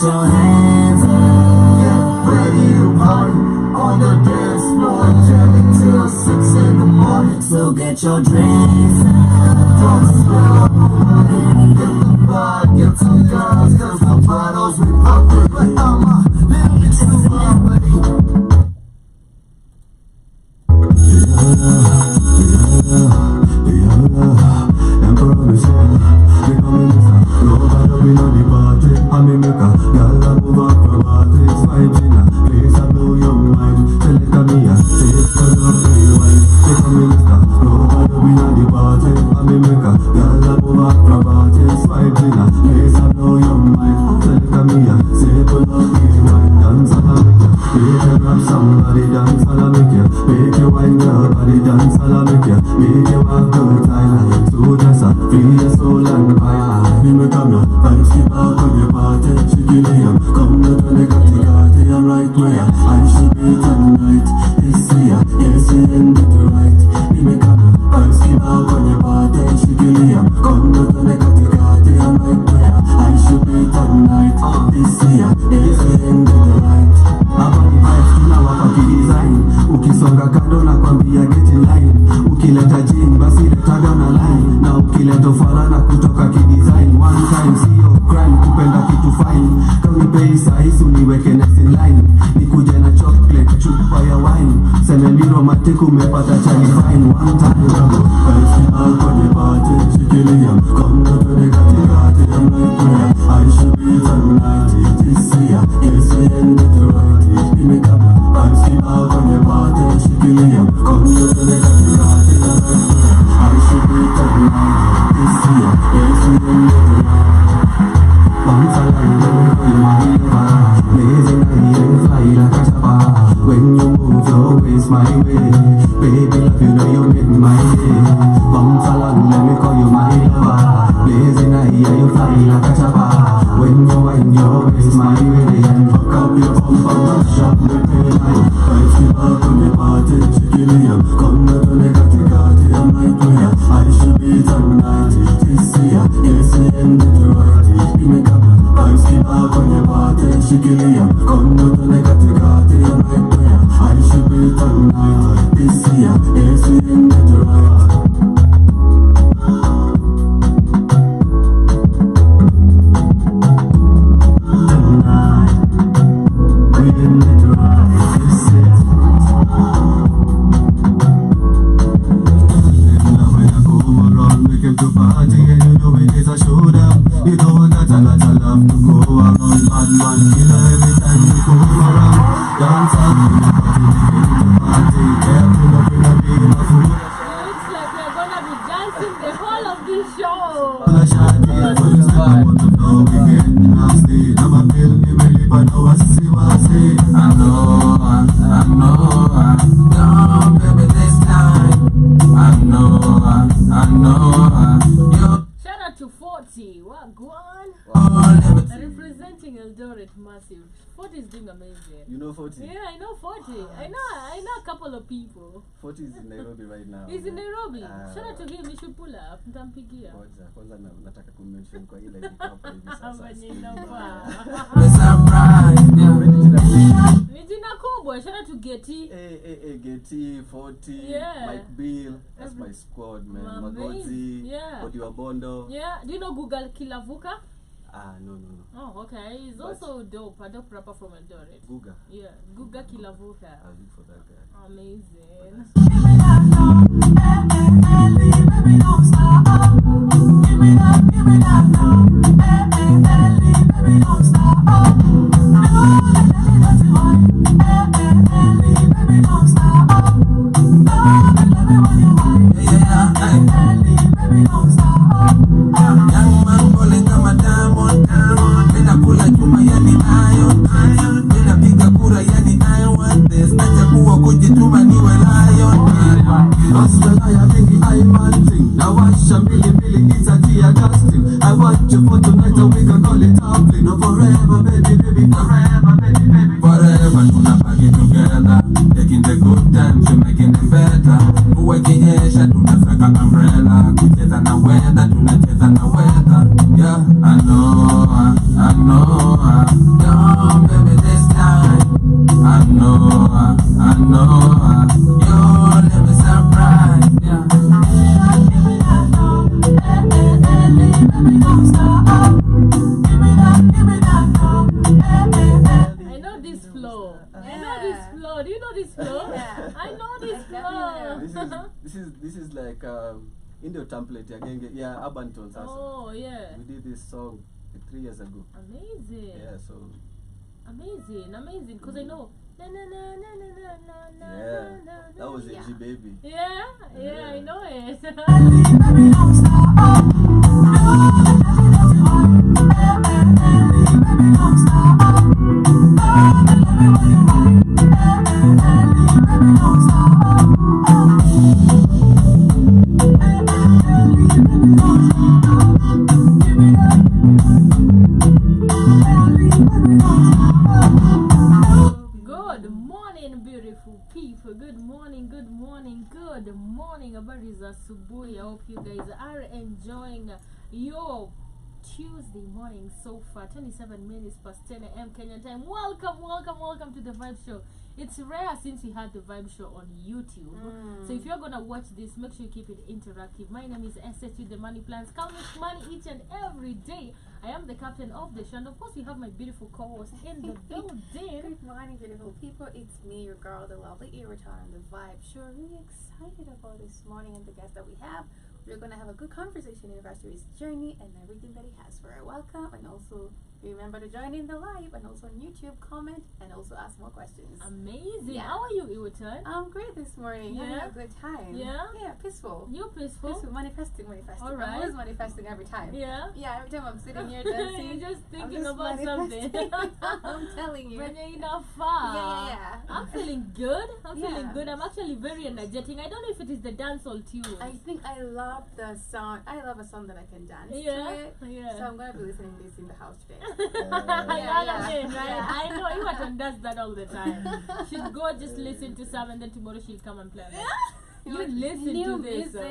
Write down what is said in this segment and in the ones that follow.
your hands up. Get ready to party on the dance floor, jamming till 6 in the morning. So get your drinks up. Don't spill nobody. Get the bar, get some girls, cause the bottles we pop it. But I'm a little bit too already. Somebody dance, I'll make you. Make you wind your body dance, I'll make you. Make you have good time. So just free your soul and mind. Here we come now, vibes keep out on your party. Shaking me up, come to the Nicati, I'm right where I should be tonight. This year, yes, you ended it right. Here we come now, vibes keep out on your party. Shaking me up, come to the Nicati, I'm right where I should be tonight. This year, yes, you ended it right. Design. Ukisonga kando na kwambia get in line. Ukileta jean basi letaga na line. Na ukileta fala na kutoka kidesign. One time sio crime kupenda kitu fine. Kama pay size uniweke next in line. Nikuje na chocolate chupa ya wine. Seme mi romantic umepata chali fine. One time rabo basi out kwenye party. Shikilia come to the Nicati, I'm like where I should be tonight. This year yes we end it right. Give me come vibes keep out on your body, shaking me up. Come to the Nicati, I'm right where I should be tonight. This year, yes we end it right. Once I land, let me call you my river. Blazing high and fly like a chopper. When you move your waist my way, baby love you know you make my day. Once I land, let me call you my lover. Blazing high and you fly like a chopper. When you wind your waist my way and fuck up your bumper, mash up the payline. Vibes keep up on your party, shaking me up. Come to the Nicati, I'm right where I should be tonight. This year, yes we end it right. Give me come vibes keep up on your party, shaking me up. Come to the Nicati, I'm right where I should be tonight. This year, yes we end it right. You know I got a lot of love to go around. Bad man killer every time you go around. Dance all in the party, careful up in a beam of food. Looks like we're gonna be dancing the whole of this show. I want to know we get nasty. Never feel me really, but now I see what I see. I know, no, baby this time. I know, yo. Shout out to 40, what going? Representing Eldoret Massive. 40 is doing amazing. You know 40? Yeah, I know 40. I know a couple of people. 40 is in Nairobi right now. He's in Nairobi. Shout out to him, you should pull up. Nitampigia. Kwanza nataka kumention kwa ile hapa hivi sasa. Ni jina kubwa. Shout out to Getty. Getty, 40, yeah. Mike Bill. That's my squad, man. Magozi, yeah. Odi Wabondo. Yeah. Do you know Google Kilavuka? No. Oh, okay. He's also dope. A dope rapper from Eldoret. Guga? Yeah. Guga Kilavuka. I'll look for that guy. Amazing. Baby, don't stop. Give me that love. Baby, don't stop. Baby, don't stop. Baby, don't stop. Young man calling kama diamond. Nina kula chuma yani iron. Nina piga kura yani I want this. Acha kuwa kujituma niwe lion. Hasta ya mingi I want thing. Na washa mbili it's a tea casting. I want you for tonight and we can call it topping. No forever baby, forever baby. Forever tuna party together. Taking the good times and making them better. mvua ikinyesha tunasaka umbrella, kucheza na weather tunacheza na weather. Yeah, I know, no baby this time. I know, you let me surprise. Yeah. Give me that love, baby, don't stop. Give me that love, I know this flow. I know this flow. Do you know this flow? Yeah. I know this flow. This is like Indo template again. Yeah, urban tones. Also. Oh yeah. We did this song 3 years ago. Amazing. Yeah, so Amazing. Because I know. Na, na, na, na, na, na, na, yeah, na, na, that was a yeah. G baby. Yeah, I know it. baby, don't stop. Baby, don't stop. Let me when you want. Baby, don't stop. Baby, don't stop. Give me that. Baby, don't stop. Good morning, beautiful people. Good morning. Habari za asubuhi. I hope you guys are enjoying your Tuesday morning so far. 27 minutes past 10 a.m. Kenyan time. Welcome to the Vibe Show. It's rare since we had the Vibe Show on YouTube. So if you're gonna watch this, make sure you keep it interactive. My name is SSU, the Money Plans. Call me money each and every day. I am the captain of the show, and of course we have my beautiful co-host in the building. Good morning, beautiful people. It's me, your girl, the lovely Irritar on the Vibe Show. Really excited about this morning and the guest that we have. We're going to have a good conversation in regards to his journey and everything that he has for our welcome. And also remember to join in the live and also on YouTube, comment, and also ask more questions. Amazing. Yeah. How are you, Iwatan? I'm great this morning. Having Yeah? a good time. Yeah? Yeah, peaceful. You peaceful? Peaceful, manifesting. All right. I'm always manifesting every time. Yeah. Yeah, every time I'm sitting here dancing. You're just I'm thinking just about something. manifesting. I'm telling you. When you're in a far. Yeah. I'm feeling good. I'm feeling Yeah. good. I'm actually very energetic. I don't know if it is the dancehall tune. I think I love the song. I love a song that I can dance to Yeah. it. Yeah. So I'm gonna be listening to this in the house today. I Yeah, love yeah. it, right? Yeah. I know Iwatan does that all the time. She'll go just listen to some and then tomorrow she'll come and play. You listen New to this. music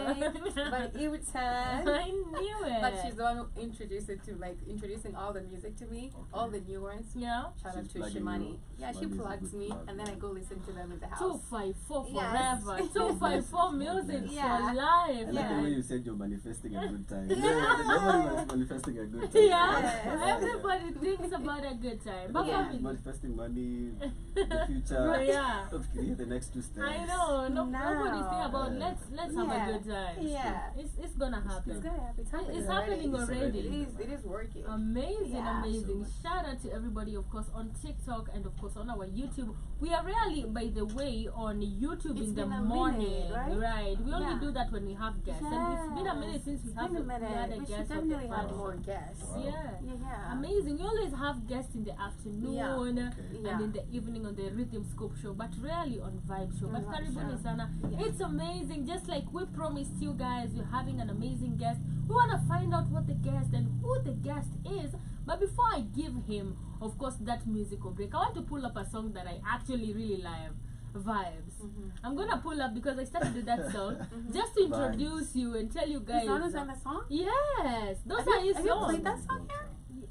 by Iwatan. I knew it. But she's the one who introduced it to, like, introducing all the music to me, all the new ones. Yeah. Shout out She's to plugging Shimani. you. Yeah, she Shimani is a plugs good me, plug, and then I yeah. go listen to them in the house. 254 Yes. forever. 254 music Yeah. for I life. like the Yeah. way you said you're manifesting a good time. Nobody was manifesting a good time. Yeah, Yes. everybody thinks about a good time. But Yeah. family- Manifesting money, the future. Yeah. Don't create the next 2 steps. I know. Nobody think about Yeah. let's have a Yeah. good time. Yeah. It's gonna happen. It's gonna happen. It's happening. It's happening already. It is working. Amazing. Yeah. Shout out to everybody, of course, on TikTok and of course on our YouTube. We are rarely, by the way, on YouTube It's in the been a morning, minute, right? We only Yeah. do that when we have guests, and it's been a minute since we It's have been a we had minute. a We should guest on the definitely have panel. more guests. Wow. Yeah. Yeah. Amazing. You always have guests in the afternoon Yeah. Okay. and Yeah. in the evening on the Rhythm Scope show, but rarely on Vibe show. On But Vibe karibuni show. sana. Yeah. It's amazing. Just like we promised you guys, we're having an amazing guest. We want to find out what the guest and who the guest is. But before I give him, of course, that musical break, I want to pull up a song that I actually really love. Vibes. I'm gonna pull up because I started with that song just to introduce you and tell you guys. Is Sonu's on the song? Yes, those Have are you, his have you songs. played that song here?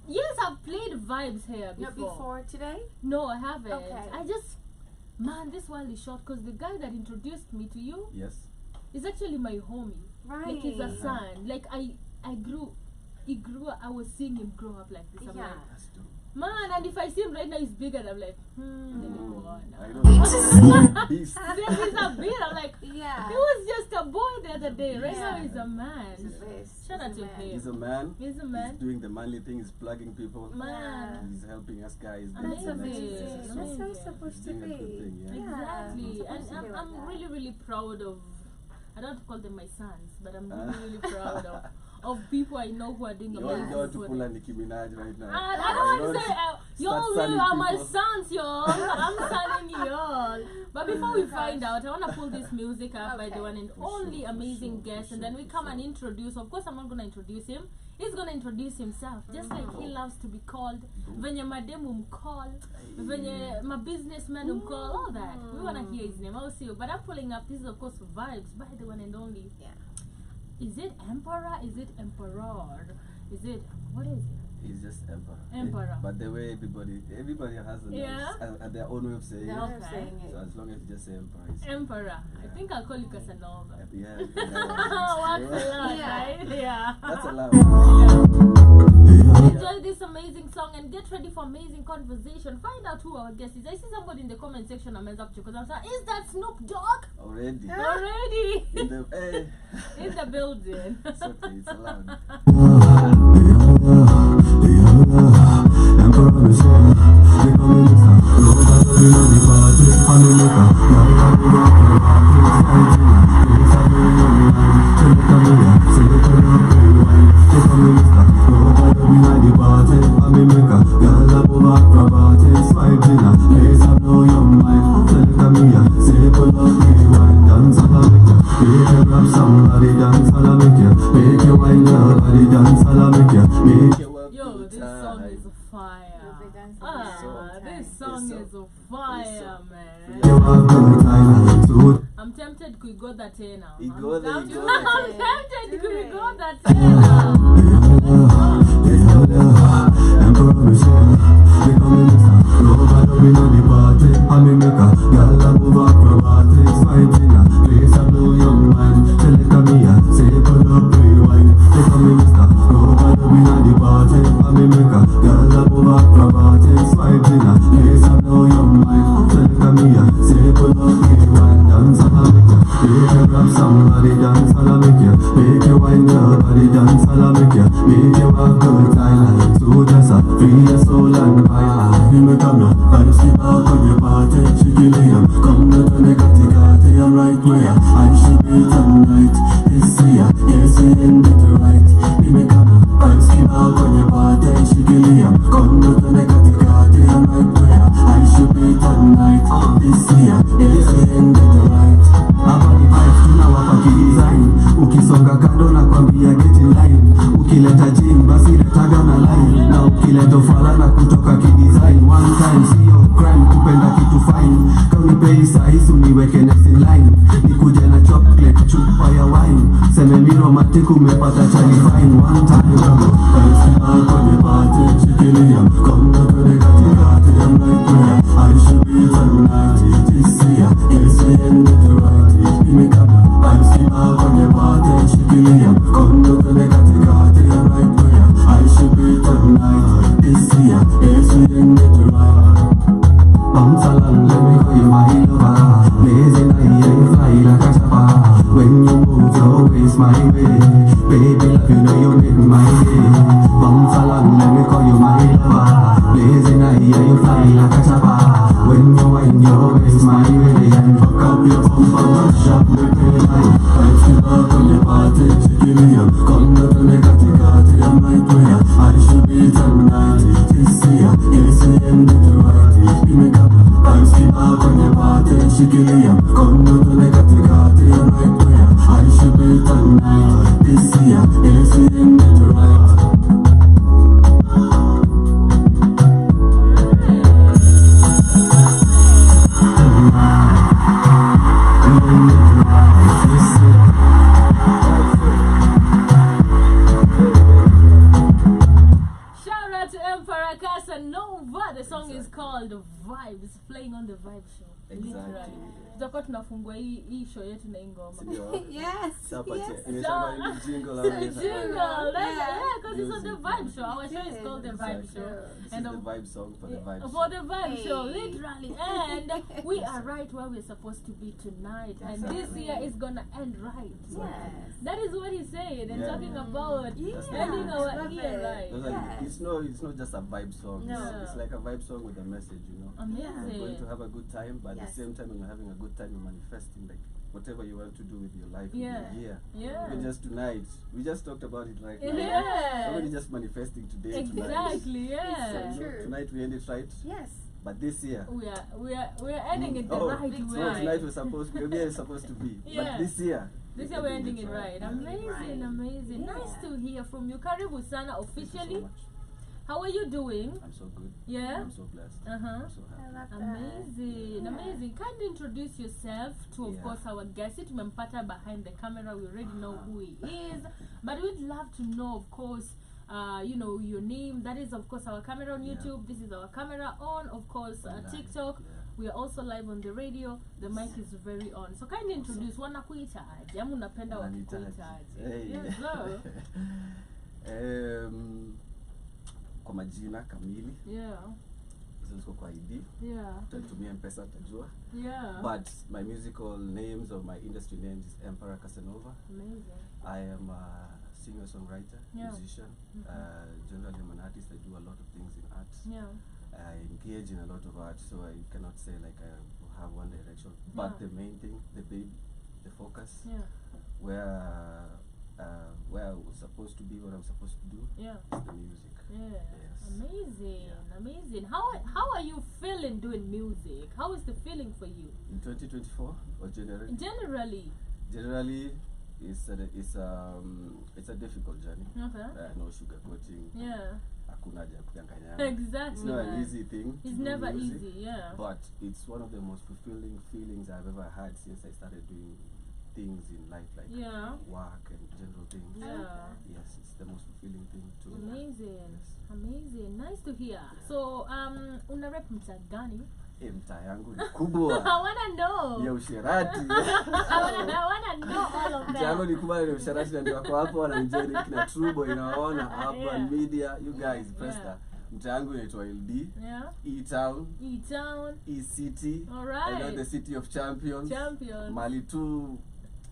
Yes, I've played Vibes here No, before. before today? No, I haven't. Okay. I just, man, this world is short because the guy that introduced me to you Yes. is actually my homie. Right. Like he's a son. Like he grew up, I was seeing him grow up like this. I'm Yeah. like, That's true. man, and if I see him right now, he's bigger. And I'm like, I know. Beast. This is a bit. I'm like, Yeah. he was just a boy the other day. Right now, Yeah. he's a man. He's the best. Shout out He's to a man. him. He's a man. He's a man. He's doing the manly thing. He's plugging people. Man. He's helping us guys. That's doing the Amazing. nice amazing. things. That's how it's Amazing. supposed to Doing a good be. thing, yeah. Exactly. It's And supposed to be like I'm that. really, really proud of, I don't call them my sons, but I'm really, really proud of people I know who are doing You want amazing to for pull a them. Nicki Minaj right now. I don't want to say, Start y'all signing really are my people. sons, y'all. I'm signing y'all. But But before we find out, I want to pull this music up by Okay. the one and only amazing guest, and then we come and introduce. Of course, I'm not going to introduce him. He's going to introduce himself, just like he loves to be called. Venye mademu call, venye my businessman call, all that. We want to hear his name. I'll see you. But I'm pulling up. This is, of course, Vibes by the one and only. Yeah. Is it Emperor? Is it Emperor? Is it, what is it? He's just emperor. Emperor. But the way everybody has their own way of saying Yeah. it. Okay. So as long as you just say emperor, it's Emperor. I think I'll call you Casanova. yeah. What's allowed, Yeah. right? Yeah. That's allowed. Enjoy this amazing song and get ready for amazing conversation. Find out who our guest is. I see somebody in the comment section I'm up to because I'm saying, is that Snoop Dogg? Already. Already In the in the building. it's okay, it's allowed. Somebody dance, I'll make you. Make you wind your body dance, I'll make you. Make you. Yo, this song is fire. This song is fire, man. I'm tempted to go that now. I'm tempted to go that Somebody dance, I'll make you. Make you wind your body dance, I'll make you. Make you have good time. So just free your soul and mind. Here we come now. Vibes keep out on your party. Chiquilliam, come to the negative. I'm right where I should be tonight. This year, yes, we ended it right. Here we come now. Vibes keep out on your party. Chiquilliam, come to the negative. I'm right where I should be tonight. This year, yes, we ended it right. Abadi vibes tunawapa kidesign. Ukisonga kando na kwambia get in line. Ukileta gym basi letaga na line. Na ukileta fala na kutoka kidesign. One time sio crime kupenda kitu fine. Kauni pay size uniweke next in line. Nikuje na chocolate chupa ya wine. Seme mi romantic umepata chali fine. One time kama vibes out on your party. Chiquilliam, come to the negative party. I'm like where I should be tonight. This year, yes we ended it right. Make up vibes keep out on your body. Chiquilliam, come to the negative party. I'm right where I should be tonight. This year, yes we ended it right. Bounce along, let me call you my lover. Blazing high, you fly like a chopper. When you move your waist my way, baby love you know you make my day. Bounce along, let me call you my lover. Blazing high, you fly like a chopper. When you wind your waist my way, and fuck up your bumper, mash up the payline. Vibes keep up on your party, Chiquilliam, come to the negative party. I'm right where I should be tonight. This year, yes we ended it right. You make up vibes keep up on your party, Chiquilliam, come to the negative party. I'm right where I should be tonight. This year, yes we ended it right. Shout out to Emperor Casanova. The song is called Vibes, playing on the Vibe Show. Exactly. Literally. Tutakuwa tunafungua hii show yetu na hii ngoma. Yes. Inasema jingle au Jingle, because it's on the Vibe Show. Our show is called the Vibe Exactly. Show. This And is the vibe song for the vibe for show. the Vibe Show, Hey. literally. And we are right where we're supposed to be tonight. And this year is gonna end right. Yes. That is what he said. And Yeah. talking about Yeah. ending our Love year it. right. It's like, Yes. it's not just a vibe song. No. It's like a vibe song with a message, you know. You're going to Amazing. have a good time, but at Yes. the same time when you're having a good time, you're manifesting like whatever you want to do with your life, with Yeah. your year. Yeah. Even just tonight, we just talked about it like Yeah. already just manifesting today, tonight. Exactly, It's yeah. so true. Tonight we end it right. Yes. But this year, we are ending it the oh, right so way. tonight was supposed to be, supposed to be. Yeah. But this year We're ending it right. Yeah. Amazing, Right. amazing. Yeah. Nice to hear from you. Karibu sana Thank you officially. so much. How are you doing? I'm so good. Yeah? I'm so blessed. Uh-huh. I'm so I happy. love that. Amazing, Yeah. amazing. Kindly introduce yourself to, of Yeah. course, our guest. Tumempata behind the camera. We already know who he is, but we'd love to know, of course, your name. That is, of course, our camera on Yeah. YouTube. This is our camera on, of course, Online, TikTok. yeah. We are also live on the radio. The mic is very on. So kindly introduce. Wanakuitaje? Ama unapenda wakikuitaje? Hey. Yes, sir. Kwa majina kamili Yeah, hizo ziko kwa ID, yeah, utatumia M-Pesa utajua. yeah. But my musical names or my industry names is Emperor Casanova. Amazing. I am a singer-songwriter, Yeah. musician. Mhm. Generally I'm an artist. I do a lot of things in art. Yeah. I engage in a lot of art, so I cannot say like I have one direction. But Yeah. the main thing, the focus, Yeah. where I was supposed to be, what I'm supposed to do, Yeah. is the music. Yeah. Yes. Amazing. Yeah. Amazing. How are you feeling doing music? How is the feeling for you? In 2024 or generally? Generally. Generally, it's a difficult journey. Okay. No sugarcoating. Yeah. Hakuna haja ya kudanganyana. Exactly. It's not an man. easy thing. to It's do never music, easy, yeah. But it's one of the most fulfilling feelings I've ever had since I started doing things in life, like Yeah. work and general things. Yeah. Yes, it's the most fulfilling thing to Amazing. Yes. Amazing. Nice to hear. So, una rep mtaa gani? Mtaa yangu ni I kubwa wanna know. ya usherati. I wanna know all of Mtaa yangu that. ni kubwa ya usherati, na ndio wako hapo wananijeri kina Trubo inaona Urban Yeah. Media, you guys press Yeah. that. Mtaa yangu inaitwa LD, Yeah. E-Town, E-Town. E-City. Alright. I know the city of champions. Champions. Mali tu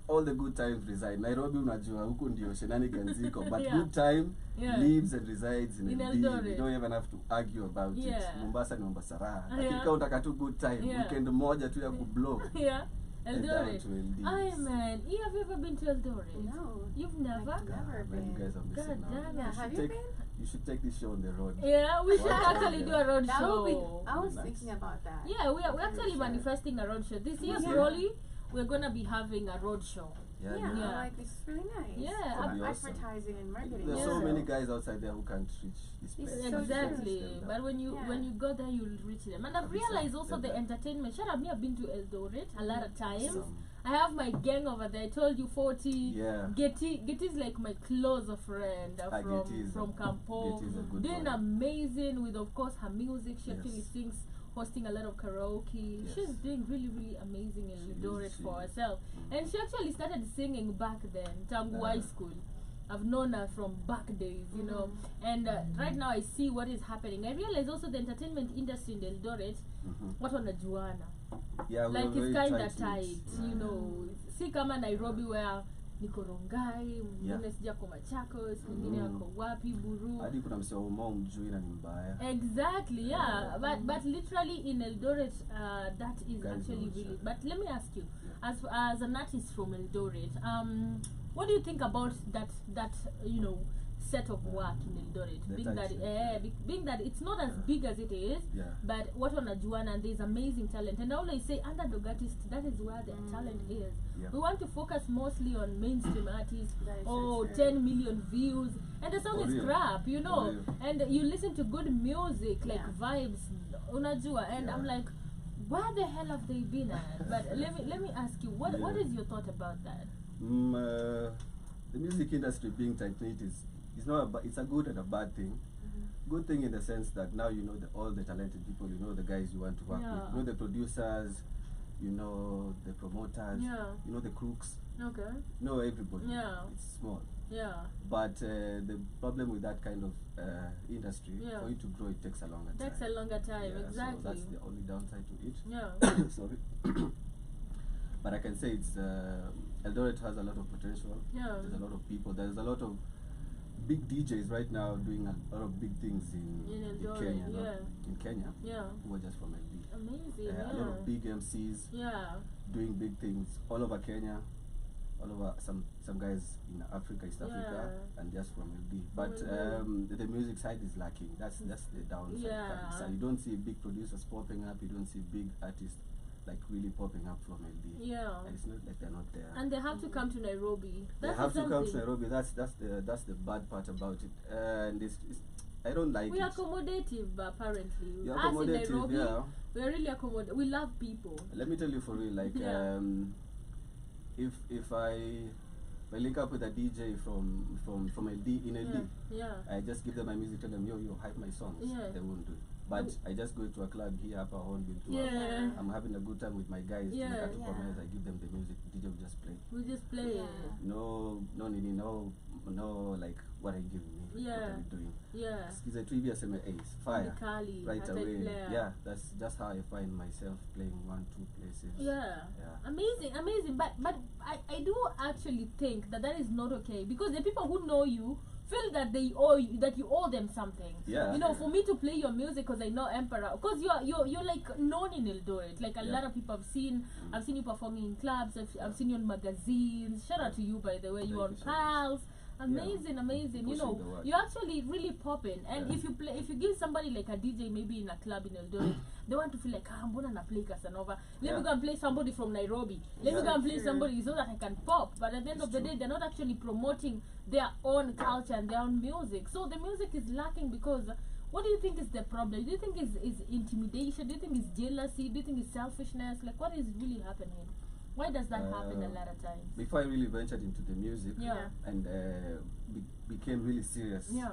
all the good times reside. Nairobi unajua huku ndio shenanigans ziko, but Yeah. good time Yeah. lives and resides in In LD. Eldoret. You don't even have to argue about Yeah. it. Mombasa ni Mombasa raha. Yeah. Lakini kama utaka tu good time, Yeah. weekend moja tu ya kublow. Yeah. Head Eldoret. down to LD. Ay man, you have ever been to Eldoret? No. You've never? I've never Man, you been. guys are missing God out. damn Yeah, it. have Take- you been? You should take this show on the road. Yeah, we should Wow. actually do a road That would be. show. I was Nice. thinking about that. Yeah, we're actually Sure. manifesting a road show. This year, Yeah. probably, we're gonna be having a road show. Yeah, Yeah. like it's really nice. Yeah, That'd be awesome. Advertising and marketing. There's Yeah. so many guys outside there who can't reach this place. It's so Exactly. true. But when you Yeah. go there, you'll reach them. And I've That'd be realized some- also the yeah. entertainment. Shut up, me, I've been to Eldoret a lot of times. Some- I have my gang over there. I told you 40. Yeah. Getty is like my closer friend Getty is from Campo. Getty is a good Doing boy. amazing with, of course, her music. She actually Yes. sings, hosting a lot of karaoke. Yes. She's doing really, really amazing in She is, Eldoret she for is. herself. And she actually started singing back then, Tangu Uh. High School. I've known her from back days, you know. And right now I see what is happening. I realize also the entertainment industry in Eldoret, Mhm. what wanajuana. Yeah, we're Like it's very kind of tight-knit. tight, you know. Si kama Nairobi where niko Rongai, mwingine sija kwa Machakos, mwingine ako wapi, Buru. Hadi kuna msee wa Umau mjui na ni mbaya. Exactly, yeah. But literally in Eldoret, that is Guys actually know each really. other. But let me ask you, as an artist from Eldoret, what do you think about that set of work in Eldoret? The Being that tight being that it's not as big as it is, Yeah. but what wanajuana, and there's amazing talent. And I always say underdog artists, that is where their talent is. Yeah. We want to focus mostly on mainstream artists. That is Oh, so true. 10 million views, and the song For is real. crap, you know. For real. And you listen to good music like Yeah. Vibez, unajua, and Yeah. I'm like, where the hell have they been at? But let me ask you, what Yeah. is your thought about that? The music industry being tight-knit is not it's a good and a bad thing. Good thing in the sense that now you know all the talented people, you know the guys you want to work Yeah. with, you know the producers, you know the promoters, Yeah. you know the crooks, Okay. you know everybody. Yeah. It's small. Yeah. But the problem with that kind of industry, Yeah. for it to grow, it takes a longer time. Takes a longer time, Yeah, exactly. So that's the only downside to it. Yeah. Sorry. But I can say it's Eldoret has a lot of potential. Yeah. There's a lot of people. There's a lot of big DJs right now doing a lot of big things in Eldoret, Kenya. No? yeah. In Kenya, Yeah. who are just from LD. Amazing. A lot of big MCs Yeah. doing big things all over Kenya, all over some guys in Africa, East Africa, Yeah. and just from LD. But the music side is lacking. That's the downside. Yeah. So you don't see big producers popping up. You don't see big artists like really popping up from LD. Yeah. And it's not like they're not there. And they have to come to Nairobi. They That's have to come to something. Nairobi. That's the bad part about it. And it's I don't like We it. are accommodative, apparently. You're Us in accommodative, Nairobi, yeah. we're really accommodative. We love people. Let me tell you for real, like Yeah. if I link up with a DJ from LD in LD, Yeah. I just give them my music, tell them yo hype my songs. Yeah. They won't do it. But I just go to a club here up on Yeah. I'm having a good time with my guys. Yeah. I give them the music. DJ will just play. We just play. Yeah. No, like what are you giving me? What Yeah. are you doing? Yeah. It's a trivia semi ace fire Kali, right hata away. player. Yeah, that's just how I find myself playing 1-2 places. Yeah. Yeah. Amazing. But I do actually think that is not okay, because the people who know you feel that they owe you, that you owe them something. Yeah. You know, for me to play your music because I know Emperor, because you're like known in Eldoret. Like a Yeah. lot of people have seen you performing in clubs. I've seen you on magazines. Shout out to you, by the way. You Thank on you so Pals. Amazing. You Pushing know, the word. you're actually really popping. And Yeah. if you give somebody like a DJ maybe in a club in Eldoret, they want to feel like, mbona na play Casanova. Let me Yeah. go and play somebody from Nairobi. Let me Yeah. go and play Sure. somebody so that I can pop. But at the end It's of the true. day, they're not actually promoting their own culture and their own music. So the music is lacking because what do you think is the problem? Do you think is intimidation? Do you think it's jealousy? Do you think it's selfishness? Like, what is really happening? Why does that happen a lot of times? Before I really ventured into the music Yeah. and became really serious, Yeah.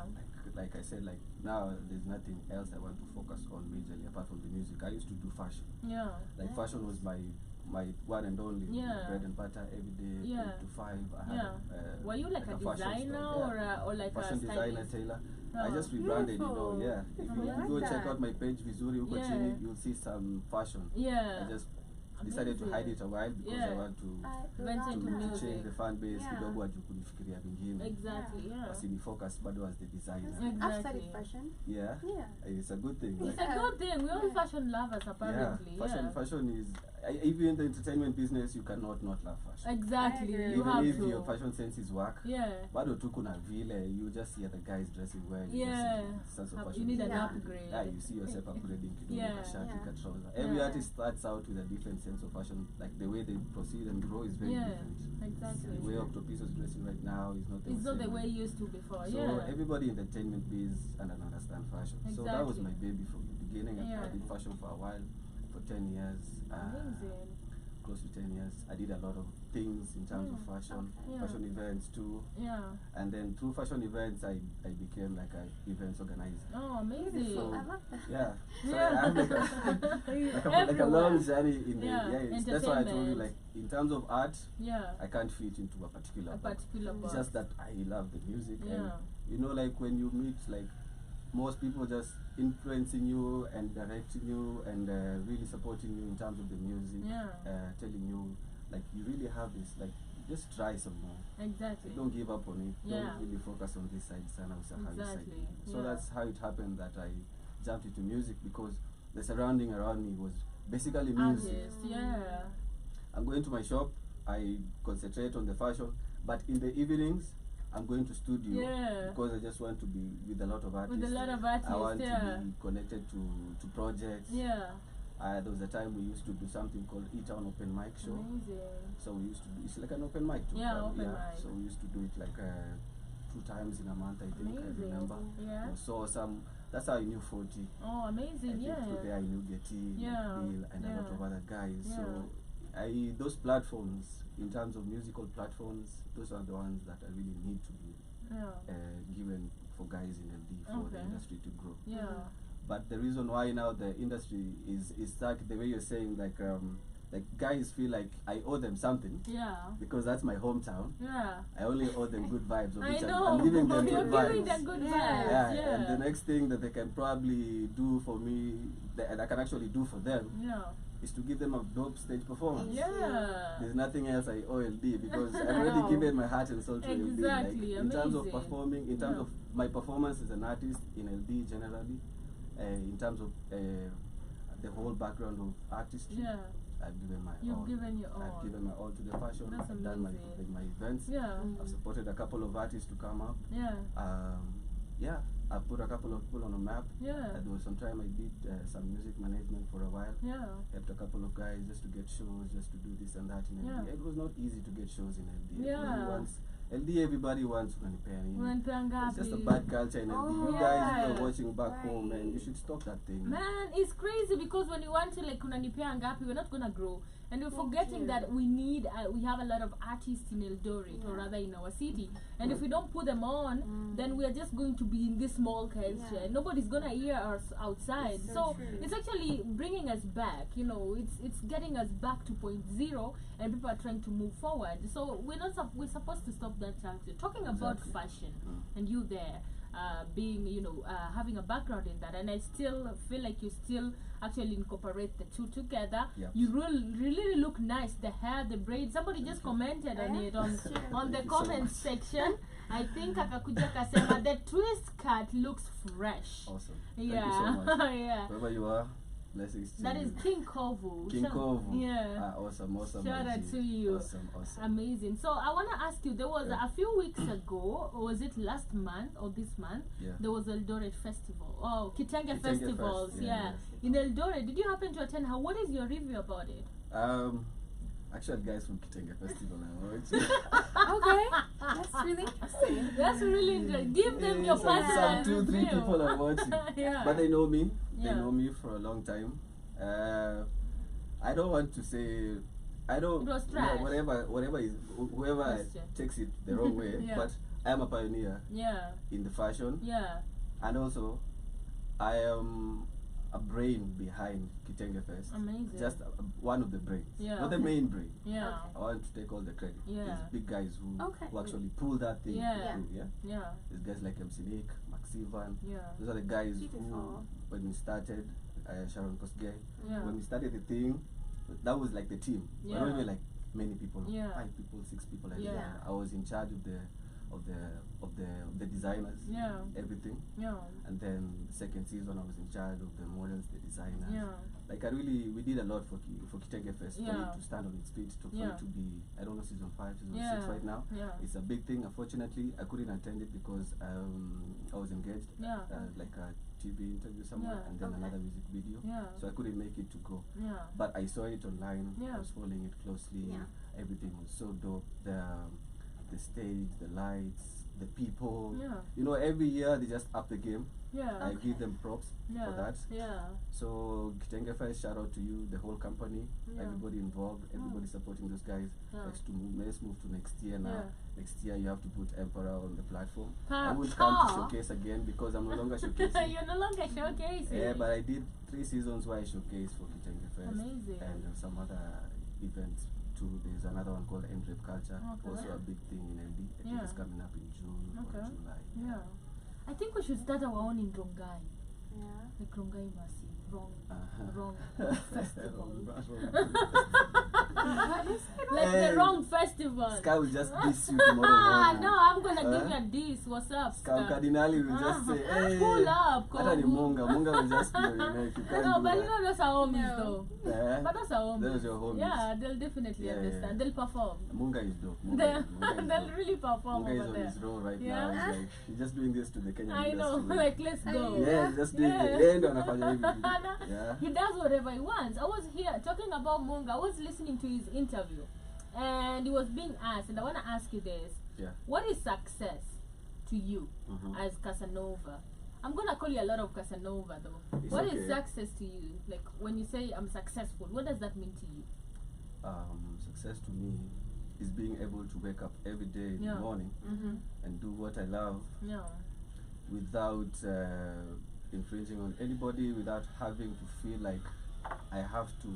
like I said, like now there's nothing else I want to focus on majorly apart from the music. I used to do fashion. Yeah. Like fashion was my one and only Yeah. bread and butter every day, Yeah. 8 to 5. I had, Yeah. Were you like a fashion designer store, or like a fashion designer, stylist? tailor? Oh. I just rebranded, Beautiful. yeah. If you I go like check that. out my page, Vizuri Uko Yeah. Chini, you'll see some fashion. Yeah. I just decided to hide it a while because I Yeah. want to Venture into to music. change the fan base Yeah. kidogo wajue kunifikiria vingine. Exactly. Yeah. Wasinifocus bado as the designer. I've studied Exactly. fashion. Yeah. Yeah. It's a good thing. It's like- a good thing. We're all fashion lovers, apparently. Yeah. Fashion is even in the entertainment business you cannot not love fashion. Exactly. I agree. You Even have if to. your fashion sense is work, Yeah. bado tu kuna vile you just see other guys dressing well. You Yeah. just see sense of Have- fashion. you need an Yeah. upgrade. Yeah, you see yourself upgrading kidogo Yeah. kashati Yeah. katrouser. Every Yeah. artist starts out with a different sense of fashion. Like the way they proceed and grow is very Yeah. different. Exactly. The way Octopus is dressing right now is not the It's not same the way it used to before. So Yeah. everybody in the entertainment biz and understand fashion. So that was Exactly. my baby from the beginning. Yeah. I did fashion for a while, for 10 years. Amazing. Close to 10 years. I did a lot of things in terms of fashion, Okay. Yeah. fashion events too. Yeah. And then through fashion events, I became like a events organizer. Oh, amazing. Beautiful. I love that. Yeah. So Yeah. I have like a Everywhere. long journey in the, Yeah, that's why I told you, entertainment. like, in terms of art, Yeah. I can't fit into a particular A box. particular It's box. just that I love the music, and Yeah. you know, like when you meet like most people just influencing you and directing you and really supporting you in terms of the music, Yeah. telling you like you really have this, like just try some more. Exactly. Don't give up on it. Yeah. Don't really focus on this side, sana usahau this side. Exactly. So Yeah. that's how it happened that I jumped into music because the surrounding around me was basically music. Artist. Yeah. I'm going to my shop, I concentrate on the fashion, but in the evenings, I'm going to studio Yeah. because I just want to be with a lot of artists. With a lot of artists. I want Yeah. to be connected to projects. Yeah. There was a time we used to do something called E-Town Open Mic Show. Amazing. So we used to do, it's like an open mic too. Yeah, open mic. So we used to do it like 2 times in a month, I think. Amazing. I remember. Yeah. So that's how I knew 40. Oh, I amazing. think Yeah. through there I knew Getty, Yeah. Bill, and a lot Yeah. of other guys. Yeah. So those platforms, in terms of musical platforms, those are the ones that I really need to be Yeah. given for guys in LD for the Okay. industry to grow. Yeah. But the reason why now the industry is stuck, the way you're saying, like guys feel like I owe them something Yeah. because that's my hometown. Yeah. I only owe them good vibes, of I which know. I'm giving them You're good giving vibes. them good Yeah. vibes. Yeah, Yeah. and the next thing that they can probably do for me, that I can actually do for them, Yeah. is to give them a dope stage performance. Yeah. There's nothing else I owe LD because I've Wow. already given my heart and soul to LD. Exactly, Like, in terms of amazing. performing, in terms Yeah. of my performance as an artist in LD generally, in terms of the whole background of artistry, Yeah. I've given my You've all. given your all. I've given my all to the fashion. That's I've done amazing. my events. Yeah. I've supported a couple of artists to come up. Yeah. Yeah, I've put a couple of people on a map. Yeah. There was some time I did some music management for a while. Yeah. Helped a couple of guys just to get shows, just to do this and that in Yeah. LD. It was not easy to get shows in LD. Yeah. Everybody wants unipeni. Unanipea It's just a ngapi? bad culture in LD. Oh, You guys yeah. who are watching back home, man, Right. you should stop that thing. Man, it's crazy because when you want to like unanipea ngapi, we're not gonna grow. And we're forgetting you. that we have a lot of artists in Eldoret, or rather in our city. And if we don't put them on, then we are just going to be in this small culture. Yeah. And nobody's gonna hear us outside. It's So so true. it's actually bringing us back. You know, it's getting us back to point zero, and people are trying to move forward. So we're supposed to stop that culture. Talking about Exactly. fashion, and you there. Being, having a background in that, and I still feel like you still actually incorporate the two together. Yep. You really look nice. The hair, the braids. Somebody just commented on it on Sure. on the Thank you so comment much. section. I think akakuja kasema the twist cut looks fresh. Awesome. Yeah, Thank you so much. yeah. Wherever you are, blessings to That you. is King Kovu. King Kovu. Yeah. Awesome. Shout my out G. to you. Awesome. Amazing. So I want to ask you, there was Yeah. a few weeks ago, or was it last month or this month? Yeah. There was Eldoret Festival. Oh, Kitenge Kitenge Festivals. Fest, Yeah. yeah. In Eldoret, did you happen to attend? What is your review about it? Actually, guys from Kitenge Festival, I watched. Okay, that's really interesting. That's really interesting. Give them your personal some 2-3 review. people are watching. Yeah. But they know me. Yeah. They know me for a long time. I don't want to say. I don't. It was you know, trash. whatever is whoever Question. takes it the wrong way. Yeah. But I am a pioneer Yeah. in the fashion, Yeah. and also I am a brain behind Kitenge Fest. Amazing. Just one of the brains, Yeah. not the main brain. Yeah. I want to take all the credit. Yeah. There's big guys who Okay. actually pull that thing. Yeah. through, yeah. Yeah. There's guys like MC Nick, Max Ivan. Yeah. Those are the guys who, Beautiful. when we started, Sharon Kosgei, Yeah. when we started the thing, that was like the team. We're Yeah. not even like many people, Yeah. 5 people, 6 people. Yeah. I was in charge of the designers, Yeah. everything. Yeah. And then the second season, I was in charge of the models, the designers. Yeah. Like we did a lot for Kitenge Fest, for Yeah. it to stand on its feet, for Yeah. it to be, I don't know, season 5, season Yeah. 6 right now. Yeah. It's a big thing. Unfortunately, I couldn't attend it because I was engaged, Yeah. like a TV interview somewhere, Yeah. and then Okay. another music video. Yeah. So I couldn't make it to go. Yeah. But I saw it online. Yeah. I was following it closely. Yeah. Everything was so dope. The stage, the lights, the people. Yeah. You know, every year they just up the game. Yeah. I give them props Yeah. for that. Yeah. So Kitenge Fest, shout out to you, the whole company, Yeah. everybody involved, everybody supporting those guys. Yeah. Let's move to next year now. Yeah. Next year you have to put Emperor on the platform. Pa- I won't come to pa. showcase again because I'm no longer showcasing. You're no longer showcasing. Yeah, but I did 3 seasons where I showcased for Kitenge Fest. Amazing. And some other events too. There's another one called End-Rap Culture, Okay. also a big thing in LD. I think Yeah. it's coming up in June Okay. or July. Yeah. I think we should start our own in Rongai. Yeah. Like Rongai Masi. Wrong. Uh-huh. Wrong festival. What is it? Like Hey. the wrong festival. Sky will just diss you tomorrow Ah, morning. no, I'm gonna give Huh? you a diss. What's up, Scam Scar? Cardinali will just say, hey, Pull up, hata ni Kogu. Munga will just be your neck. You can't No, do but you that. know those are homies No. though. Eh? But those are homies. Those are your homies. Yeah, they'll definitely Yeah, understand. yeah. They'll perform. Munga is dope. Munga They'll, is they'll dope. really perform Munga is over on there. his role right Yeah. now. He's like, he's just doing this to the Kenyan I know, industry. like let's go. Yeah, he's just doing Yeah. it. Yeye ndo anafanya hivi. Yeah. He does whatever he wants. I was here talking about Munga. I was listening to his interview, and he was being asked, and I want to ask you this: Yeah. what is success to you Mhm. as Casanova? I'm gonna call you a lot of Casanova though. It's What is okay. success to you? Like when you say I'm successful, what does that mean to you? Success to me is being able to wake up every day in Yeah. the morning Mm-hmm. and do what I love Yeah. without infringing on anybody, without having to feel like I have to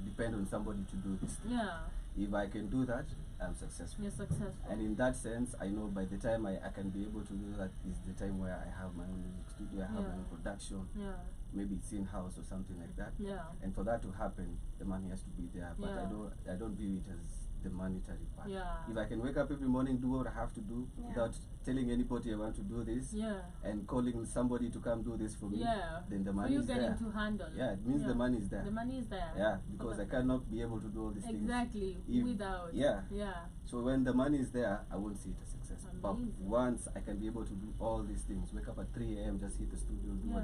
depend on somebody to do this. Yeah. If I can do that, I'm successful. You're successful. And in that sense, I know by the time I can be able to do that is the time where I have my own music studio, I have my Yeah. own production, Yeah. maybe it's in-house or something like that. Yeah. And for that to happen, the money has to be there. But Yeah. I don't view it as the monetary part. Yeah. If I can wake up every morning, do what I have to do Yeah. without telling anybody I want to do this, Yeah. and calling somebody to come do this for me, Yeah. then the For money you is getting there. to handle. Yeah, it means the money is there. The money is there. Yeah, because I Okay. cannot be able to do all these things. Exactly. if- Without. Yeah. Yeah. So when the money is there, I won't see it as success. But Amazing. once I can be able to do all these things, wake up at 3 a.m., just hit the studio, do Yeah.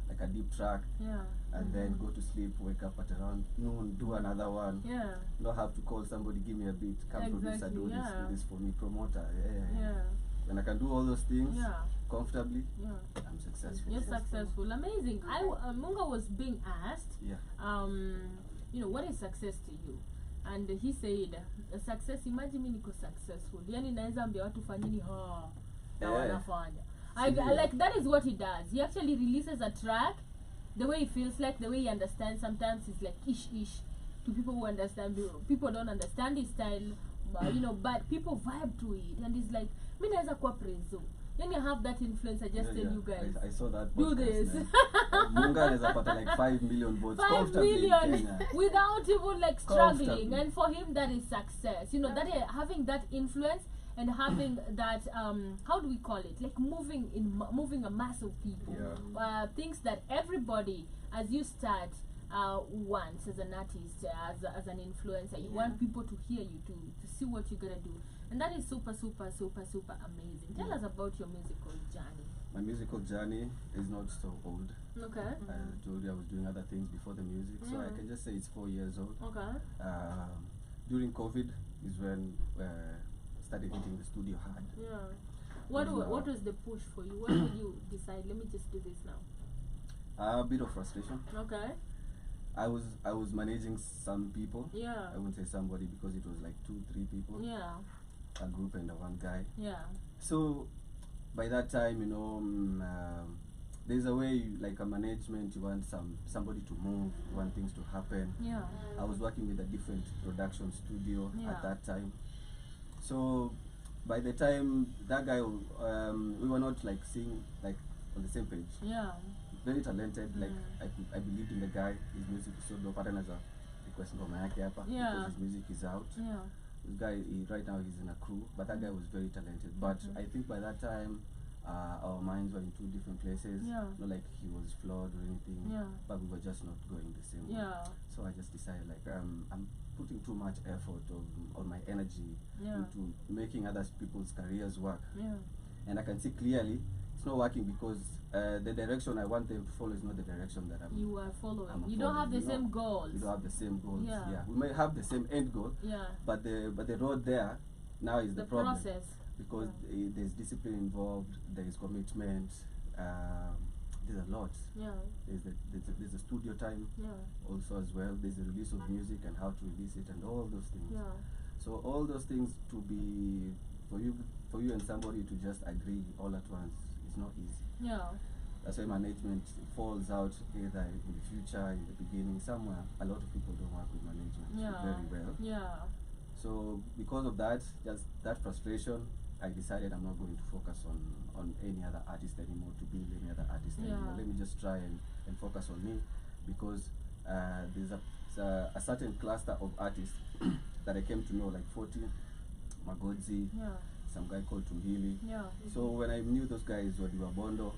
like a deep track, Yeah. and then go to sleep, wake up at around noon, do another one. Yeah. Not have to call somebody, give me a beat, come producer, Exactly, do yeah. this for me, promoter. Yeah. Yeah. When I can do all those things Yeah. comfortably, Yeah. I'm successful. You're successful. Amazing. Munga was being asked, Yeah. what is success to you? And he said, success, imagine me niko successful. Yani naeza ambia watu fanyini na wanafanya. I like that is what he does. He actually releases a track the way he feels like, the way he understands. Sometimes it's like ish to people who understand. People don't understand his style, but people vibe to it. And he's like, mi naeza kuwa preso. Then you have that influence. I just tell you guys. I saw that. Do podcast, this. man. Munga has got like 5 million votes. 5 comfortably in million Kenya. without even like struggling, Comfortably. and for him that is success. That having that influence and having that how do we call it? Like moving a mass of people. Yeah. Things that everybody, as you start wants as an artist, as an influencer, you want people to hear you, to see what you're gonna do, and that is super amazing. Tell us about your musical journey. My musical journey is not so old. Okay. I told you I was doing other things before the music, so I can just say it's 4 years old. Okay. During COVID is when started hitting the studio hard. Yeah. What was the push for you? Why did you decide, let me just do this now? A bit of frustration. Okay. I was managing some people. Yeah. I wouldn't say somebody because it was like 2-3 people. Yeah. A group and one guy. Yeah. So by that time, there's a way like a management, you want somebody to move, you want things to happen. Yeah. I was working with a different production studio Yeah. at that time. So by the time that guy, we were not like seeing like on the same page. Yeah. Very talented, like I believed in the guy. His music is so dope. I don't know, request ngoma yake hapa because his music is out. Yeah. This guy, right now he's in a crew, but that guy was very talented. But I think by that time, our minds were in 2 different places. Yeah. Not like he was flawed or anything, Yeah. but we were just not going the same way. Yeah. So I just decided like I'm putting too much effort on my energy Yeah. into making other people's careers work, Yeah. and I can see clearly it's not working because the direction I want them to follow is not the direction that You are following. I'm You don't have the following, same goals. We don't have the same goals. Yeah. We may have the same end goal, Yeah. but the road there now is the problem. process. Because there's discipline involved, there is commitment, there's a lot. Yeah. There's a studio time Yeah. also as well. There's the release of music and how to release it and all those things. Yeah. So all those things to be for you and somebody to just agree all at once is not easy. Yeah. That's why management falls out either in the future, in the beginning, somewhere. A lot of people don't work with management very well. Yeah. So because of that, just that frustration, I decided I'm not going to focus on any other artist anymore, to build any other artist anymore. Let me just try and focus on me, because there's a certain cluster of artists that I came to know, like 40, Magodzi, Yeah. some guy called Tumbili. Yeah. So when I knew those guys were Diwabondo,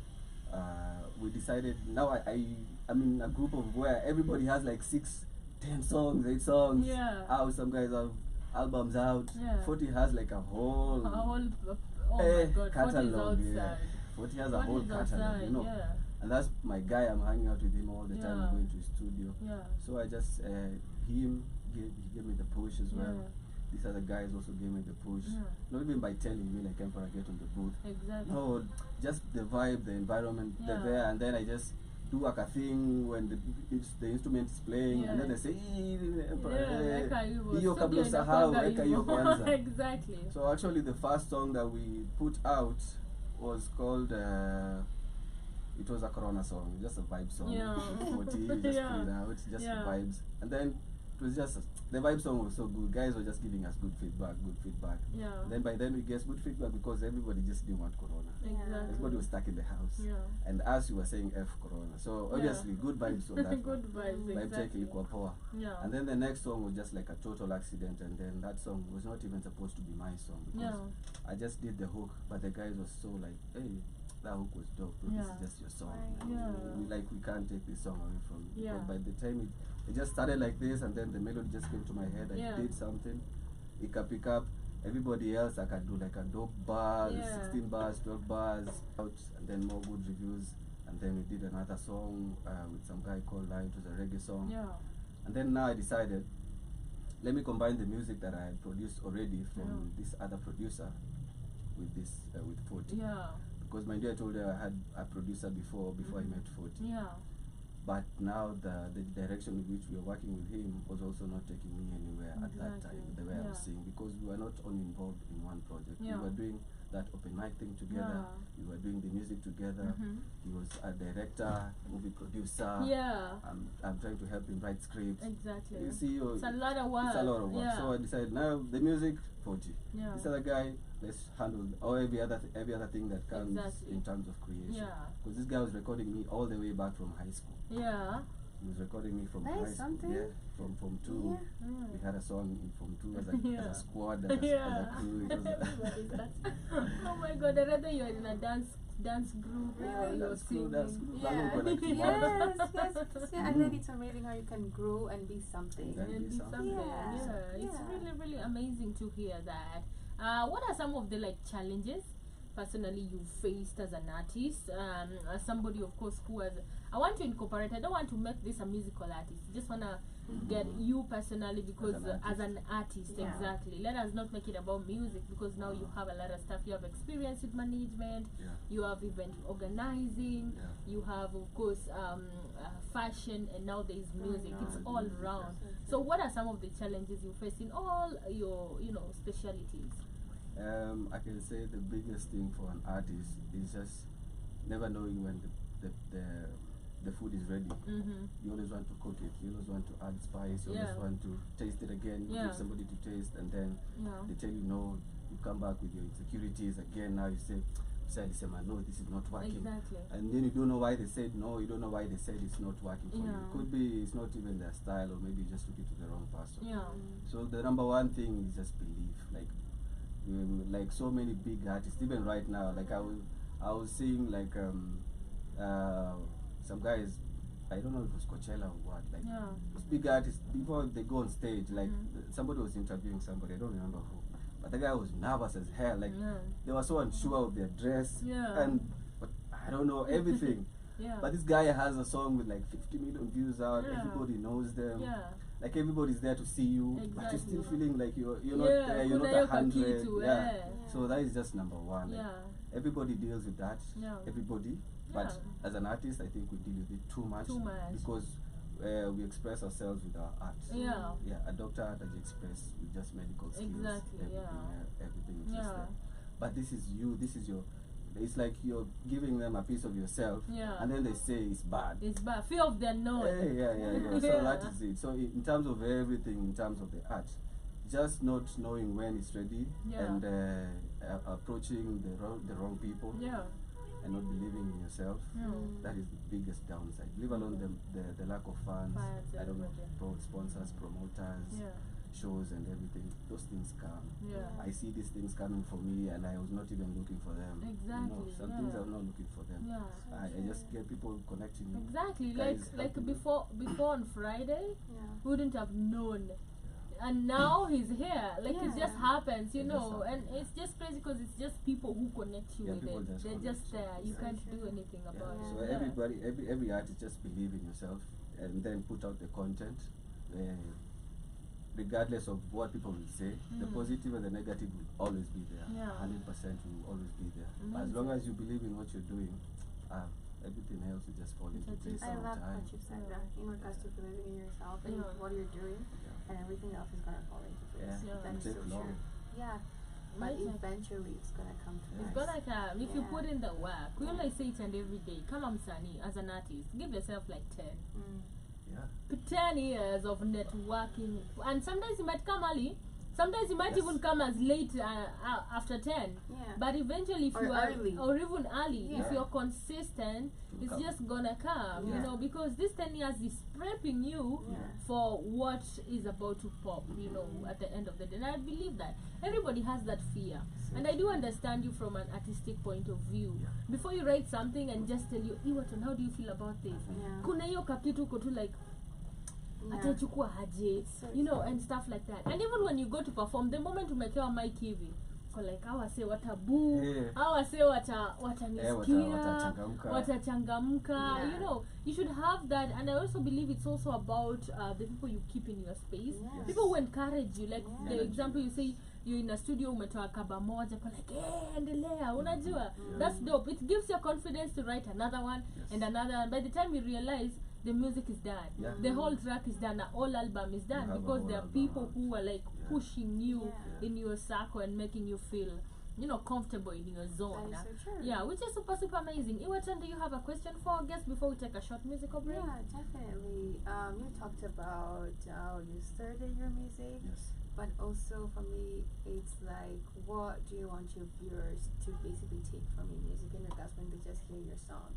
we decided, now I'm in a group of where everybody has like 6, 10 songs, 8 songs Yeah. out. Some guys have albums out. Yeah. 40 has like a whole Oh my God, 40 is catalog. outside. Yeah. 40 has a 40 whole is catalog, outside, you know. yeah. And that's my guy. I'm hanging out with him all the time. Yeah. I'm going to his studio. Yeah. So I just he gave me the push as well. Yeah. These other guys also gave me the push. Yeah. Not even by telling me like Emperor, get on the booth. Exactly. No, just the vibe, the environment, Yeah. they're there, and then I just do like a thing when the instrument is playing, and then they say, hiyo kabla usahau, weka hiyo kwanza. Exactly. So actually the first song that we put out was called it was a Corona song, just a vibe song. Yeah. 40, just put it out, just vibes. And then it was just the vibe song was so good. Guys were just giving us good feedback. Yeah. Then by then we get good feedback because everybody just didn't want Corona. Exactly. Everybody was stuck in the house. Yeah. And us, we were saying F Corona. So obviously, good vibes on that. Good vibes, Vibe check exactly. ilikuwa poa. Yeah. And then the next song was just like a total accident. And then that song was not even supposed to be my song because I just did the hook, but the guys were so like, hey, that hook was dope. Bro. This is just your song. Yeah. We can't take this song away from you. Yeah. But by the time it just started like this, and then the melody just came to my head. I did something. It can pick up. Everybody else, I can do like a dope bars, 16 bars, 12 bars, out, and then more good reviews. And then we did another song with some guy called Lion. It was a reggae song. Yeah. And then now I decided, let me combine the music that I had produced already from this other producer with this with 40. Yeah. Because my dear, I told her I had a producer before I met 40. Yeah. But now the direction in which we were working with him was also not taking me anywhere at that time, the way I was seeing, because we were not only involved in one project. We were doing that open mic thing together. We were doing the music together. He was a director, movie producer. Yeah. I'm trying to help him write scripts. Exactly. You see, it's a lot of work. It's a lot of work. Yeah. So I decided now the music 40. Yeah. This other guy, let's handle every other thing that comes in terms of creation. Yeah. Because this guy was recording me all the way back from high school. Yeah. He was recording me from That high is school. something. Yeah, from Form 2. We had a song in Form 2 as a squad, as a crew. It was Everybody's that. Oh my god, I'd rather you're in a dance group. You're singing. That's cool. Yes. And then it's amazing how you can grow and be something. And be something. Yeah. It's really, really amazing to hear that. What are some of the challenges personally you faced as an artist? As somebody, of course, who has, I want to incorporate, I don't want to make this a musical artist. I just want to get you personally, because as an artist, exactly. Let us not make it about music, because now you have a lot of stuff. You have experience with management, you have event organizing, you have, of course, fashion, and now there is music. It's all round. So what are some of the challenges you face in all your, specialities? I can say the biggest thing for an artist is just never knowing when the food is ready. You always want to cook it. You always want to add spice. You always want to taste it again. You give somebody to taste, and then they tell you no. You come back with your insecurities again. Now you say, no, this is not working. Exactly. And then you don't know why they said no. You don't know why they said it's not working for you. It could be it's not even their style, or maybe you just took it to the wrong person. So the number one thing is just belief. Like so many big artists, even right now, like I was seeing like some guys, I don't know if it was Coachella or what, like these big artists, before they go on stage, like somebody was interviewing somebody, I don't remember who, but the guy was nervous as hell, like they were so unsure of their dress, but I don't know everything. But this guy has a song with like 50 million views out, everybody knows them. Like everybody's there to see you, but you're still feeling like you're not there, you're not 100. So that is just number one. Like, everybody deals with that. Everybody. But as an artist, I think we deal with it too much. Because we express ourselves with our art. A doctor doesn't express with just medical skills. Everything is just there. But this is you. This is your. It's like you're giving them a piece of yourself, and then they say it's bad. It's bad. Fear of the unknown. So that is it. So in terms of everything, in terms of the art, just not knowing when it's ready, and approaching the wrong people, and not believing in yourself. That is the biggest downside. Leave alone the lack of funds. I don't know, sponsors, promoters. Shows and everything, those things come. I see these things coming for me, and I was not even looking for them. Exactly. Some things I'm not looking for them. I just get people connecting me. Exactly. Like before on Friday, we wouldn't have known. And now he's here. Like it just happens, and it's just crazy because it's just people who connect you with it. They're just there. You can't do anything about it. So everybody, every artist, just believe in yourself, and then put out the content. Regardless of what people will say, the positive and the negative will always be there. 100% will always be there. As long as you believe in what you're doing, everything else will just fall into place. I love what you said that in regards to believing in yourself and what you're doing, and everything else is gonna fall into place. That is so true. But eventually it's gonna come to It's gonna come if you put in the work. We always say it and every day. Come on, Sunny, as an artist, give yourself like 10. Yeah. 10 years of networking, and sometimes it might come early, sometimes it might Yes. even come as late after 10. Yeah. But eventually, if Or you are, early. or even early, if Yeah. you're consistent, It'll it's come. just gonna come, you Yeah. know, because this 10 years is prepping you Yeah. for what is about to pop, you know, at the end of the day. And I believe that everybody has that fear, and I do understand you from an artistic point of view. Yeah. Before you write something and just tell you, Iwaton, how do you feel about this? Yeah. Kuna hiyo kakitu uko tu like, Yeah. atachukua aje, So you know, and stuff like that. And even when you go to perform, the moment umekewa mic hivi, for like hawa say watabu, Yeah. hawa say watanisikia, watachangamka. watachangamka, Yeah. you know, you should have that. And I also believe it's also about the people you keep in your space. Yes. People who encourage you, like Yeah. the example you say, you're in a studio, umetoa kaba moja, but like, hey, endelea, unajua, that's dope. It gives you confidence to write another one, Yes. and another, and by the time you realize, the music is done, Yeah. the whole track is done, the whole album is done, You have a because whole there are album people out. who are like Yeah. pushing you Yeah. in your circle and making you feel, you know, comfortable in your zone. That is so true. Yeah, which is super, super amazing. Iwatan, do you have a question for our guests before we take a short musical break? Yeah, definitely. You talked about how you started your music, Yes. but also for me, it's like, what do you want your viewers to basically take from your music in regards when they just hear your song?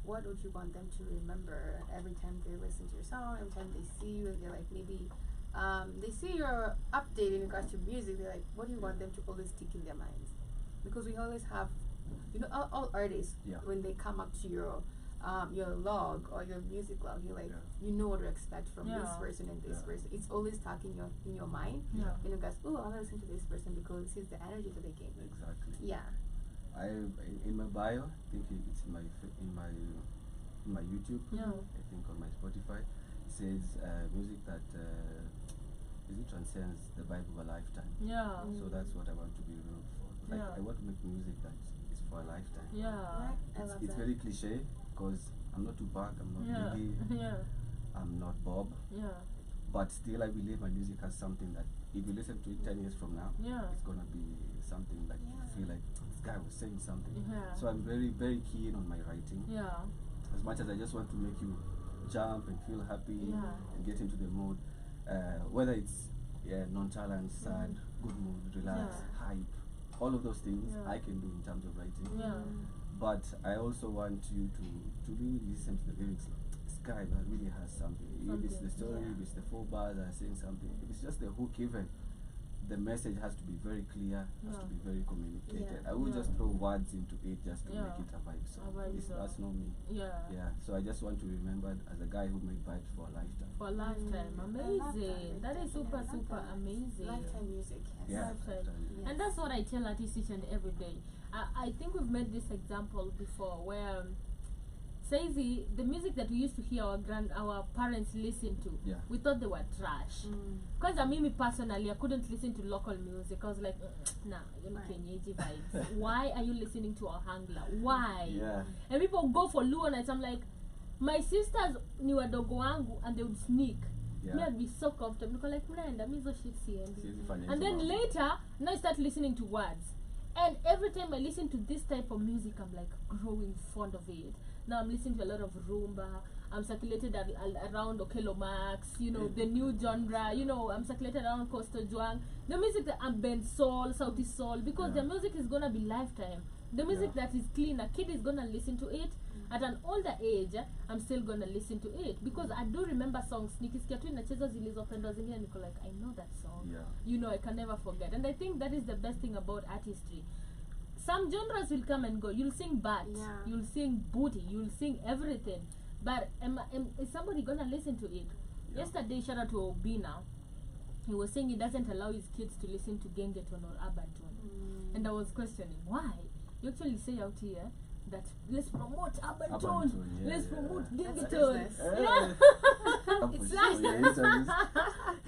What would you want them to remember every time they listen to your song, every time they see you, they're like, maybe they see your update in regards to music, they're like, what do you want them to always stick in their minds? Because we always have, you know, all artists, Yeah. when they come up to your log or your music log, you're like, Yeah. you know what to expect from this Yeah. person and this Yeah. person. It's always stuck in your mind. Yeah. And you guys, oh, I want to listen to this person because this is the energy that they gave me. Exactly. Yeah. In my bio, I think it's in my YouTube. Yeah. I think on my Spotify, it says music that transcends the vibe of a lifetime. Yeah. So that's what I want to be known for. Like Yeah. I want to make music that is for a lifetime. Yeah. I love It's that. very cliche because I'm not Tupac, I'm not Yeah. Biggie, Yeah. I'm not Bob, Yeah. but still I believe my music has something that if you listen to it 10 years from now, Yeah. it's gonna be something like Yeah. you feel like this guy was saying something. Yeah. So I'm very, very keen on my writing. Yeah. As much as I just want to make you jump and feel happy Yeah. and get into the mood, whether it's nonchalant, sad, good mood, relax, Yeah. hype, all of those things Yeah. I can do in terms of writing. Yeah. But I also want you to really listen to the lyrics. This guy that really has something. If it's the story, Yeah. if it's the 4 bars that are saying something, if it's just the hook even, the message has to be very clear, has to Yeah. be very communicated. Yeah. I will Yeah. just throw words into it just to Yeah. make it a vibe song. A vibe song. That's not me. Yeah. Yeah, so I just want to be remembered as a guy who made vibes for a lifetime. For a lifetime. I love that. Amazing. That is super, I love super that. amazing. Lifetime music, yes. Yeah, Lifetime. lifetime. Yes. And that's what I tell artists each and every day. I think we've made this example before where Saizi, the music that we used to hear our parents listen to, Yeah. we thought they were trash. Because me personally, I couldn't listen to local music. I was like, nah, you know, Right. Kenyeji vibes. Why are you listening to a hangla? Why? Yeah. And people go for Luo nights. I'm like, my sisters ni wadogo wangu and they would sneak. Yeah. Me, I'd be so comfortable. Because like, mnaenda, mizo shit siendi. Siwezi fanya And hizo then mambo. later, now I start listening to words. And every time I listen to this type of music, I'm like growing fond of it. Now I'm listening to a lot of rumba. I'm circulated around Okelo Max, you know, the new genre. You know, I'm circulated around Costa Juang. The music that I'm Ben Soul, Southie Soul, because Yeah. the music is gonna be lifetime. The music Yeah. that is clean, a kid is gonna listen to it. At an older age, I'm still gonna listen to it because I do remember songs. Nikisikia tu inacheza zilizopendwa zingine, niko like, I know that song. Yeah. You know, I can never forget. And I think that is the best thing about artistry. Some genres will come and go. You'll sing bat, Yeah. you'll sing booty, you'll sing everything. But is somebody gonna listen to it? Yeah. Yesterday, shout out to Obina. He was saying he doesn't allow his kids to listen to Gengeton or Urban And I was questioning, why? You actually say out here that let's promote urban Urban tone, tone, yeah, let's yeah. promote That's Gengeton. business. Yeah. For It's sure, like yeah, it's always-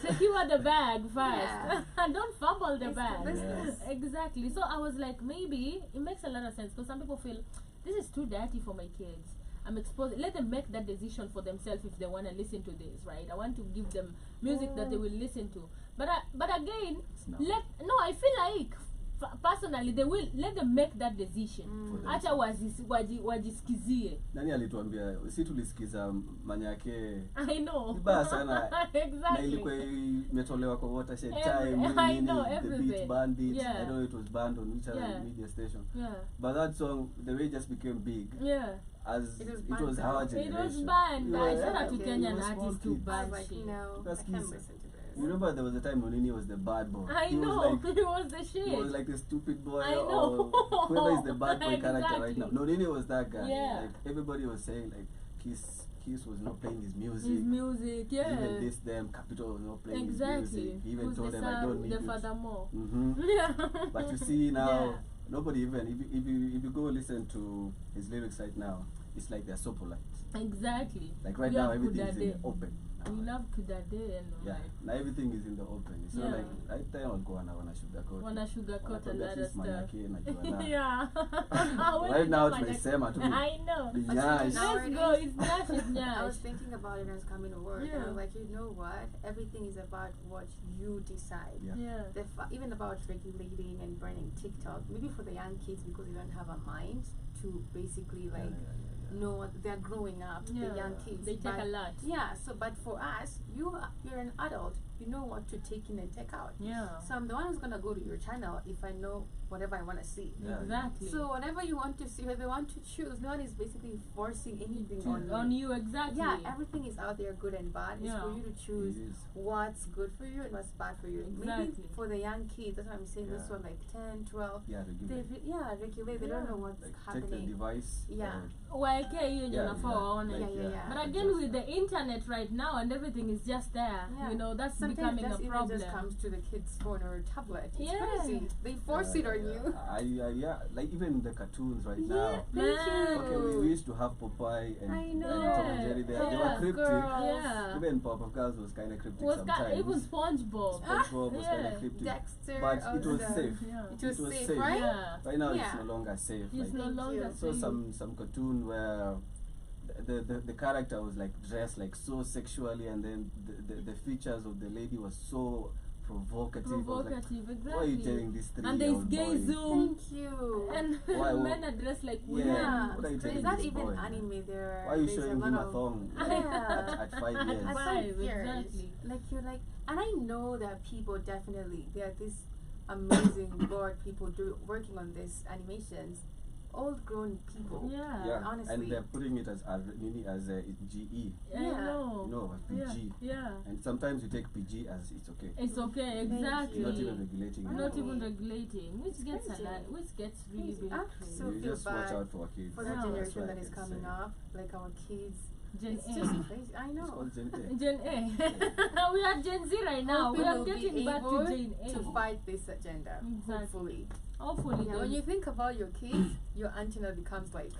secure the bag first. Yeah. Don't fumble the It's the bag. business. Exactly. So I was like, maybe it makes a lot of sense because some people feel this is too dirty for my kids. I'm exposed. Let them make that decision for themselves if they want to listen to this, right? I want to give them music that they will listen to. But again, It's not. I feel like personally they will let them make that decision. Acha wajisikizie. Nani alituambia si tulisikiza manyake I know. Vibaya sana. Exactly. Na ilikuwa imetolewa kwa Watershed Every- Time, I know, the everything. Beat Bandits. Yeah. I know it was banned on which other Yeah. media station. Yeah. But that song, the way it just became big, Yeah. as It was it banned was though. our It generation. was banned. Yeah, Shout out to okay. Kenyan It was artists small to kids. I ban was like, shit. no, I That's can't kids. listen to this. You remember there was a time when Nini was the bad boy. I He know. was like, It was the shit. he was like the stupid boy I know. or whoever is the bad boy character right now. Exactly. No, Nini was that guy. Yeah. Like everybody was saying like Kiss was not playing his music. His music, He yeah. even dissed them. Capital was not playing Exactly. his music. He even Who's told the them I don't need the you. furthermore. Yeah. But you see now, Yeah. nobody even if you go listen to his lyrics right now, it's like they're so polite. Exactly. Like right You now, have everything is in Kudade. the open. We love Kudade and Yeah, like now everything is in the open. So Yeah. like right there, I'll go and I wanna sugarcoat. wanna sugarcoat a Wanakwambia lot at of least stuff. manyake najua na. Yeah. Right now tumesema tu. I know. Ni But nyash. now- Let's go. It's Nash, it's I was Nash. thinking about it when I was coming to work, and I Yeah. was like, you know what? Everything is about what you decide. Yeah. Yeah. Even about regulating and burning TikTok, maybe for the young kids because they don't have a mind to basically like know what they're growing up. Yeah. The young kids, They take but a lot. Yeah. So, but for us, you're an adult. You know what to take in and take out. Yeah. So I'm the one who's gonna go to your channel if I know whatever I want to see. Yeah. Exactly. So whatever you want to see or they want to choose, no one is basically forcing anything on you, exactly. Yeah, everything is out there, good and bad. It's Yeah. for you to choose It is. what's good for you and what's bad for you. Maybe Exactly. for the young kids, that's what I'm saying. This Yeah. one like 10, 12. Yeah, regulate. Regulate. They Yeah. don't know what's Like take the happening. device. Yeah. Waeke hiyo ndio Yeah, nafaa yeah. waone. Like, Yeah, yeah. But again, with the internet right now and everything is just there, Yeah. you know, that's Sometimes becoming that's a even problem. just comes to the kid's phone or tablet. It's Yeah. crazy. They force it on you. Yeah, like even the cartoons right Yeah, now. thank Man. you. Okay, we used to have Popeye and, I and know. Tom and Jerry. They were Yeah, cryptic. girls. Yeah. Even Powerpuff Girls was kind of cryptic Was sometimes. even SpongeBob. SpongeBob was kind Yeah. of cryptic. Dexter. But all it was the- safe. Yeah. It was safe, safe. right? Yeah. Right now Yeah. it's no longer safe. It's Like, no Thank longer you. I saw safe. some cartoon where the character was like dressed like so sexually, and then the features of the lady was so provocative. I was like, Provocative, exactly. why are you telling this 3-year-old And there's gay boy? Zoom. Thank you. And Why- men are dressed like Yeah. women. What are you telling Is that this even boy? anime there? Why are you There's showing lot him a of- thong Yeah. at 5 years? At 5, 5 years. exactly. Like you're like, and I know that people definitely, there are these amazing board people working on this animations, old grown people. Yeah. Yeah, honestly. and they're putting it as GE, I Yeah. know. no, as PG. Yeah. And sometimes you take PG as it's okay. It's okay, Thank exactly. you. Not even regulating it. Not Right. even regulating, which gets a crazy. lot, which gets really, Crazy. really Ah, crazy. so You feel just watch bad out for our kids. for Yeah. the That's generation what that I is can coming say. up, like our kids. Gen It's A. just crazy. I It's know. called Gen A. Gen A. We are Gen Z right now. Hopefully We are we'll be getting back to able Gen A. to fight this agenda. Exactly. Hopefully. Hopefully, Yeah, they- when you think about your kids, your antenna becomes like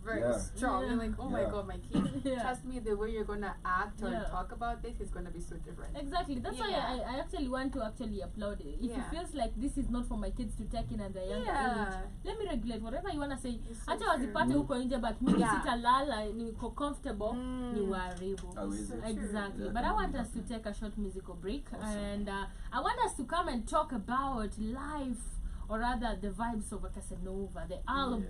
very Yeah. strong. Yeah. You're like, oh my Yeah. god, my kid. Yeah. Trust me, the way you're gonna act or Yeah. talk about this is gonna be so different. Exactly. That's why Yeah. I actually want to actually applaud it. If Yeah. it feels like this is not for my kids to take in at the younger Yeah. age, let me regulate whatever you wanna say. It's so Acha true. wazipate huko nje, but mimi Yeah. sitalala, niko comfortable, ni waharibu. Hawezi. So true. Exactly. Yeah, But I want yeah. us to take a short musical break, Awesome. and I want us to come and talk about life, or rather the vibes of a Casanova, the album.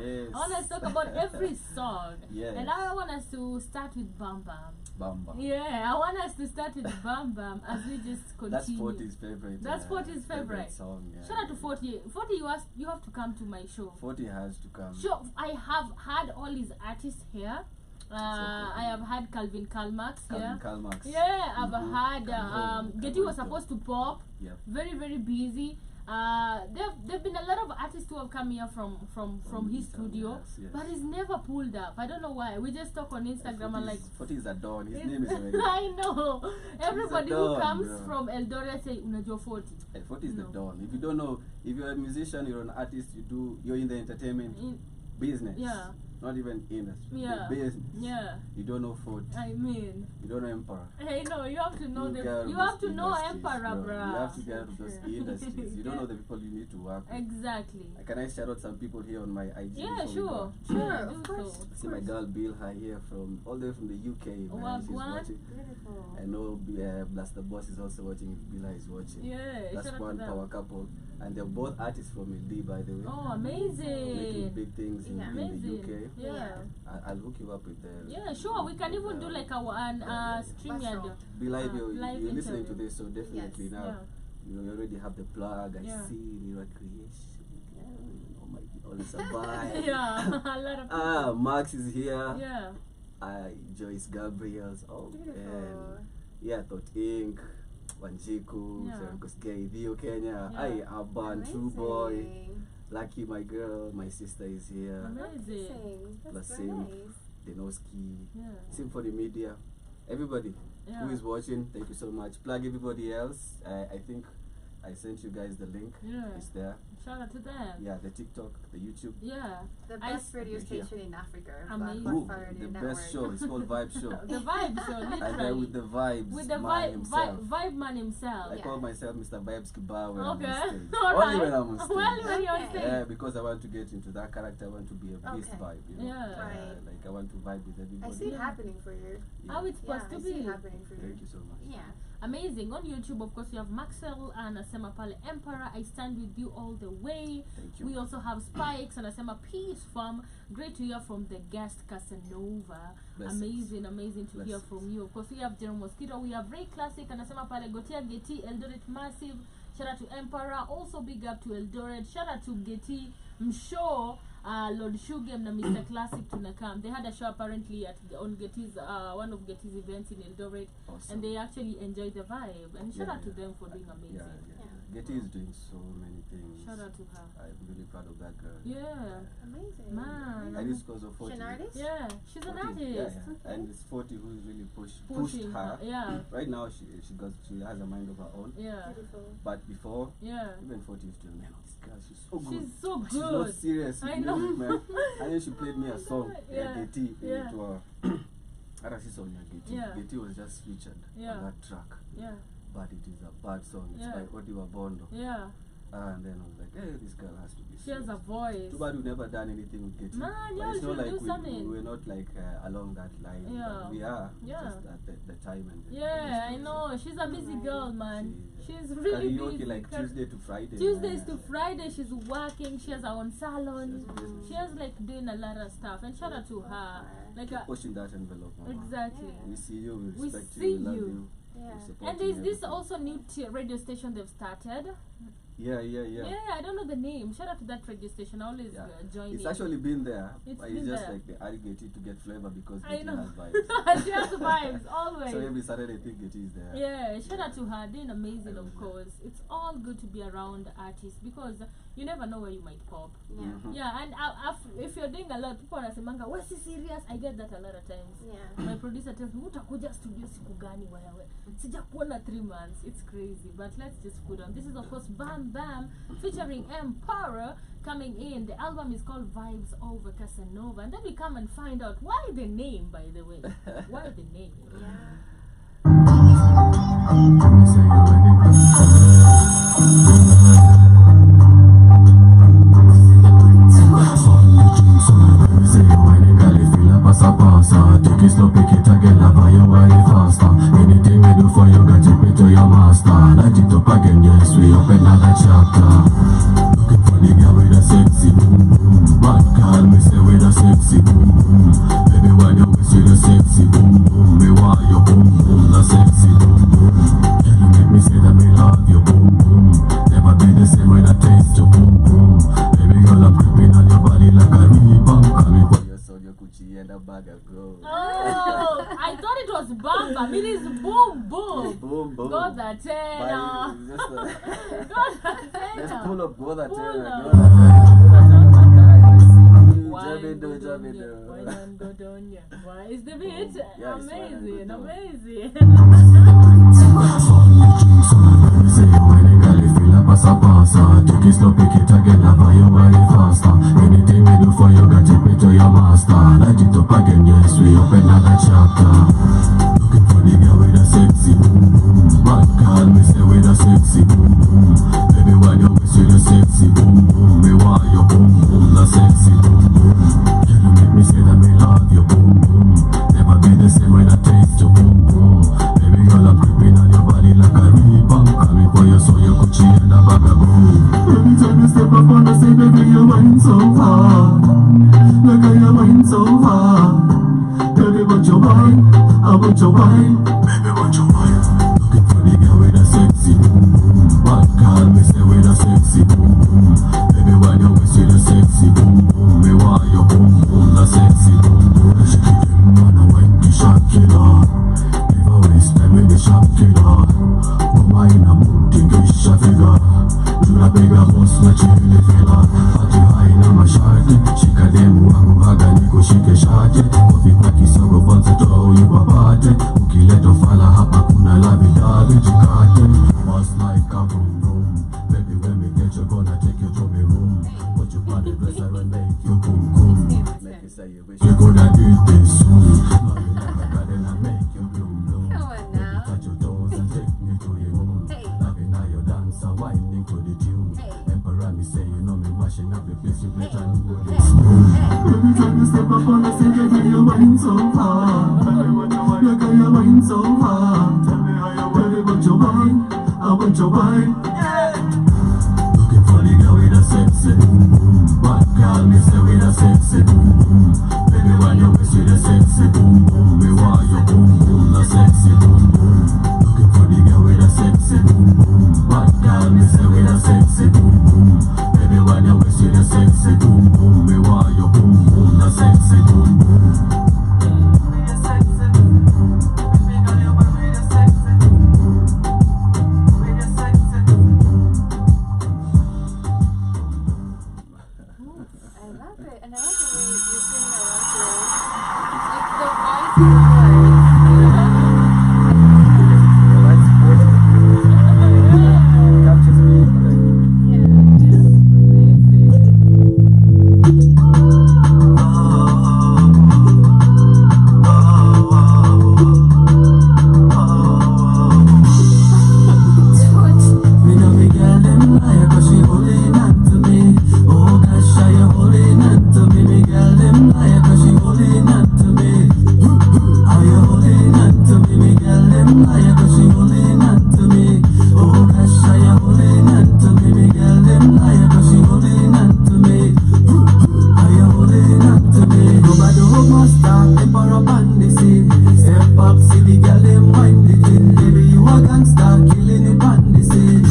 yes. I want us to talk about every song. Yes. And I want us to start with Bam Bam. Bamba. Yeah, I want us to start with Bam Bam as we just continue. That's 40's favorite. That's 40's favorite. song. Yeah. Shout out to 40. 40, you have to come to my show. 40 has to come. Sure, I have had all his artists here. I have had Calvin Kalmax here. Calvin Kalmax. Yeah, I've Mhm. had Calvin. Getty was supposed to pop. Yep. Very, very busy. There've been a lot of artists who have come here from his Instagram, studio, yes. but he's never pulled up. I don't know why. We just talk on Instagram and like 40 is a dawn. His it's- name is already. I know. Everybody who dawn, comes bro. from Eldoret say unajua 40. 40 is No. the dawn. If you don't know, if you're a musician, you're an artist, you're in the entertainment In- business. Yeah. not even industry. Yeah. The business. Yeah. You don't know food. I mean, You don't know emperor. hey, no, you have to know You get out them. of You those have to know industries, Emperor, bro. bruh. You have to get out of those industries. You don't know the people you need to work with. Exactly. Can I shout out some people here on my IG? Yeah, before we sure. go? Sure, of do course. so. See my girl Bill here from all the way from the UK, man. What, She's what? watching. Beautiful. I know Blaster Boss is also watching. Bila is watching. Yeah, That's shout out to one them. power couple, and they're both artists from LD, by the way. Oh, Making amazing. big things in, Yeah. in the Amazing. UK. Yeah. I'll hook you up with the. Yeah, sure. We can even do like an StreamYard. Be live, live you're listening to interview. this, so definitely Yes. now Yeah. you already have the plug. I Yeah. see your creation. Oh my, all is a vibe. Yeah, a lot of people. Max is here. Yeah. Joyce Gabriels. Oh, Beautiful. and yeah, Thought Inc. Wanjiku, Yeah. Serenkos Gay, Vio Kenya. Yeah. I Aban, True Boy. Amazing. Lucky, my girl, my sister is here. Amazing. That's Plus very him. nice. Denoski, Yeah. Symphony Media, everybody Yeah. who is watching, thank you so much. Plug everybody else. I think I sent you guys the link. Yeah. It's there. Shout out to them. Yeah, the TikTok, the YouTube. Yeah. The I best radio Yeah. station in Africa. Amazing. Black Ooh, Fire Radio the Network. best show. It's called Vibe Show. The vibe show, And then literally. with the vibes, With the man himself. vibe man himself. I Yeah. call myself Mr. Vibes Kibao when I'm Okay. on stage. Alright. Only when I'm on stage. Well, when you're on Okay. stage. Yeah, because I want to get into that character. I want to be a beast Okay. vibe. You know? Yeah. Right. Like I want to vibe with I everybody. see it Yeah. happening for you. Yeah. How it's Yeah, supposed I to see it be. happening for you. Thank you so much. Yeah. Amazing. On YouTube, of course, you have Maxwell and Asema Pale Emperor. I stand with you all the way. Thank you. We also have Spikes and Asema Peace Farm. Great to hear from the guest Casanova. Blessings. Amazing to hear Blessings. from you. Of course, we have Jerome Mosquito. We have Ray Classic and Asema Pale Gotia Getty Eldoret Massive. Shout out to Emperor. Also big up to Eldoret. Shout out to Getty. I'm sure Lord Shugem and Mr. Classic tunakam. They had a show apparently on Getty's one of Getty's events in Eldoret. Awesome. And they actually enjoy the vibe. And shout Yeah, out to yeah. them for doing amazing. Yeah. Yeah. Getty is doing so many things. Shout out to her. I'm really proud of that girl. Yeah. Amazing. Man. And it's because of 40. She's an artist? Yeah. She's an 40, artist. yeah. And it's 40 who's really pushed Pushing her. Yeah. Right now she has a mind of her own. Yeah. Beautiful. But before, Yeah. even 40 used to man, oh, this girl, she's so good. She's so She's not good. serious with I know. music, man. And then she played me a song, Yeah. Getty, Yeah. to her. Arasi song, Getty. Yeah. Getty was just featured Yeah. on that track. Yeah. But it is a bad song. It's Yeah. by Odiwa Bondo. Yeah. And then I was like, hey, this girl has to be She has a serious. voice. Too bad we've never done anything with Getty. Man, But y'all it's not should like do something. we're not like along that line. Yeah. But we are. Yeah. Just at the time and the Yeah, I distance. know. She's a busy girl, man. She- She's really karaoke busy. like Tuesday to Friday. Tuesdays man. to Friday, she's working. She has her own salon. She's busy. She has like doing a lot of stuff. And shout out to her. Like Keep pushing that envelope, mama. exactly. We see you, we We respect see you, we love you. you. Yeah. we support And you there's in this everything. also new radio station they've started. Yeah. Yeah, I don't know the name. Shout out to that radio station. I always Yeah. join It's in. actually been there, It's but been it's just there. like they add Getty to get flavor because I Getty know. has vibes. She has vibes, always. So every Saturday I think Getty is there. Yeah, shout out to her, doing amazing, I of love course. It's all good to be around artists because you never know where you might pop. Yeah. Mhm. Yeah, and if you're doing a lot, people wanasemanga, what's he serious? I get that a lot of times. Yeah. My producer tells me, utakuja studio siku gani wewe? Sija kuona 3 months. It's crazy, but let's just put on. This is of course Bam Bam featuring Emperor coming in. The album is called Vibes Over Casanova, and then we come and find out why the name, by the way. Why the name? Yeah. Take it slow, pick it again, love your body faster. Anything we do for you, got to pay to your master. Light it up again, yes, we open another chapter. Looking for the girl with a sexy boom boom. Bad girl, me say with a sexy boom boom. Baby, when you wish with a sexy boom boom, me want your boom boom, the sexy boom boom. Girl, you make me say that me love your boom boom. Never be the same when I taste your boom boom. Baby girl, I'm creeping on your body like a rebound. Coming for Your son, your Gucci and a bag of gold. Oh, I thought it was Bam Bam. It is Boom Boom. Boom, boom. Go the Bye. tenor. Just, Go the just tenor. pull up, go that Pull turn. up. Go that Wine go Jabido, down ya, Jabido. wine and go down ya. Why is the beat? Yeah, it's wine and go Amazing, down. amazing. Say you ain't got it, feel like a sapper. faster. Take it slow, pick it again, love how you want it faster. Anything we do for you, got take me to your master. Light it up again, yes, we open another chapter. Looking for the girl with a sexy boom boom. Man call me say with a sexy boom boom. Baby, when you miss with a sexy boom boom, me want your boom boom, the sexy boom boom. Girl, you make me say that me love your boom boom. Never be the same when I taste your boom boom. Baby girl, I'm creeping on your body like a reaper. Coming for you so you could cheat and a bag of boom. Every time you step up on the scene, baby, you wine so hard. Look how you wine so hard. Baby, want your wine, I want your wine. Baby, want your wine. Looking for the girl with a sexy boom boom. Man call me say with a sexy boom boom. Baby, when you miss with a sexy boom boom, me want your boom boom, the sexy boom boom. She keep them man a wine to shock killer. Never waste time in the shop killer. Mama in a boom thing is a figure. Do la bigger boss na chili fella. Party high na mashati. Shika demu wangu haga niko shike shati. Kofi kwa kisogo vansa toa uyupapate. Ukileto fala hapa kuna lavi davi jikate. Must like a boom boom. Baby when me get you gonna take you to me room. Put you on the dresser and make you boom boom. Make me say you wish You gonna do this soon. Love you like a garden and make you bloom bloom. Come on Baby now. touch your toes and take me to your room. Hey. Loving how you dance and winding to the tune. Hey. Emperor me say you know me mashing up the place you play and go Hey. this room. Every time you step up on the stage, baby you wine so hard. Look how you wine so hard. Tell me how you baby want your wine, I want your wine. Looking for the girl with a sexy boom boom. Man call me say with a sexy boom boom. Baby when you miss with a sexy boom boom, me want your boom boom, the sexy boom boom. Looking for the girl with a sexy boom boom. Man call me say with a sexy boom boom. Baby when you miss with a sexy boom boom, me want your boom boom, the sexy boom boom. I love it. And I like the way you're singing around your like the voice is good. captures me. Me know me girl them liar 'cause she holding on to me. Oh gosh, how you holding on to me? Me girl them liar 'cause she holding on to me. How you holding on to me? Me girl them liar 'cause she holding on to me. Oh gosh, how you holding on to me? Me girl them liar 'cause she holding on to me. How you holding on to me? Nobody must stop the power on the scene. Step up, see the girl them wind the thing. Baby, you a gangster, killing it on the scene.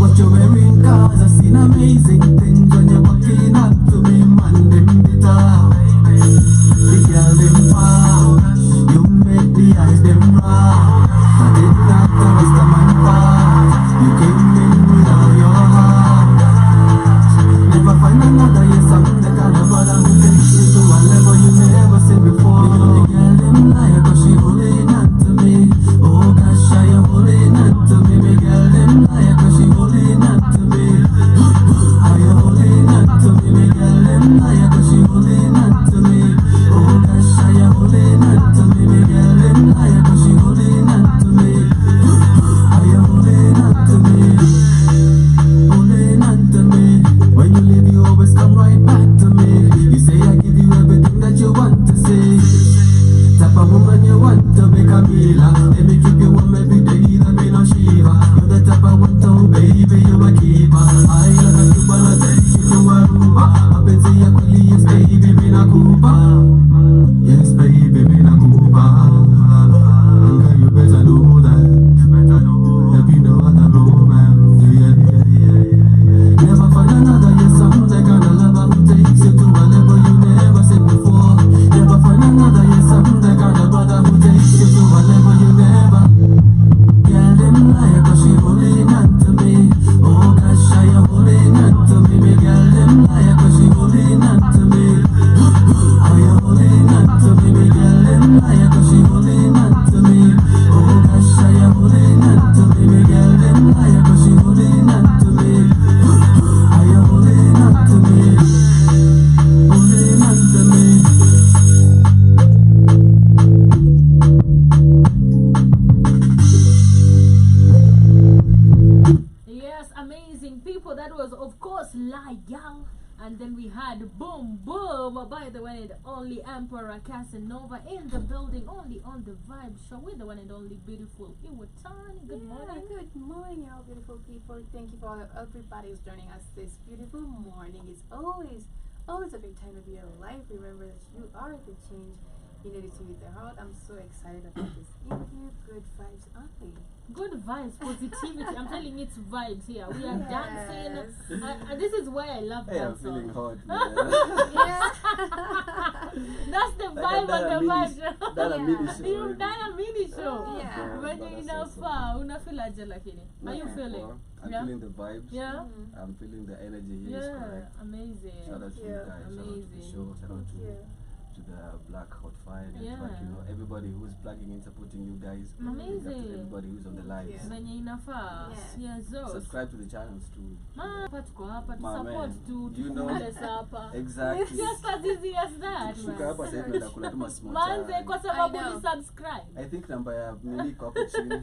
What you wearing, cause I seen amazing things when you're walking up to me, man, them bitter. The girl them wow, you make the eyes them round. But it's not the rest of my part. You came in with all your heart. Never find another, yes, I'm the kind of brother who takes you to a level you never seen before. You know the girl them liar 'cause she holding on to me. Oh gosh, how you holding on to me? Me girl them liar 'cause she holding on to me. How you holding on to me? Me girl them liar 'cause she holding on to me. Oh gosh, how you holding on to me? Me girl them liar 'cause she holding on to me. How you holding on to me? Holding on to me. When you leave, you always come right back to me. You say I give you everything that you want to see. Type of woman you want to be Camila. Let me keep you warm every day, that be no Shiva. You're the type I want to, baby, you're a keeper. I like a Cuba, I take you to Aruba. I've been saying quickly, yes, baby, be na Cuba. Yes, baby, be na Cuba. Girl, you better know that. You better know. There be no other romance. Never find another, yes, I'm the kind of lover who takes you to a level you never seen before. Never find another, yes, I'm the kind of brother who takes you to a level you never. Girl, them liar 'cause she holding on to me. Oh gosh, how you holding on to me? Me girl, them liar 'cause she holding on to me. How you holding on to me? Me Young. And then we had Boom Boom by the one and only Emperor Casanova in the building, only on the Vibe Show with the one and only beautiful Iwatani. Good morning. Good morning, all beautiful people. Thank you for everybody who's joining us this beautiful morning. It's always a great time to be alive. Remember that you are the change you needed to with the heart. I'm so excited about this interview. Good vibes only. Good vibes, positivity. I'm telling you, it's vibes here. We are Yes. dancing. And this is why I love Hey, I'm that feeling song. hot, man. Yeah. That's the Like vibe I've on the Vibe done a Show. mini show. You've done a mini show. Oh, yeah. When But you're that's inafaa, unafeel aje lakini? Are you Looking feeling? for- I'm Yeah? feeling the vibes. Yeah? I'm feeling the energy here. Is Yeah, correct. amazing. Shout out to you you. guys. Shout out to the Amazing. show. Shout out Thank you. to the Black Hot Fire Network. Yeah. You know, everybody who's plugging in, supporting you guys. Amazing. Big up to everybody who's on the live. you. Venye inafaa. Yes. Yeah, so. Subscribe to the channels too. Hapa tuko hapa to My support man, to you know. tukumulesa hapa. Exactly. Just as easy as that. Shuka man. hapa sasa hivi nakula tu masmall Manze chai. kwa sababu I know. ni subscribe. I think namba ya nini iko hapo chini.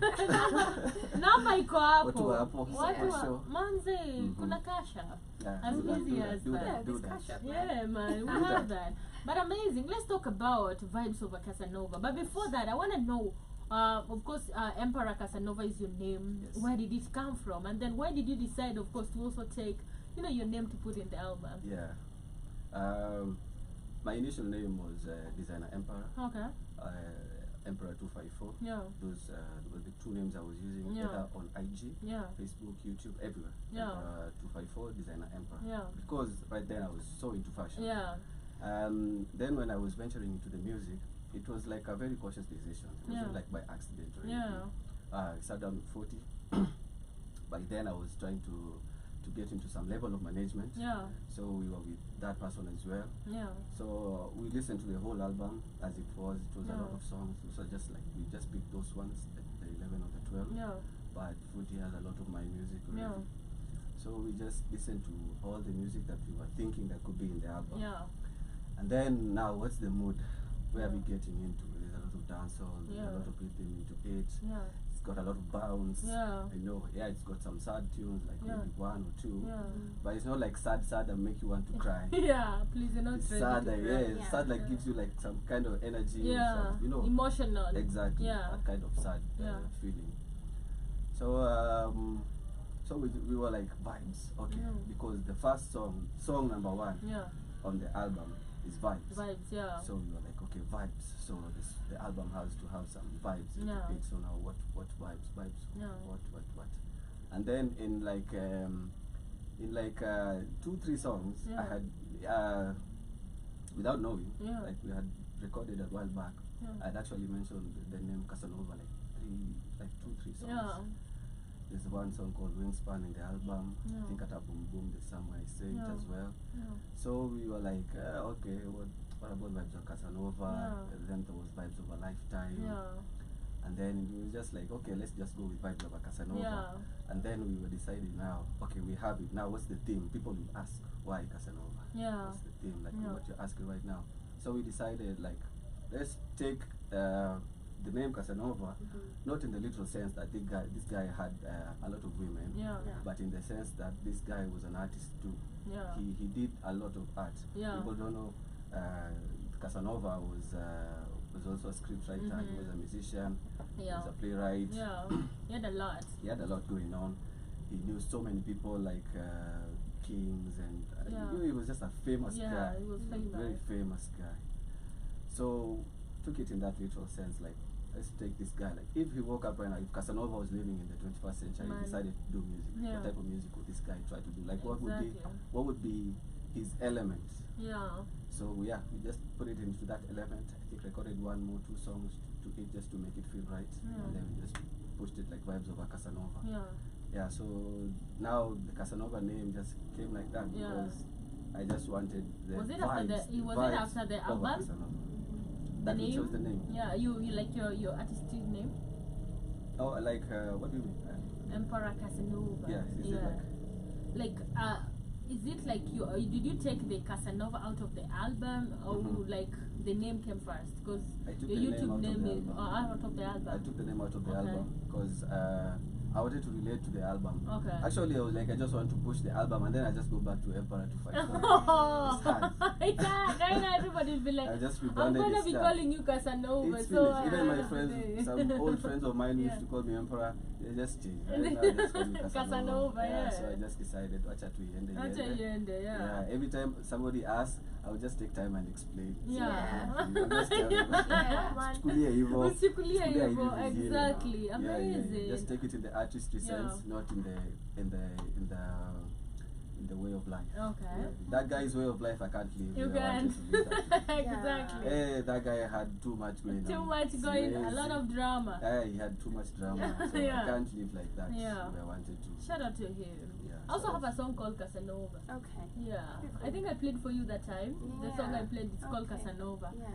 Namba iko hapo. Watu wa hapo, Watu wa- show. Manze, Mhm. kuna kasha. Yeah, As do that, easy do that, as do that. that, do This that. cash up, Yeah, man, we have that. But amazing. Let's talk about Vibes over Casanova. But before that, I want to know, of course, Emperor Casanova is your name. Yes. Where did it come from? And then why did you decide, of course, to also take, your name to put in the album? Yeah. My initial name was Designer Emperor. Okay. Emperor 254. Yeah. Those were the two names I was using, Yeah. either on IG, Yeah. Facebook, YouTube, everywhere. Yeah. Emperor 254, Designer Emperor. Yeah. Because right then I was so into fashion. Yeah. Then when I was venturing into the music, it was like a very cautious decision. It wasn't Yeah. like by accident or Yeah. anything. I sat down with 40. By then I was trying to get into some level of management. Yeah. So we were with that person as well. Yeah. So we listened to the whole album as it was. It was a lot Yeah. of songs. So just like we just picked those ones, the 11 or the 12. Yeah. But 40 has a lot of my music already. Yeah. So we just listened to all the music that we were thinking that could be in the album. Yeah. And then now, what's the mood? Where are we Yeah. getting into? There's a lot of dancehall. There's Yeah. a lot of rhythm into it. Yeah. It's got a lot of bounce. Yeah. I know. Yeah, it's got some sad tunes, like Yeah. maybe one or two. Yeah. But it's not like sad that make you want to cry. Yeah. Please, you're not It's ready sad, to like, cry. yeah, sad like gives you like some kind of energy. or Yeah. some, you know. Emotional. Exactly. Yeah. That kind of sad Yeah. feeling. So so we were like vibes, okay, Yeah. because the first song number 1 Yeah. on the album is vibes. Vibes. Yeah. So we were like, okay, vibes. So the album has to have some vibes into Yeah. it. So now what vibes? Yeah. What? And then in like 2-3 songs, Yeah. I had without knowing, Yeah. like we had recorded a while back. Yeah. I'd actually mentioned the name Casanova like 2-3 songs. Yeah. There's one song called Wingspan in the album. Yeah. I think at a Boom Boom there's somewhere I say Yeah. it as well. Yeah. So we were like, okay, what about Vibes of Casanova? Yeah. And then there was Vibes of a Lifetime. Yeah. And then we were just like, okay, let's just go with Vibes of a Casanova. Yeah. And then we were deciding now, okay, we have it. Now what's the theme? People will ask, why Casanova? Yeah. What's the theme? Like Yeah. what you're asking right now. So we decided like, let's take the name Casanova, not in the literal sense that this guy had a lot of women, Yeah. Yeah. but in the sense that this guy was an artist too. Yeah. He did a lot of art. Yeah. People don't know Casanova was also a scriptwriter. He was a musician. He Yeah. was a playwright. Yeah. He had a lot. He had a lot going on. He knew so many people like kings and Yeah. he was just a famous Yeah, guy. he was famous. Very famous guy. So took it in that literal sense, like let's take this guy. Like if he woke up right now, if Casanova was living in the 21st century, Man. he decided to do music. Yeah. What type of music would this guy try to do? Like Exactly. what would be his element? Yeah. So yeah, we just put it into that element. I think recorded 1 more 2 songs to it just to make it feel right, Yeah. and then we just pushed it like Vibes of a Casanova. Yeah. Yeah, so now the Casanova name just came like that Yeah. because I just wanted the Was it after vibes, the- was it vibes after the of a album? Casanova. The That we name? chose the name. Yeah. You like your artistic name? Oh, like what do you mean? Emperor Casanova. Yeah, is it like is it like did you take the Casanova out of the album or Mhm. like the name came first? Because I took your the name YouTube out of name the is album. out of the album. I took the name out of the Okay. album because I wanted to relate to the album. Okay. Actually, I was like, I just want to push the album, and then I just go back to Emperor to fight. It's hard. Yeah, right now everybody will be like, I just I'm rebranded gonna it, be yeah. calling you Casanova. It's So finished. Even my friends, some old friends of mine Yeah. used to call me Emperor. They just changed. Right now, I just call me Casanova, yeah. So I just decided, watch out to end Acha iende, yeah. Every time somebody asks, I would just take time and explain. Yeah. Just tell them, "Chukulia hivyo, Usichukulia chukulia hivyo, hivi vile." exactly. Yeah, Amazing. Just take it in the artistry Yeah. sense, not in the way of life. Okay. Yeah. That guy's way of life, I can't live. You I wanted can. to live that. Exactly. Hey, that guy had too much going on. Too much It's going, a crazy. lot of drama. Yeah, he had too much drama. So Yeah. I can't live like that. Yeah. I wanted to. Shout out to him. Yeah, I also shout have out. a song called Casanova. Okay. Yeah, I think I played for you that time. The song I Yeah. played is called Okay. Casanova. Yeah.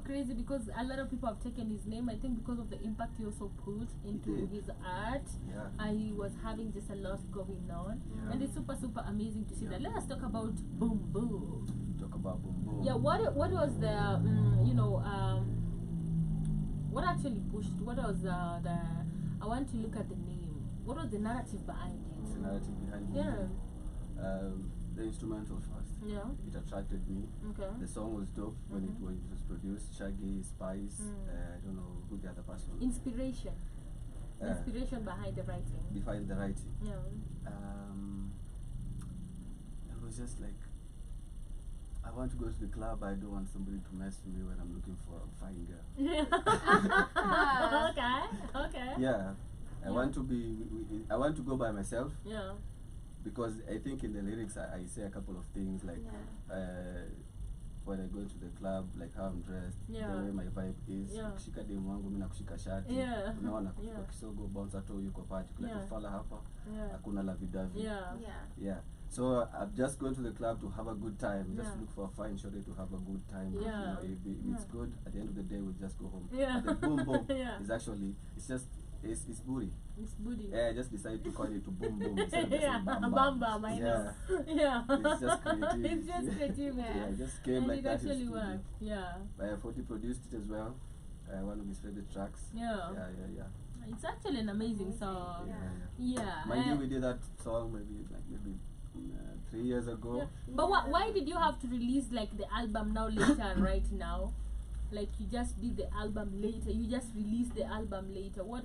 Crazy because a lot of people have taken his name. I think because of the impact he also put into did. his art. Yeah. He was having just a lot going on, Yeah. and it's super amazing to see Yeah. that. Let us talk about Boom Boom. Talk about boom boom. Yeah, what was the what actually pushed? What was the I want to look at the name. What was the narrative behind What's the it? narrative behind it? Yeah. The instrumental first. Yeah. It attracted me. Okay. The song was dope when it was produced. Shaggy, Spice, I don't know who the other person. Inspiration. Uh, Inspiration behind the writing. Behind the writing. Yeah. It was just like, I want to go to the club. I don't want somebody to mess with me when I'm looking for a fine girl. Okay. Yeah, I want to be. I want to go by myself Yeah. because I think in the lyrics I say a couple of things like when I go to the club, like how I'm dressed, Yeah. the way my vibe is. Yeah. Kushika demu wangu mimi nakushika shati. Yeah. Unaona Yeah. kisogo bouncer tu yuko party kule Yeah. kufala hapa. Yeah. Hakuna la vidavi. Yeah. Yeah. Yeah. So I'm just going to the club to have a good time. Just Yeah. look for a fine shorty to have a good time. Yeah. You know, if it's good, at the end of the day, we'll just go home. Yeah. But the boom boom Yeah. is actually, it's booty. It's booty. Yeah, I just decided to call it to boom boom instead of Yeah, saying bam bam bam, I know. Yeah. It's just creativity. It's just creativity. Yeah, it just came And like it that. in actually studio. worked. Yeah. 40 produced it as well. One of his favorite tracks. Yeah. Yeah. It's actually an amazing song. Yeah. Mind you, we did that song maybe 3 years ago. Yeah. But why did you have to release like the album now later right now? Like you just did the album later. You just released the album later. Why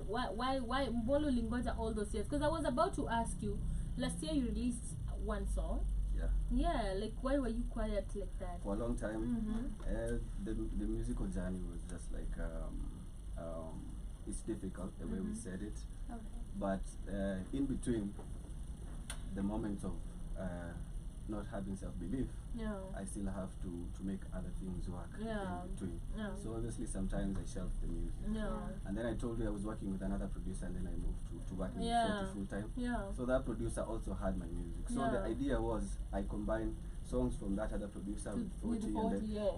Mbolo Lingoja all those years? Because I was about to ask you. Last year you released one song. Yeah. Yeah. Like why were you quiet like that? For a long time, the musical journey was just like it's difficult the way we said it, but in between the moments of not having self-belief, Yeah. I still have to make other things work Yeah. in between. Yeah. So obviously sometimes I shelved the music. Yeah. And then I told you I was working with another producer, and then I moved to working Yeah. with 40 full time. Yeah. So that producer also had my music. So the Yeah. idea was I combined songs from that other producer with 40, With and 40, then yeah.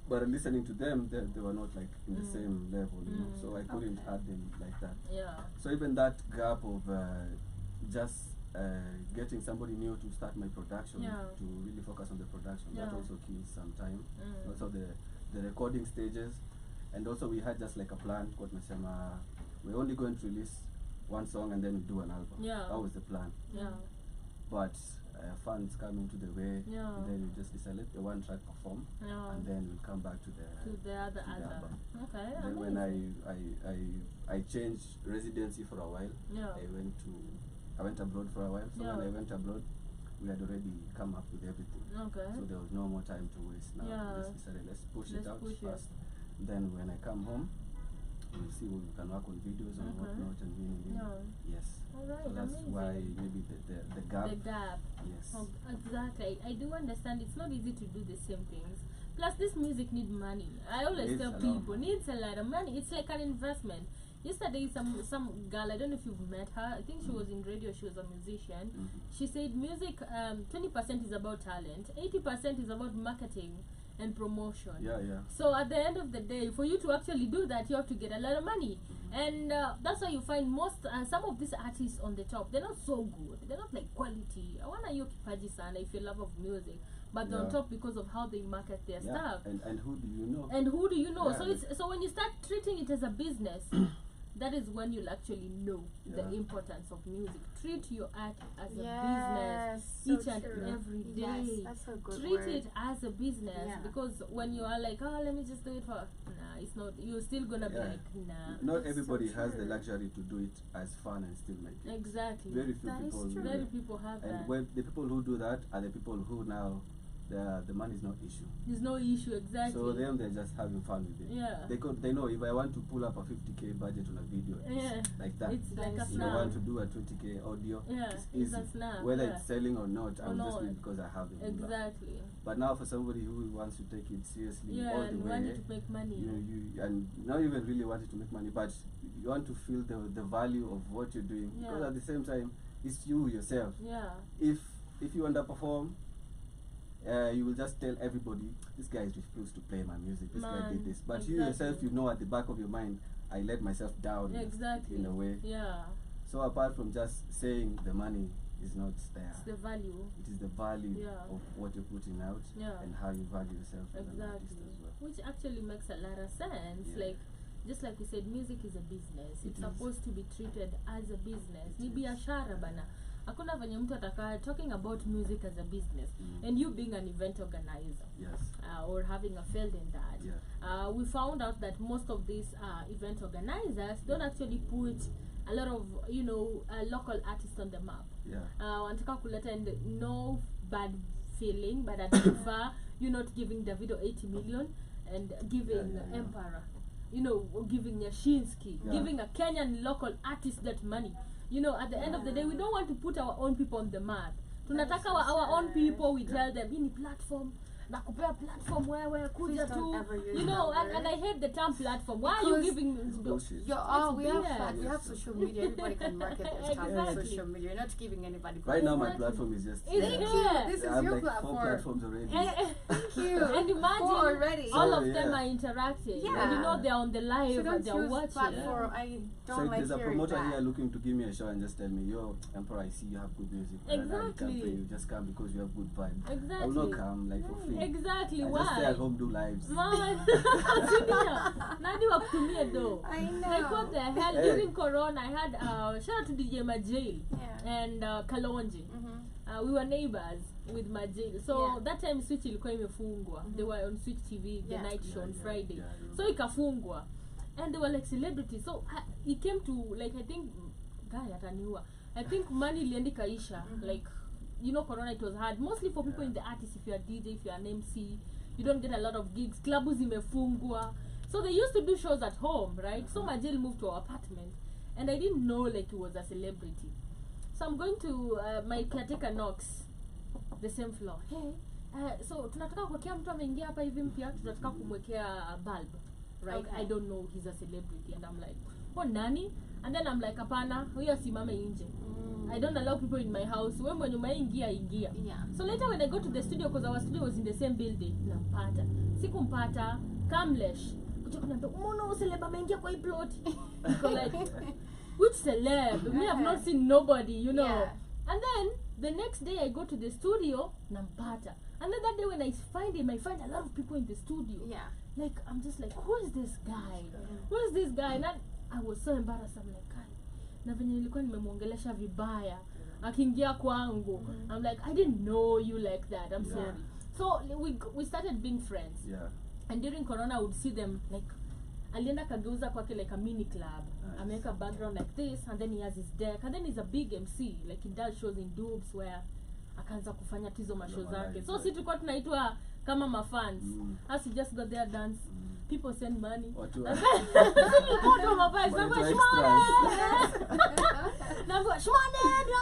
but listening to them, they were not like in the same level, you know. So I couldn't Okay. add them like that. Yeah. So even that gap of just getting somebody new to start my production, Yeah. to really focus on the production, that Yeah. also kills some time. Mm. Also the recording stages, and also we had just like a plan. We're only going to release one song and then we do an album. Yeah. That was the plan. Yeah. But funds come into the way, Yeah. and then we just decided let the one track perform, Yeah. and then we'll come back to the other to the album. Okay. Then when amazing. I changed residency for a while, Yeah. I went abroad for a while. So Yeah. when I went abroad, we had already come up with everything. Okay. So there was no more time to waste. Now Yeah. we just decided let's push it Let's out push it. first. Then when I come home, we'll see what we can work on videos and Okay. whatnot and Yeah. Yes. Alright, So that's amazing. why maybe the gap. The gap. Yes. Oh, exactly. I do understand it's not easy to do the same things. Plus, this music need money. I always Needs tell a lot of people needs a lot of money. It's like an investment. Yesterday, some girl, I don't know if you've met her. I think she was in radio. She was a musician. She said music, 20% is about talent, 80% is about marketing and promotion. Yeah. So at the end of the day, for you to actually do that, you have to get a lot of money, and that's why you find some of these artists on the top, they're not so good. They're not like quality. I wanna you kipaji sana if you love of music, but they're on Yeah. top because of how they market their stuff. And who do you know? And who do you know? Yeah, So it's so when you start treating it as a business, that is when you'll actually know the Yeah. importance of music. Treat your art as a Yes, business so each and true. every day. Yes, that's a good Treat word. it as a business, Yeah. because when you are like, oh, let me just do it for, nah, it's not. You're still gonna be Yeah. like, nah. Not That's everybody so has the true. luxury to do it as fun and still make it. Exactly. Very few That is people true. do Very it. people have that. And when the people who do that are the people who now the money is not issue. There's no issue, exactly. So them they're just having fun with it. Yeah. They know if I want to pull up a 50k budget on a video, Yeah. it's like that. It's like a If If I snap. want to do a 20k audio, Yeah, it's it's easy. a snap, Whether yeah. it's selling or not, I Or will just do not. it because I have the money. Exactly. But now for somebody who wants to take it seriously Yeah, all the and way, wanting to make money. you and not even really wanting to make money, but you want to feel the value of what you're doing. Yeah. Because at the same time, it's you yourself. Yeah. If you underperform, you will just tell everybody, this guy is refused to play my music, this guy Man, did this. But you yourself, exactly. you know at the back of your mind, I let myself down Exactly. in a way. Yeah. So apart from just saying the money is not there, It's the value. it is the value Yeah. of what you're putting out Yeah. and how you value yourself as an artist Exactly. as well. Which actually makes a lot of sense. Yeah. Like, just like we said, music is a business. It It's is. supposed to be treated as a business. It Ni is. biashara bana. Hakuna venye mtu atakaa talking about music as a business, Mm. and you being an event organizer, Yes. or having a field in that. Yeah. We found out that most of these event organizers don't actually put a lot of local artists on the map. Yeah. Wanataka kuleta, and no bad feeling, but I prefer you not giving Davido 80 million and giving Yeah. Emperor, giving Yashinsky, Yeah. giving a Kenyan local artist that money. At the end of the day, we don't want to put our own people on the map. Tunataka so our own sad. people, we tell them, hii ni platform, nakupea platform wewe, kuja Please don't ever use tu. that And I hate the term platform. Why are Because you giving bullshit. we have BS. fun. We have social media. Everybody can market their stuff on Exactly. social media. You're not giving anybody. Right now, my Exactly. platform is just. It's Thank Yeah. you. This I is have your like 4 platform. platforms already. Thank you. And imagine Four already. all So, of them yeah. are interacting. Yeah. And they're on the live So and don't they're use watching. platform. I So don't if like there's a hearing promoter that. here looking to give me a show and just tell me, yo, Emperor, I see you have good music. but I can't Exactly. pay you. Just come because you have good vibe. I will Exactly. not come like for free. Exactly. I Why? just stay at home, do lives. Man, nani wakutumie though? I know. Like what the hell? Hey. During Corona, I had shout out to DJ Majil Yeah. and Kalonji. Mhm. We were neighbors with Majil, so Yeah. that time Switch ilikuwa imefungwa. They were on Switch TV, the Yeah. night show on Yeah, Friday, yeah, yeah. so ikafungwa, and they were like celebrities. So he came to, like, I think guy ataniua. I think money ilienda ikaisha. Like, Corona, it was hard mostly for people in the artists. If you're a DJ, if you're an MC, you don't get a lot of gigs. Klabu zimefungwa. So they used to do shows at home, right? So Majil moved to our apartment, and I didn't know like he was a celebrity. So I'm going to my caretaker knocks the same floor. Hey, so tunataka kuwekea mtu ameingia hapa hivi mpya, tunataka kumwekea bulb, right? Okay. I don't know he's a celebrity, and I'm like, oh nani? And then I'm like, hapana, huyo simame nje. I don't allow people in my house. Wewe mwenye umeingia ingia. Yeah. So later when I go to the studio, because our studio was in the same building, nampata. Sikumpata, Kamlesh. Kuja kuniambia, "Umeona celeb ameingia kwa hii plot?" Niko like, which celeb? Me have not seen nobody, Yeah. And then the next day I go to the studio, nampata. And then that day when I find him, I find a lot of people in the studio. Yeah. Like, I'm just like, who is this guy? Who is this guy? And I was so embarrassed. I'm like, God. Na venye nilikuwa nimemuongelesha vibaya akiingia kwangu. I'm like, I didn't know you like that. I'm Yeah. sorry. So we started being friends. Yeah. And during Corona I would see them like, alienda kageuza kwake like a mini club. Nice. Ameweka background like this, and then he has his deck, and then he's a big MC, like he does shows in Dubs where akaanza kufanya tizo mashow zake. So si tulikuwa tunaitwa kama mafans. As we just got there, dance. People send money. Watu And then people mafans. Wanaitwa Naambia shmane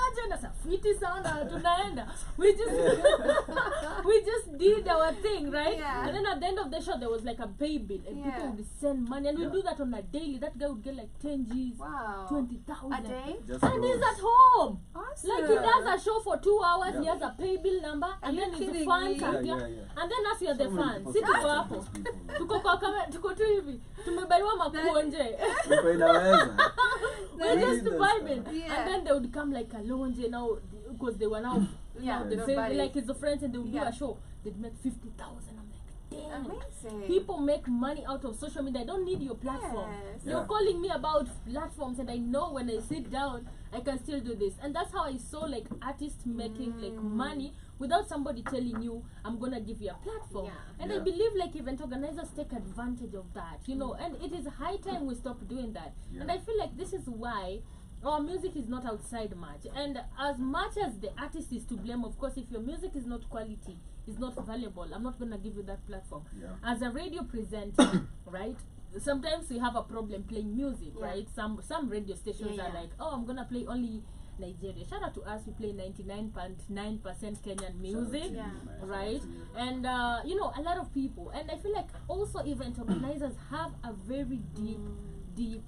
aje na safiti sana tunaenda. We just did our thing, right? Yeah. And then at the end of the show there was like a pay bill, and Yeah. people would send money, and we Yeah. do that on a daily. That guy would get like 10 G's, Wow. 20,000 A day? Just and he's those. at home. Awesome. Like he does a show for 2 hours, he Yeah. has a pay bill number, Are and you then his kidding fans me? are Yeah, here. yeah. And then as you're the So many fans, people si tuko support hapo. those people. Tuko kwa kamera, tuko tu hivi. Tumebariwa makuonje. Uko inaweza. We're just That vibing. stuff. Yeah. And then they would come like Kalonje now, because they were now Yeah, the they're same, buddies. like his friends, and they would do Yeah. a show. They'd make 50,000. I'm like, dang. Amazing. People make money out of social media. I don't need your platform. Yes. You're Yeah. calling me about platforms, and I know when I sit down, I can still do this. And that's how I saw like artists making like money without somebody telling you, I'm gonna give you a platform. Yeah. And I Yeah. believe like event organizers take advantage of that, you know, and it is high time we stop doing that. Yeah. And I feel like this is why our music is not outside much. And as much as the artist is to blame, of course, if your music is not quality, is not valuable, I'm not gonna give you that platform. Yeah. As a radio presenter, right? Sometimes we have a problem playing music, Yeah. right? Some radio stations Yeah, are yeah. like, oh, I'm gonna play only Nigeria. Shout out to us, we play 99.9% Kenyan music, Yeah. right? And you know, a lot of people, and I feel like also event organizers have a very deep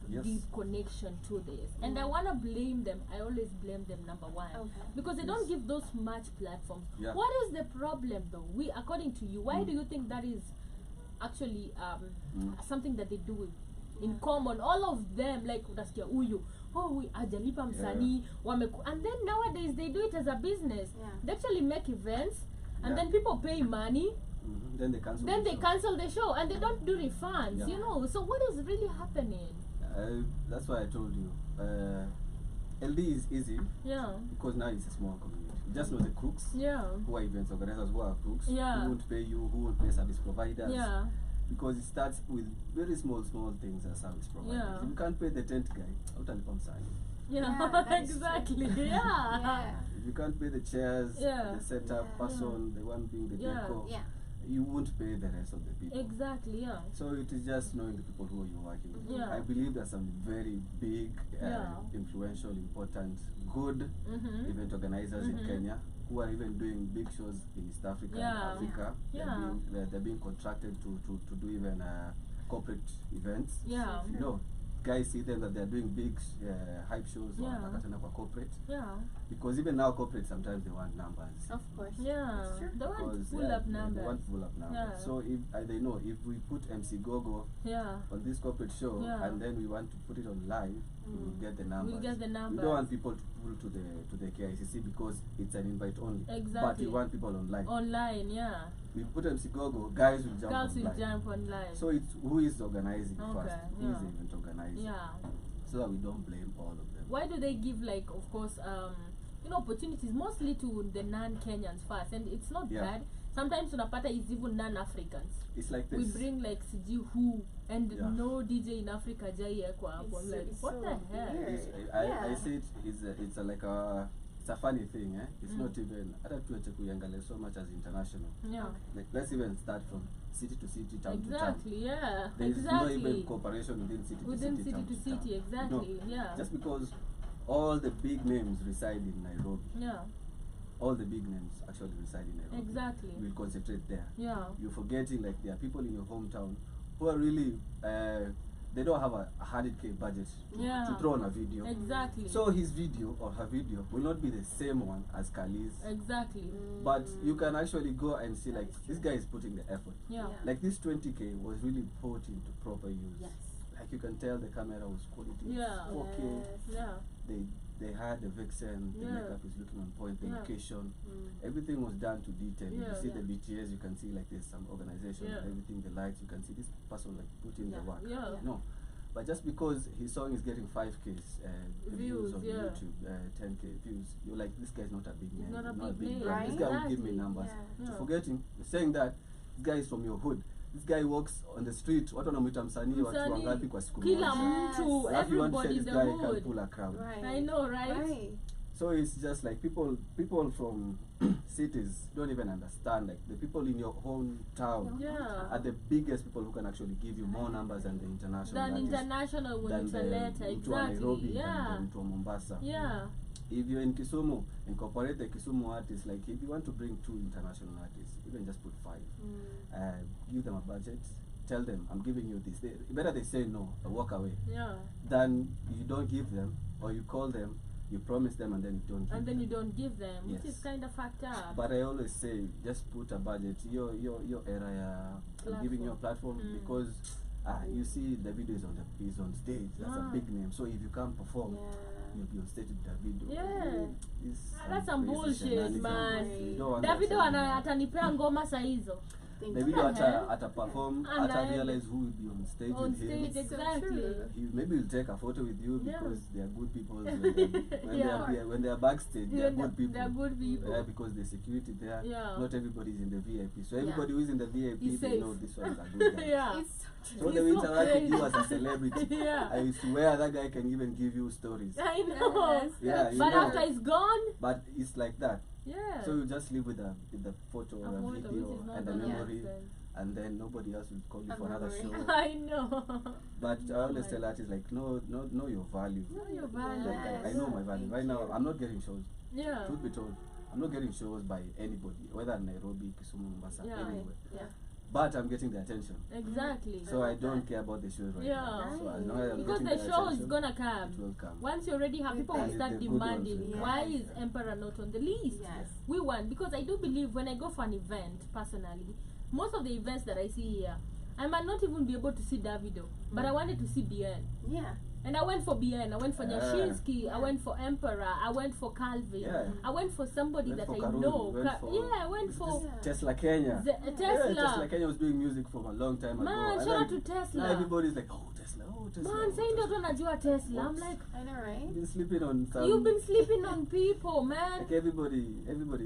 Yes. connection to this, and I want to blame them. I always blame them, number one, Okay. because they don't give those much platforms. Yeah. What is the problem though? According to you, why do you think that is actually something that they do in common? All of them, like utasikia huyu, oh, ajalipa msanii, and then nowadays they do it as a business. Yeah. They actually make events, and Yeah. then people pay money. Then they cancel. Then the they show. cancel the show, and they don't do refunds. Yeah. You know, so what is really happening? That's why I told you. LD is easy Yeah, because now it's a small community. You just know the crooks. yeah, Who are events organizers, who are crooks, Yeah. who won't pay you, who won't pay service providers. yeah, Because it starts with very small things as service providers. Yeah. If you can't pay the tent guy, utalipa msanii. yeah, Yeah, that's exactly. true. Yeah. Yeah. If you can't pay the chairs, Yeah. the setup Yeah. person, the one being the Yeah. decor, Yeah. you won't pay the rest of the people. Exactly. Yeah. So it is just knowing the people who you're working with. Yeah. I believe there's some very big, Yeah. influential, important, good Mhm. event organizers in Mhm. Kenya who are even doing big shows in East Africa Yeah. and Africa. Yeah. They're being contracted to do even corporate events. Yeah. You know, guys see them that they're doing big hype shows Yeah. or tena kwa corporate. Yeah. Because even now corporate sometimes they want numbers. Of course. Yeah. That's true. They want Because, full yeah, up they numbers. want full up numbers. Yeah. So if they know if we put MC Gogo Yeah. on this corporate show Yeah. and then we want to put it on live, we will get the numbers. We'll get the We numbers. don't want people to pull to the KICC because it's an invite only. But Exactly. we want people online. Online. Yeah. We put MC Gogo, guys will jump Girls will online. jump online. So it's who is organizing Okay, first? Who is yeah. the event organizing? Yeah. So that we don't blame all of them. Why do they give, like, of course, you know, opportunities mostly to the non-Kenyans first, and it's not Yeah. bad. Sometimes unapata is even non-Africans. It's like We this. bring like sijui who, and Yeah. no DJ in Africa jaiekwa hapo. It's Like, it's what so the hell? weird. I Yeah. say it's a funny thing, eh? It's not even hata tuache kuiangalia so much as international. Yeah. Like let's even start from city to city, town to town. Exactly. Yeah. There is Exactly. no even cooperation within city Within to city, city town to town. city, You exactly, know, yeah. Just because all the big names reside in Nairobi, Yeah. all the big names actually reside in Nairobi. Exactly. We'll concentrate there. Yeah. You're forgetting like there are people in your hometown who are really they don't have a 100K budget Yeah. to throw on a video. Exactly. So his video or her video will not be the same one as Kali's. Exactly. But you can actually go and see like this guy is putting the effort. Yeah. Yeah. Like this 20K was really put into proper use. Yes. Like you can tell the camera was quality. Yeah. 4K. Yes. Yeah. They had the vixen, the Yeah. makeup is looking on point, the Yeah. location. Mm. Everything was done to detail. Yeah. You see Yeah. the BTS, you can see like there's some organization, Yeah. everything, the lights, you can see this person like put in Yeah. the work. Yeah. No. But just because his song is getting 5K views Views, on yeah. YouTube, 10K views, you're like, this guy's not a big He's name. not a he's big name, brand. This guy will give me exactly. numbers. Yeah. So Yeah. forgetting, saying that this guy is from your hood. This guy walks on the street, watu wanamuita msanii, watu Msanii, wangapi kwa siku Kila moja. mtu, Alafu you want to say everybody in this the guy can hood. pull a crowd. Right. I know, right? Right. So it's just like people from cities don't even understand. Like the people in your hometown Yeah. are the biggest people who can actually give you more numbers than the international. Than artists, international when than it's a the letter. mtu wa Exactly. Nairobi, Yeah. than the mtu wa Mombasa. Yeah. If you're in Kisumu, incorporate the Kisumu artists. Like if you want to bring 2 international artists, even just put 5. Give them a budget. Tell them, I'm giving you this. Better they say no or walk away Yeah. than you don't give them, or you call them, you promise them, and then you don't give And then them. you don't give them, which Yes. is kind of fucked up. But I always say, just put a budget. Your era, I'm giving you a platform Mm. because you see the video is on stage. That's a Ah. big name. So if you can't perform, Yeah. you'll be on stage with Davido. Yeah. It's That's some crazy bullshit, shenanigans. man. You don't want that Davido shenanigans. atanipea ngoma saa hizo. Think the video Uh-huh. at a perform, And at a I- realize who will be on stage On with him. stage, So exactly. true. Maybe he'll take a photo with you Yeah. because they are good people. When they are backstage, they are good people. They're good people. Yeah, because there's security there. Yeah. Not everybody's in the VIP. So Yeah. everybody who is in the VIP, He's they safe. know this one is a good guy. Yeah. It's so So true. they He's will so interact with you great. as a celebrity. Yeah. I swear that guy can even give you stories. I know. Yes. Yeah, you But know. after it's gone, But it's like that. yeah. So you just live with the photo A or a photo, which video is not and a gonna memory, make sense. and then nobody else will call you A for another memory. show. I know. But I always Oh tell my- artists like, know your value. Know your value. Like, I Yes. know my value. Thank Right now, you. I'm not getting shows. Yeah. Truth be told, I'm not getting shows by anybody, whether in Nairobi, Kisumu, Mombasa, Yeah. anywhere. Yeah. But I'm getting the attention. Exactly. So I don't care about the shows right Yeah. now. So as long as I'm Because getting the the show is attention, gonna come. it will come. Once you already have people will And start the good ones demanding will come. why Yes. is Emperor not on the list? Yes. We want, because I do believe when I go for an event personally, most of the events that I see here, I might not even be able to see Davido, but I wanted to see BN. Yeah. And I went for BN, I went for Yeah. Nyashinsky, I went for Emperor, I went for Calvin, Yeah. I went for somebody Went that for I Karuri, know. went for- Yeah, I went This for Tesla Kenya. Tesla. Yeah, Tesla Kenya was doing music from a long time Man, ago. And shout out then to Tesla. Now everybody's like, oh Tesla, oh Tesla. Man, oh, saying Tesla. that unajua Tesla. I'm What? like, I know, right? You've been sleeping on some. you've been sleeping on people, man. Like everybody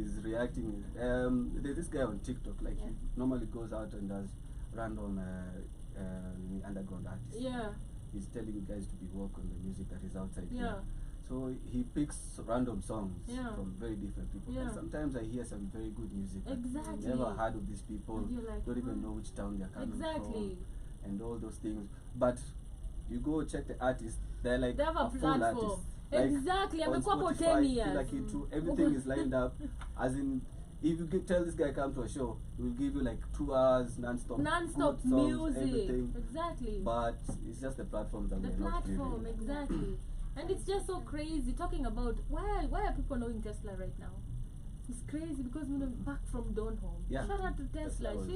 is reacting. There's this guy on TikTok. Like Yeah. he normally goes out and does random underground artists. Yeah, He's telling you guys to be woke on the music that is outside yeah, here. So he picks random songs Yeah. from very different people. Yeah. And sometimes I hear some very good music. that Exactly. Never heard of these people. And you're like, don't even "Oh." know which town they're coming exactly. from, and all those things. But you go check the artist. They're like They have a full platform. artist. Like, Exactly. on Amekuwa for Spotify, 10 years. Like everything is lined up. As in, if you tell this guy come to a show, he will give you like 2 hours non-stop, Non-stop good songs, music. everything. Exactly. But it's just the platforms that The we're not platform, giving. exactly. And it's just so crazy talking about why are people knowing Tesla right now? It's crazy because you know back from Dawn Home. Yeah. Shout out to Tesla. Tesla was-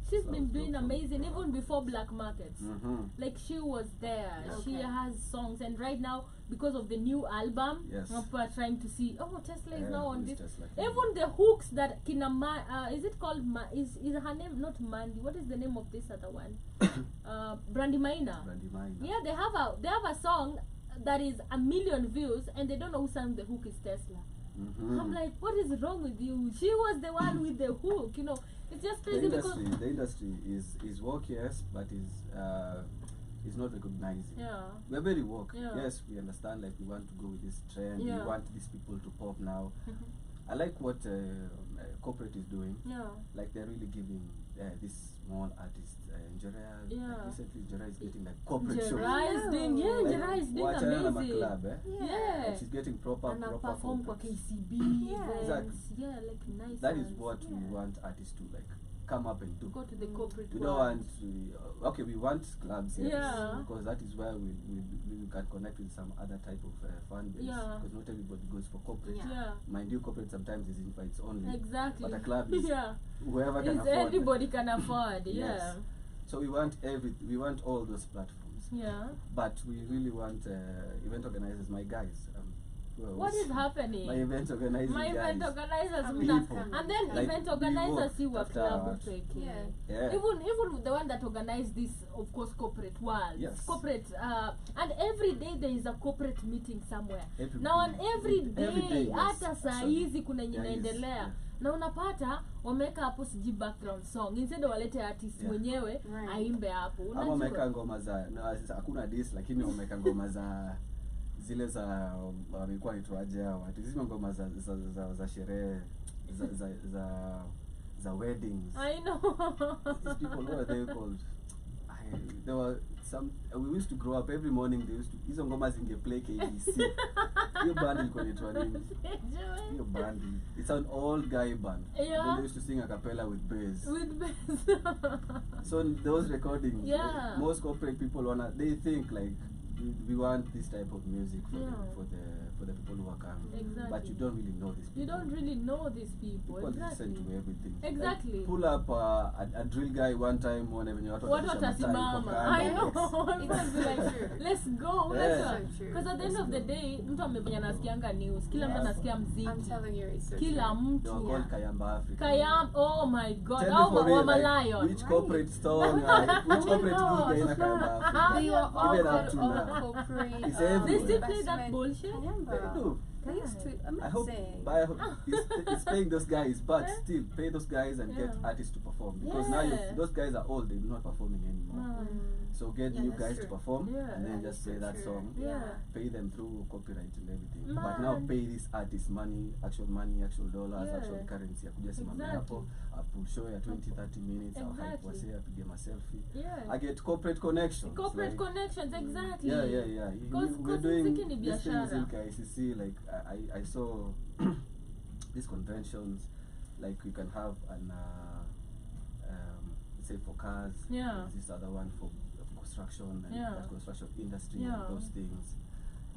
She's Tesla been was doing dope. amazing even before black markets. Mm-hmm. Like she was there. She Okay. has songs and right now because of the new album, Yes. people are trying to see Tesla is Yeah, now on who this. is Tesla? Even the hooks that is it called is her name not Mandy? What is the name of this other one? Brandy Minor. Brandy Minor. Yeah, they have a song that is 1 million views and they don't know who sang the hook is Tesla. Mm-hmm. I'm like, what is wrong with you? She was the one with the hook, you know. It's just The crazy because industry is woke, yes, but is not recognizing. yeah, We're very woke. Yeah. Yes, we understand. Like we want to go with this trend. Yeah. We want these people to pop now. I like what corporate is doing. yeah, Like they're really giving this small artist Njera. Yeah. Like recently, Njera is getting like corporate shows. Jera is doing Like, Jera is doing wachana na amazing. maclub, eh? Yeah. Like she's getting proper And I proper perform for corporates. KCB Yeah. events. Exactly. Yeah, like nice That is ones. what we Yeah. want artists to like come up and do. Go to the corporate We world. don't want to, okay, we want clubs, yes, Yeah. because that is where we can connect with some other type of fan base. Yeah. Because not everybody goes for corporate. Yeah. Yeah, Mind you, corporate sometimes is invites only. exactly. But a club is yeah, whoever can is afford. anybody can afford. Yes. Yeah, So we want all those platforms. yeah. But we really want event organizers, my guys. What is happening? My event organizing My guys. event organizers People. and then Like, event we organizers work see what after club hours. peke. Yeah. Yeah. Even the one that organized this, of course, corporate world. Yes. Corporate, and every day there is a corporate meeting somewhere. Every Now on day. every Every day, day, yes, hata saa actually. hizi kuna yenye Yeah, yes, inaendelea. yeah. Na unapata wameweka hapo siji background song instead walete artist Yeah. mwenyewe Right. aimbe hapo. Ama Unajua? wameweka ngoma za hakuna dis, lakini wameweka ngoma za zile za walikuwa naitwaje hao watu, hizi ngoma za sherehe za weddings. I know. These people, what are they called? There were some, we used to grow up every morning. They used to, hizo ngoma zingeplay KBC. Hiyo band ilikuwa inaitwa nini? Hiyo band, it's an old guy band. Yeah. Then they used to sing a cappella with bass. With bass. So those recordings, Yeah. most corporate people they think like we want this type of music for Yeah. for the people who are coming. Exactly. But you don't really know these people. You don't really know these people. People Exactly. listen to everything. Exactly. Like, pull up a drill guy one time when you What watasimama? I know. It's like, let's go. Yeah. Because at the end of the day, mtu amefanya nasikianga news. Kila mtu anasikia I'm mziki. telling you, it's so Kila true. They were mtu. called Kayamba Africa. Kayam, oh my god. Tell me Oh, for real, Mama like, Lion. which corporate store, which corporate gig in Kayamba Africa? They were all Even up good to all now. corporate. It's They everywhere. still play that bullshit? They do. They used to, I hope amazing. it's paying those guys, but still pay those guys and get Yeah. artists to perform, because now Yeah. those guys are old, they're not performing anymore. So get Yeah, new that's guys to true. perform Yeah. and then just play that True. song. Yeah. Pay them through copyright and everything. But now Man. pay these artists money, actual dollars, Yeah. actual currency. Akuja simame Exactly. hapo, apu show ya 20-30 minutes, au hype Exactly. wase apige ma selfie. Yeah. I get corporate connections. Corporate like, connections, exactly. yeah. We're doing muziki ni these things in biashara. KICC. Like I saw these conventions. Like we can have an let's say for cars. Yeah. There's this other one for construction and Yeah. that construction industry Yeah. and those things.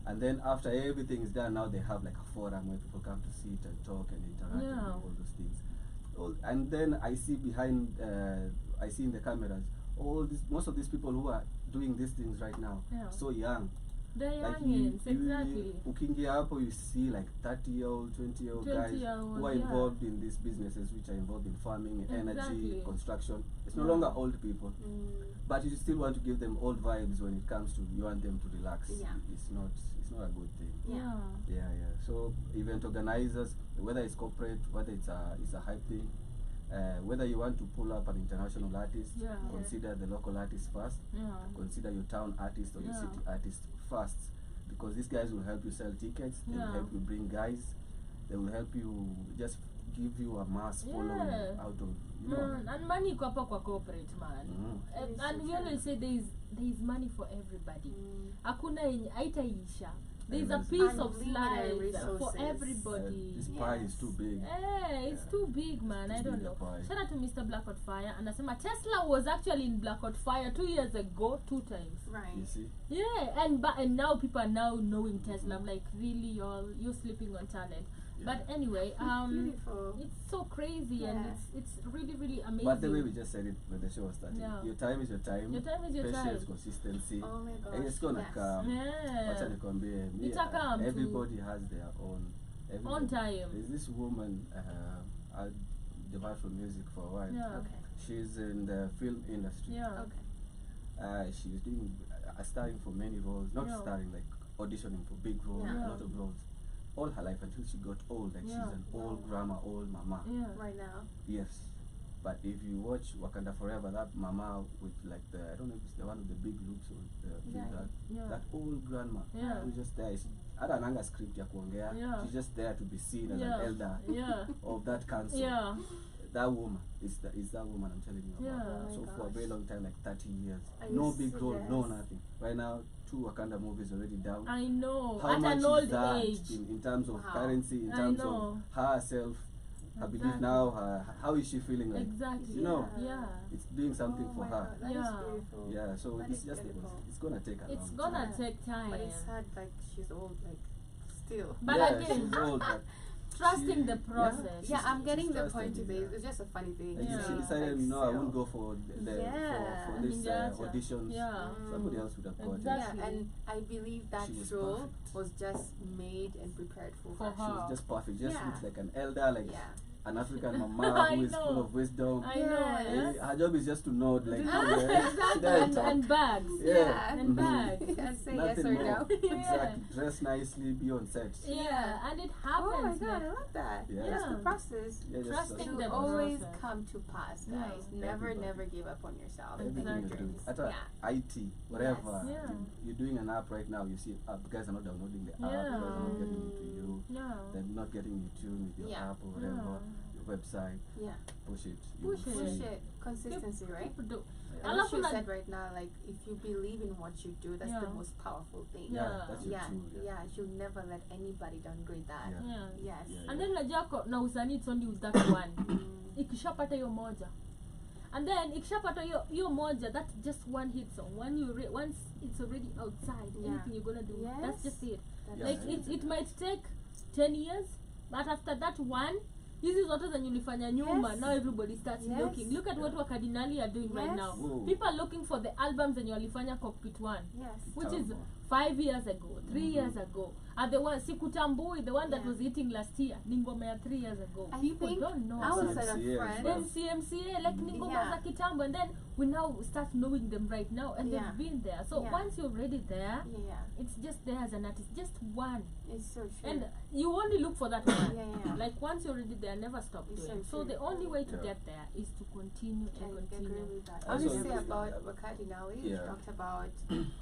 And then after everything is done, now they have like a forum where people come to sit and talk and interact and Yeah. do all those things. And then I see behind, I see in the cameras, most of these people who are doing these things right now, Yeah. so young. The Like youngins, exactly. ukiingia hapo, you see like 30-year-old, 20-year-old guys 20-year-old, who are yeah. involved in these businesses, which are involved in farming, energy, Exactly. construction. It's no Yeah. longer old people, but you still want to give them old vibes when it comes to, you want them to relax. Yeah. It's not a good thing. Yeah. Yeah. So event organizers, whether it's corporate, whether it's a hype thing, whether you want to pull up an international artist, Yeah. consider the local artist first. Yeah. Consider your town artist or your Yeah. city artist first, because these guys will help you sell tickets. They will Yeah. help you bring guys. They will help you just give you a mass following Yeah. out of, you know. Man, and money iko hapa kwa corporate, man. It is And so we true. always say there is money for everybody. Hakuna yenye haitaisha. There is a There's piece of unlimited slice for resources. everybody. This pie is too big. It's too big, man. I It's don't bigger know. pie. Shout out to Mr. Blackout Fire. Anasema Tesla was actually in Blackout Fire 2 years ago, 2 times. Right. You see? Yeah, and now people are now knowing Tesla. I'm like, really, you're sleeping on talent. But anyway, Beautiful. it's so crazy and Yeah. it's really, really amazing. But the way we just said it when the show was starting, Yeah. your time is your time. Your time is your Patience, time. consistency. Oh my gosh. And it's gonna yes. come. Yeah. Wacha nikwambie, Itakam tu. everybody has their own. On time. There's this woman, I developed for music for a while. Yeah. Okay. She's in the film industry. Yeah. Okay. She's doing starring for many roles, not Yeah. starring, like auditioning for big roles, Yeah. a lot of roles. All her life until she got old, like Yeah. she's an old grandma, old mama. Yeah. Right now. Yes. But if you watch Wakanda Forever, that mama with like I don't know if it's the one with the big loops or the Yeah. that old grandma Yeah. who's just there. Hata ananga script ya kuongea. Yeah. She's just there to be seen as Yeah. an elder Yeah. of that council. Yeah. That woman is that woman I'm telling you about. Yeah. Oh So my for a very gosh. long time, like 30 years, Are no you big role, no serious? nothing. Right now, 2 Wakanda movies already down. I know. How At much an is old that age. in terms of Wow. currency, in I terms know. of herself, her belief Exactly. now, how is she feeling like? Exactly. You know, Yeah. it's doing something Oh for my her. God, that is Yeah. beautiful. Yeah, so That it's is just beautiful. it's gonna take a long It's gonna time. take time. But it's sad, like she's old, like still. But yeah, again, she's old, but trusting she- the process. Yeah, I'm getting she's the trusting point it, today. yeah. It's just a funny thing. Like Yeah. she decided, Like, no, I won't still. go for Yeah. for this Gotcha. auditions. Yeah. Somebody else would have got Exactly. Yeah, and I believe that She was role perfect. was just made and prepared for For her. it. She was her. just perfect. Just Yeah. looks like an elder, like Yeah. an African mama I who is know. full of wisdom. I know. Yes. Yeah. Her job is just to nod, like Exactly. And bags. Yeah. And bags. And say yes Nothing or more. no. Exactly. Dress nicely, be on set. Yeah. And it Oh my happens. god, I like, love that. Yeah. That's the Yeah. process. Yeah, just Trusting It the will always process. come to pass, Yeah. guys. Never, Everybody. never give up on yourself. everything Exactly. you do. Dreams. At Yeah. IT, whatever. Yes. Yeah. You're doing an app right now, you see guys are not downloading the app, Yeah. guys are not getting into you, Yeah. they're not getting in tune with your Yeah. app or whatever, your website, Yeah. push it. Push will it. Push see. it. Consistency, right? People do. Yeah. And Alafu what you na- said right now, like if you believe in what you do, that's the Yeah. most powerful thing. Yeah. That's your Yeah, tool. yeah, you'll never let anybody downgrade that. Yeah. Yeah. Yes. Yeah. And then najua na usanii it's only with that one. Ikishapata hiyo moja. And then ikishapata hiyo moja, that's just one hit song. Once it's already outside, Yeah. anything you're gonna do, Yes. that's just it. Yeah, Like it might take 10 years, but after that one, hizi zote zenye ulifanya nyuma, Yes. now everybody starts Yes. looking. Look at what Wakadinali are doing right Yes. now. Whoa. People are looking for the albums zenye walifanya Cockpit 1, Yes. which is Tama. 5 years ago, 3 years ago. And the one Sikutambui, the one that Yeah. was hitting last year, Ningoma ya 3 years ago. I People think don't know. I was about at a CMCA friend. then CMCA, like Ningoma Yeah. za kitambo, and then we now start knowing them right now, and Yeah. they've been there. So Yeah. once you're already there, Yeah. it's just there as an artist, just one. It's so true. And you only look for that one. Yeah. Like once you're already there, never stop It's doing. so So true. the only way to Yeah. get there is to continue I and agree continue. with that. I I also want to say agree. about Wakadinali, you Yeah. talked about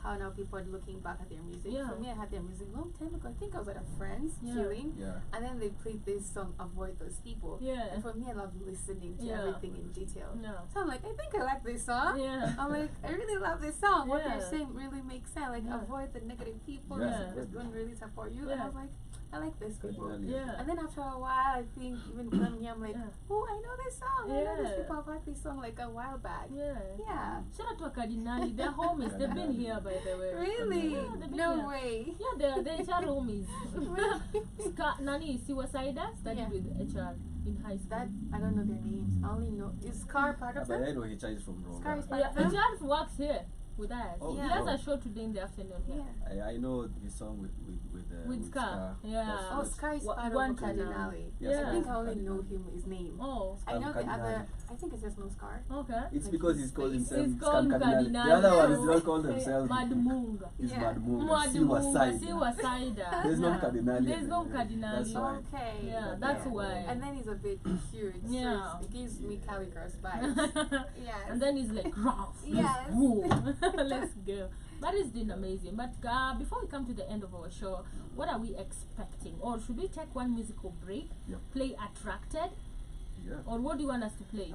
how now people are looking back at their music. Yeah. For me, I had their music long time ago. I think I was at a friend's Yeah. chilling, Yeah. and then they played this song, Avoid Those People. Yeah. And for me, I love listening to Yeah. everything in detail. Yeah. So I'm like, I think I like this song. Yeah. I'm like, I really love this song. What Yeah. they're saying really makes sense. Like, Yeah. avoid the negative people. Yeah. Just don't really support you. And Yeah. I was like, I like this people. Cardinal, Yeah. And then after a while, I think even coming here, I'm like, Yeah. oh, I know this song. I know these Yeah. people. I've heard this song like a while back. Yeah. Yeah. Shout out to Wakadinali. They're homies. They've been here, by the way. Really? Yeah, they've been No here. way. Yeah, they're HR homies. Nani Siwasaida studied Yeah. with HR in high school. That I don't know their names. I only know is Scar part Yeah, of but them? I know he charges from Scar is Ronga. part Yeah, of them. HR works here with us. Oh, He yeah. has a show today in the afternoon here. Yeah. I know his song with With Scar. Yeah. That's- Oh, that's- Scar is Wa- part one of Cardinali. Yes, Yeah. I think I only Cardinal. know his name. Oh, I know the Cardinali. other. I think it's just no Scar. okay. It's because he's called himself He's called Cardinal. Cardinal. The other one is Yeah. not called himself. Mad Munga. He's Yeah. Mad Munga. Mad See Munga, Wasaida. Siwasaida. There's no Yeah. Cardinal. There's no Cardinal. That's why. Okay. Yeah, that's Yeah. why. And then he's a bit huge. Yeah. So it gives me Cali Girls vibes. Yes. And then he's like, Ralph, Yes. let's go. Let's go. That is doing amazing. But before we come to the end of our show, what are we expecting? Or should we take one musical break? Yep. Play Attracted? Yeah. Or what do you want us to play?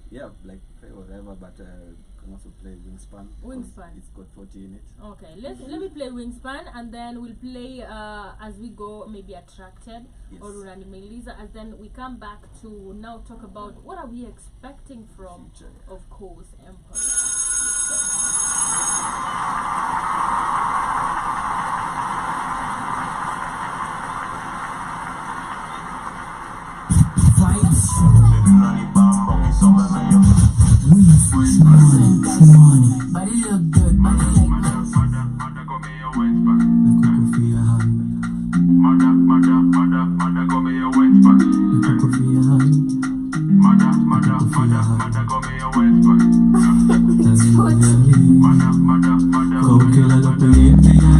Yeah, like play whatever, but can also play Wingspan. because Wingspan. It's got 40 in it. Okay, let me play Wingspan, and then we'll play as we go, maybe Attracted Yes. or Urani Melisa, and then we come back to now talk about what are we expecting from, Future. of course, Empire. Body look good, body like that.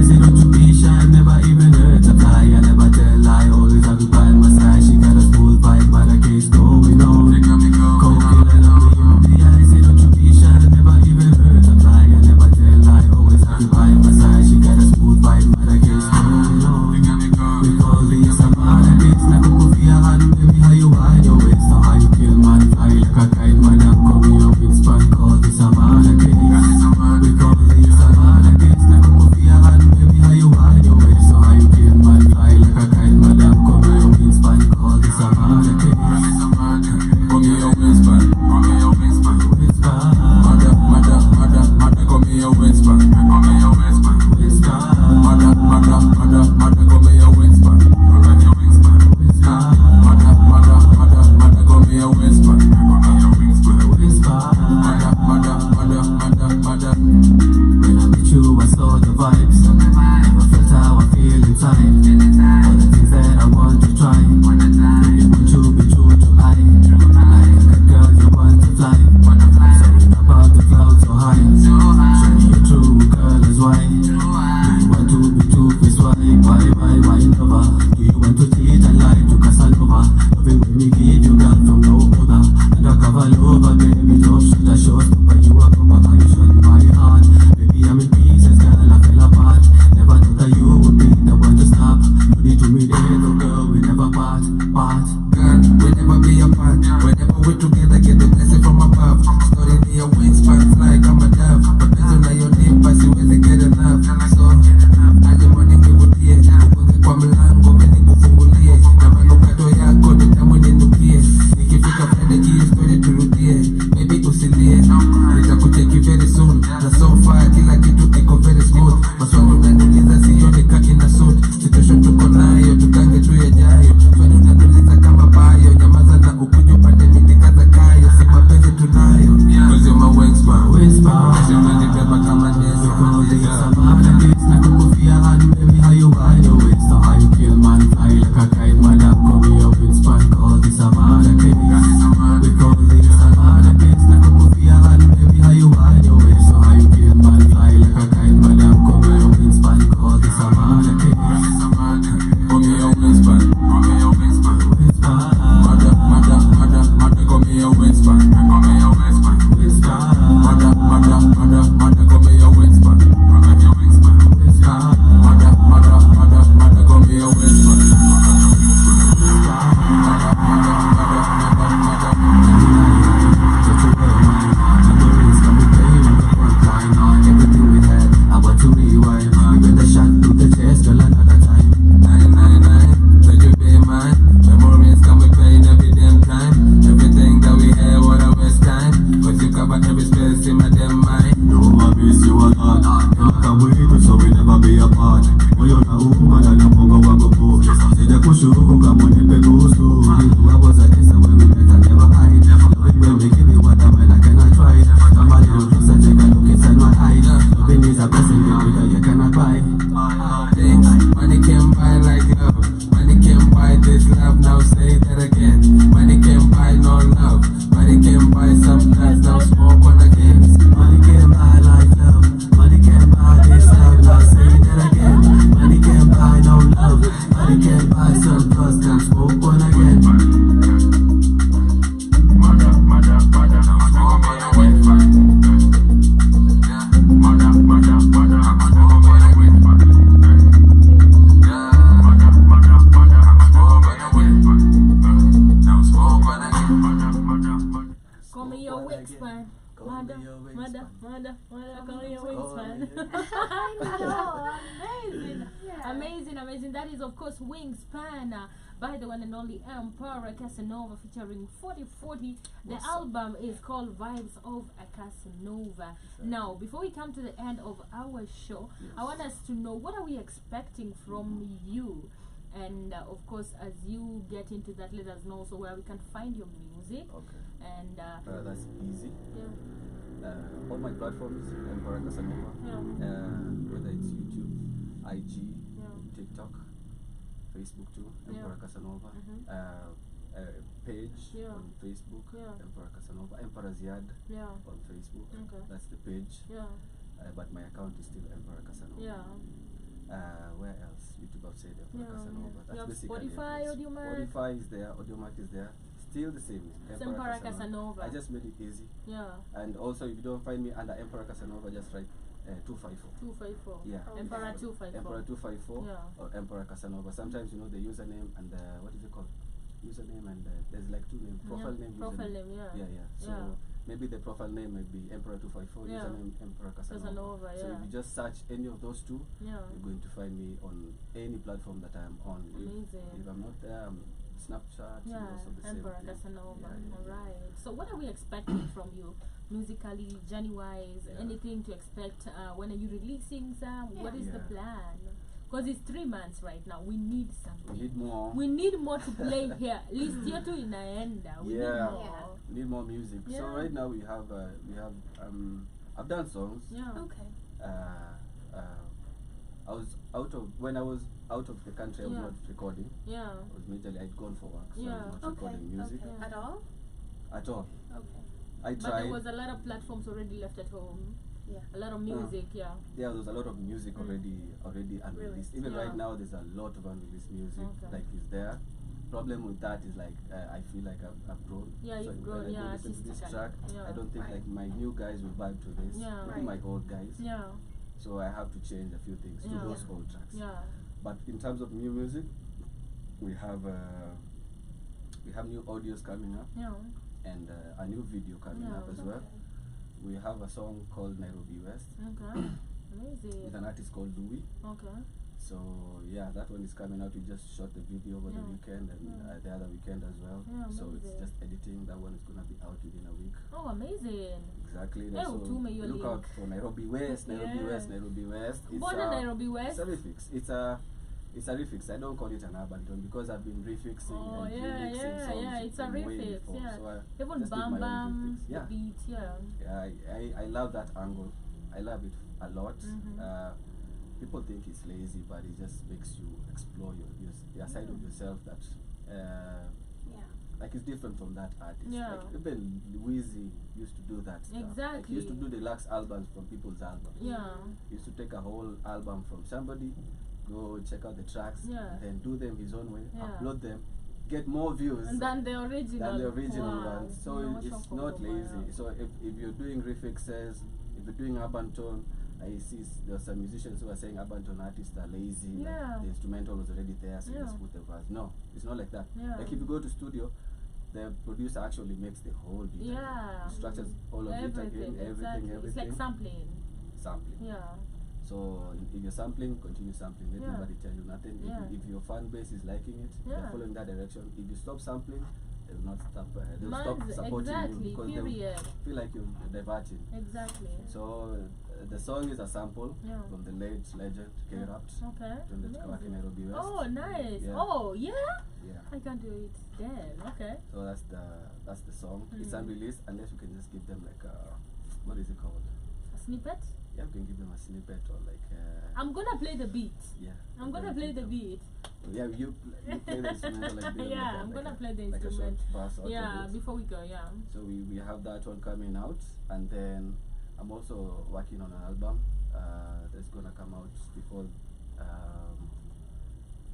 Never even hurt a fly, I never tell lie. Always have to buy my side. She got a smooth vibe, but I case going on. Coke killer, love me in the eyes, ain't no tradition. Never even hurt a fly, I never tell lie. Always have to buy my side. She got a smooth vibe, but I case going on. We call this a man, and it's not cook for your hand. Baby, how you wind your waist, so how you kill man, fly like a kite, man. I'm coming up with span, call this a man, and it's we call this a man, and it's not cook for your hand. Baby, how you wind your waist, so how you kill man, fly like a kite, man. I'm coming up with span, call this a man, and it's when I met you, I saw the vibes. Never felt how I feel inside. All the things that I want to try. Baby, want you be true to I. Like a good girl, you want to fly. Soaring above the clouds so high. Show me your true girl is why. Do you want to be two-faced? Why, lover? Do you want to cheat and lie to Casanova? Loving when we give you girl from no other. Undercover lover, baby, just shoot a shot. But you are over, how you shot my heart. Baby, I'm in pieces, girl, I fell apart. Never thought that you would be the one to stop. You need to be there, though, girl, we never part. Girl, we'll never be apart. Whenever we're together, get the blessing from above. Story in your wingspan, fly like I'm a dove. But based on your deep, I see where they get enough. So, as the morning we would hear. Ukweke kwa mlango, mimi kufungulie. Na manukato yako, nitamu ninukie. Ikifika Friday, hii story turudie. Baby, usilie. Nitakucheki very soon. Na so far, kila kitu iko very smooth. Maswali unaniuliza, sioni ka ina suit. smoke one again. Call me your wings fan. Mother, call me your wings fan. I know, amazing. Yeah. Amazing. That is, of course, Wingspan by the one and only Emperor Casanova featuring 4040. The album is called Vibes of a Casanova. Now, before we come to the end of our show, I want us to know, what are we expecting from you? And of course, as you get into that, let us know also where we can find your music. Okay. And That's easy. yeah. All my platforms, Emperor Casanova. Whether it's YouTube, IG, TikTok, Facebook too, Emperor Casanova. Page on Facebook, Emperor Casanova. Emperor's Yard on Facebook. Okay. That's the page. But my account is still Emperor Casanova. Where else? YouTube, I've said Emperor Casanova. You have basically Spotify, it. Audiomack? Spotify is there, Audiomack is there. Still the same. Emperor Casanova. I just made it easy. Yeah. And also, if you don't find me under Emperor Casanova, just write 254. 254. Yeah. Emperor 254. Emperor 254 or Emperor Casanova. Sometimes the username and what is it called? Username and there's like two names. Profile name. Profile username. name. Yeah. So maybe the profile name may be Emperor 254. Username Emperor Casanova. So if you just search any of those two, you're going to find me on any platform that I'm on. Amazing. If I'm not there, I'm Snapchat. Also the Emperor same Casanova. Yeah. Alright. So what are we expecting from you musically, journey-wise? Anything to expect? When are you releasing some? What is the plan? Because it's 3 months right now. We need something. We need more. We need more to play here. List year two in Aenda. We need more. We need more music. So right now we have I've done songs. Okay. When I was out of the country, I was not recording. I was majorly, I'd gone for work, so I was not recording music At all? at all. Okay. I But tried. there was a lot of platforms already left at home. Yeah. A lot of music, Yeah, there's a lot of music already unreleased. Even right now, there's a lot of unreleased music. Like is there. Problem with that is like I feel like I've grown. Yeah, so you've grown. when I go listen to this track, I don't think like my new guys will vibe to this. Maybe my old guys. So I have to change a few things to those old tracks. But in terms of new music, we have new audios coming up and a new video coming up as well. We have a song called Nairobi West Amazing. with an artist called Louis. So that one is coming out. We just shot the video over the weekend and the other weekend as well. So it's just editing. That one is gonna be out within a week. Oh, amazing. Exactly. Hey, So utume your look link. out for Nairobi West, Nairobi West, Nairobi West. Border Nairobi West. It's a refix. It's a refix. I don't call it an urban tone because I've been refixing and remixing songs it's a way refix. before. So I Even just did Bam my own Bam, refix. the beat, I love that angle. I love it a lot. People think it's lazy, but it just makes you explore your side of yourself that like it's different from that artist. Like even Weezy used to do that stuff. Exactly. Like he used to do deluxe albums from people's albums. He used to take a whole album from somebody, go check out the tracks, then do them his own way, upload them, get more views and then the original. ones. So it's not lazy. So if you're doing refixes, if you're doing urban tone, I see there's some musicians who are saying urban tone artists are lazy. Like the instrumental was already there, so just put the verse. No, it's not like that. Like if you go to studio, the producer actually makes the whole beat. Structures all of it again, everything. It's like sampling. So if you're sampling, continue sampling. Let nobody tell you nothing. If your fan base is liking it, they're following that direction. If you stop sampling, they will not stop. They'll stop supporting you because they will feel like you're diverting. Exactly. So the song is a sample from the late legend K-Rapt. Nairobi West. Oh, nice. Oh, yeah. I can do it then. Okay. So that's the song. It's unreleased unless you can just give them like a, what is it called? A snippet? Yeah, we can give them a snippet or like. I'm gonna play the beat. Yeah. I'm gonna play the beat. Yeah, you play the instrumental like this. I'm gonna play the like instrument. A short verse out of it. Before we go, So we have that one coming out, and then I'm also working on an album that's gonna come out before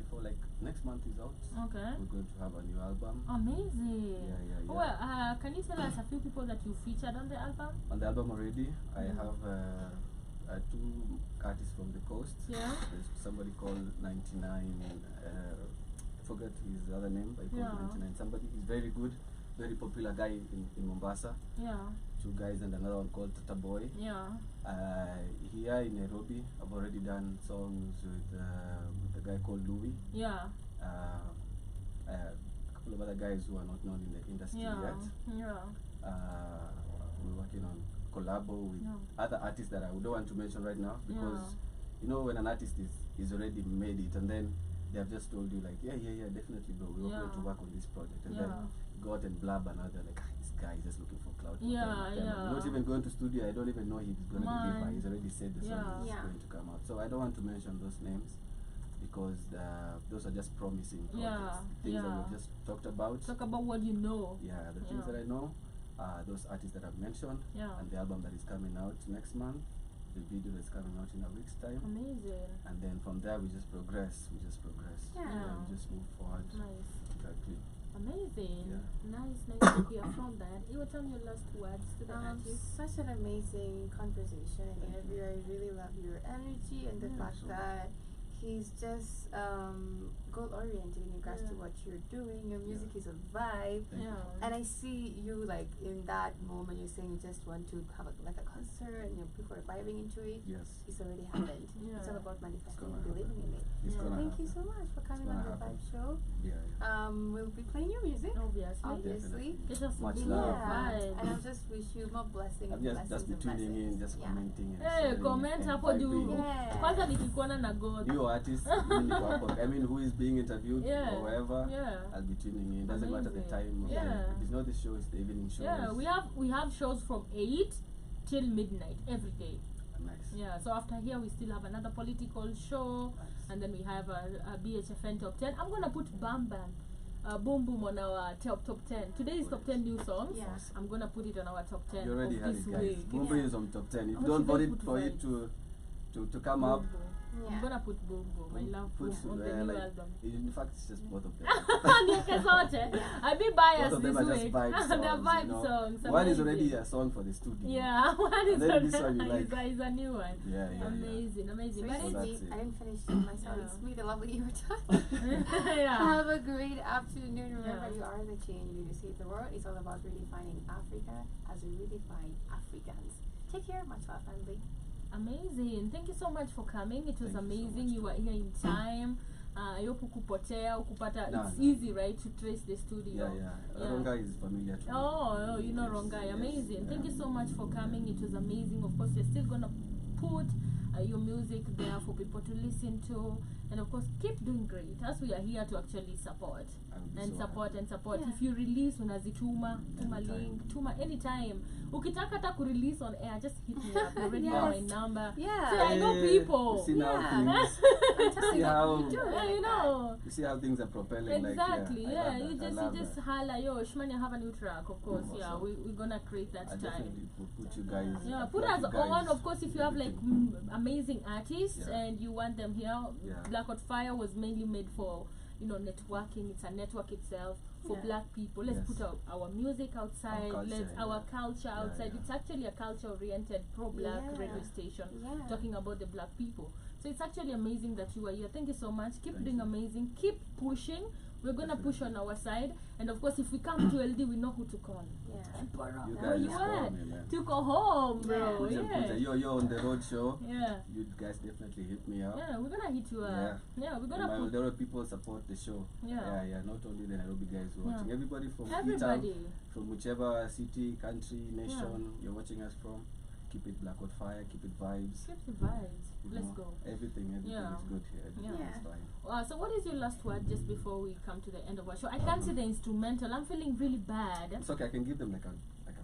before, like next month is out. Okay. We're going to have a new album. Amazing. Yeah. Well, can you tell us a few people that you featured on the album? On the album already, I have 2 artists from the coast. Yeah. There's somebody called 99. I forget his other name, but he called Yeah. 99. Somebody, he's very good, very popular guy in Mombasa. Yeah. 2 guys and another one called Tata Boy. Yeah. Here in Nairobi, I've already done songs with a guy called Louis. Yeah. A couple of other guys who are not known in the industry Yeah. yet. Yeah. We're working on collabo with Yeah. other artists that I don't want to mention right now, because Yeah. you know when an artist is already made it and then they have just told you like yeah definitely bro, we're going to Yeah. work on this project, and Yeah. then you go out and blab another like this guy is just looking for cloud. Yeah, You're yeah. not even going to studio. I don't even know he's going to deliver. Man. He's already said the song Yeah. is Yeah. going to come out. So I don't want to mention those names because those are just promising projects. Yeah, Things that yeah. we've just talked about. Talk about what you know. Yeah, the things Yeah. that I know are those artists that I've mentioned, Yeah. and the album that is coming out next month, the video that's coming out in a week's time, Amazing. and then from there we just progress. Yeah. We just move forward. Nice. Exactly. Amazing. Yeah. Nice to hear from that. You will tell me your last words to the artist. Such an amazing conversation and interview. I really love your energy and the Yeah, fact sure. that he's just goal oriented in regards to Yeah. what you're doing. Your music is a vibe. Thank you. Yeah. And I see you like in that moment you're saying you just want to have like a concert and people are vibing into it. Yes. It's already happened. Yeah. It's all about manifesting gonna and believing in it. It's Yeah. gonna Thank you happen. so much for coming gonna on the happen. Vibe Show. Yeah. We'll be playing your music, Obviously. obviously. Get us Much good love. Yeah, and vibes. I'll just wish you more blessings. I'm just be blessings and tuning in, blessings. just Yeah. commenting and Hey, sharing comment and hapo juu. vibing. Yeah. Kwanza nikikuona na God. You artist, mimi niko hapo. I mean, who is being interviewed Yeah. or whoever, Yeah. I'll be tuning in. Doesn't matter the Amazing. time. Yeah. It's not the show, it's the evening show. Yeah, we have shows from 8 till midnight every day. Nice. Yeah, so after here we still have another political show, Nice. and then we have a BHFN top 10. I'm gonna put Bam Bam, Boom Boom on our top 10. Today is top 10 new songs. Yeah. I'm gonna put it on our top 10 You already of had this it, guys. week. Boom Boom is on top 10. If How you don't should I vote it put for it vibes? to come up, Boom Boom. Yeah. I'm gonna put Boom Boom. I love Boom put on the new like, album. in fact, it's just both of them. Nieke zote. I be Both biased of them are this just week. vibe songs. They're vibe you know. songs. One is amazing. already a song for the studio. Yeah, one is And then this one you is like. is a new one. Yeah. Amazing. So But it's So that's me. it. I didn't finish myself. Yeah. It's me, the lovely Everton. yeah. Have a great afternoon. Remember, Yeah. you are the change you see the world. It's all about redefining Africa as we redefine Africans. Take care. Much love, family. Amazing. Thank you so much for coming. It was Thank you so amazing. much. You were here in time. I hope ukupotea, ukupata. No, It's no. easy, right, to trace the studio. Yeah. Yeah. Ronga is familiar to me. Oh, you know Yes, Rongai. yes, Amazing. Thank yeah. you so much for coming. It was amazing. Of course, we're still gonna put your music there for people to listen to, and of course, keep doing great. As we are here to actually support I would be and so support happy. and support. Yeah. If you release, unazituma, tuma Anytime. link, tuma anytime. Ukitaka hata kurelease on air, just hit me up. You already Yes. have my number. Yeah. See, I know Hey, people. You see now Yeah. things. I'm telling See you, how- you do it Yeah, like you know. You see how things are propelling. Exactly. Like, Yeah, I you love just that. holla, yo, Shmani, I have a new track. Of course, yeah, Awesome. we're gonna create that I time. definitely will put you guys. Yeah, I'll put plug us you guys on. Of course, if you have like everything. amazing artists Yeah. and you want them here, Yeah. Black Hot Fire was mainly made for networking. It's a network itself for Yeah. black people. Let's Yes. put our music outside. Our culture, Let's our yeah. culture Yeah, outside. yeah. It's actually a culture-oriented pro-black Yeah. radio station Yeah. talking about the black people. So it's actually amazing that you are here. Thank you so much. Keep Thank doing you. amazing. Keep pushing. We're gonna push on our side, and of course, if we come to LD, we know who to call. Yeah. Emperor, You where guys you just call at? me, man. To go home, bro. Kuja, Yeah. kuja. You're on the road show. Yeah. You guys definitely hit me up. Yeah, we're gonna hit you up. Yeah, we're And gonna my put Eldorado people support the show. Yeah. Yeah. Not only the Nairobi guys watching. Yeah. Everybody from everybody. Etown, from whichever city, country, nation you're watching us from. Keep it Black Hot Fire. Keep it vibes. Keep the vibes. you Let's know. go. Everything Yeah. is good here. Everything Yeah. is fine. So what is your last word just before we come to the end of our show? I can't see the instrumental. I'm feeling really bad. It's okay. I can give them like a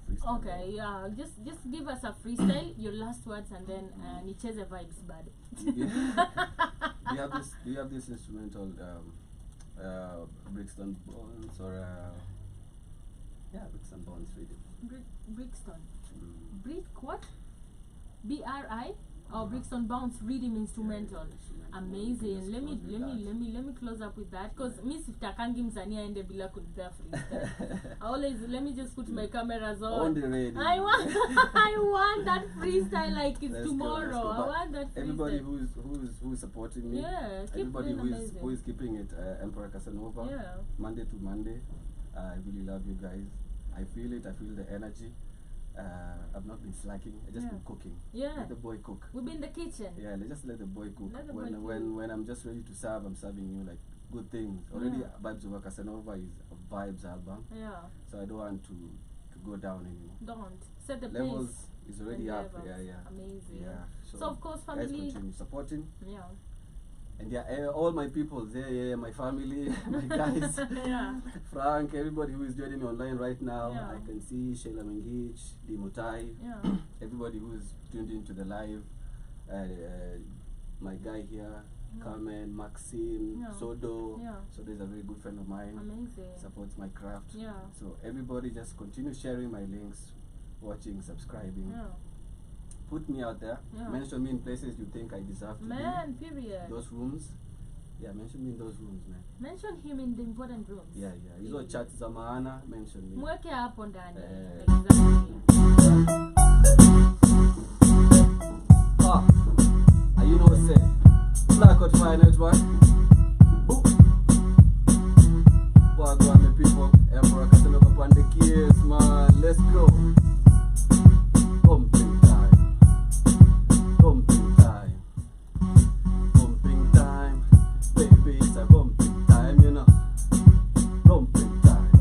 freestyle. Okay, yeah. Just give us a freestyle, your last words, and then nicheze vibes bad. Do you have this instrumental Brixton Bones or Brixton Bones really? Brixton. Mm. Brick what? BRI? Oh, Brixton Bounce Rhythm Instrumental. Amazing. Just Let me close with that. close up with that because me sitakangi msanii aende bila kunipea freestyle. Always let me just put my cameras on. On the radio. I want I want that freestyle like it's Let's go, tomorrow. let's go. I But want that freestyle. everybody who's supporting me, Yeah, keep everybody doing amazing. who is keeping it Emperor Casanova, Yeah. Monday to Monday. I really love you guys. I feel it. I feel the energy. I've not been slacking. I just been cooking. Yeah. Let the boy cook. We've been in the kitchen. Yeah, just let the boy cook. Let the boy When I'm just ready to serve, I'm serving you like good things. Already, Vibes over Casanova is a Vibes album. Yeah. So I don't want to go down anymore. Don't set the Levels pace. is already and up. levels. Yeah. Amazing. Yeah. So of course, guys family. continue supporting. Yeah. And yeah, all my people there, my family, my guys, Yeah. Frank, everybody who is joining me online right now. Yeah. I can see Sheila Mengich, Dimutai, Yeah. everybody who is tuned into the live. My guy here, Carmen, Maxine, Yeah. Sodo. Yeah. Sodo is a very good friend of mine. Amazing. Supports my craft. Yeah. So everybody just continue sharing my links, watching, subscribing. Yeah. Put me out there. Yeah. Mention me in places you think I deserve to Man, period. be. Those rooms. Yeah, mention me in those rooms, man. Mention him in the important rooms. Yeah. Hizo chat za maana, mention me. Mweke hapo ndani. Eh. Exactly. You know say Black Out Fire Network. Ooh. Well, go on the people. Emperor Casanova upon the keys, man. Let's go. Pumping time. Pumping time. Pumping time. Baby, it's a pumping time, you know. Pumping time.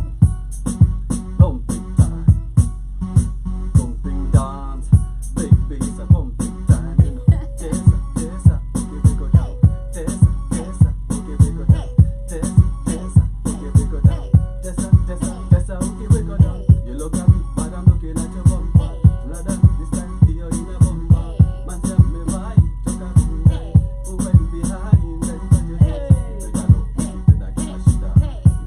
Pumping time. Pumping dance. Baby, it's a pumping time, you know. Tessa, okay, we go down. Tessa, okay, we go down. Tessa, okay, we go down. Tessa, okay, we go down. You look at me, but I'm looking at your bum. Brother, this time you're in a bum. Man, tell me why, talk at me. Who went behind, then got your head. You better know, you better get a shida.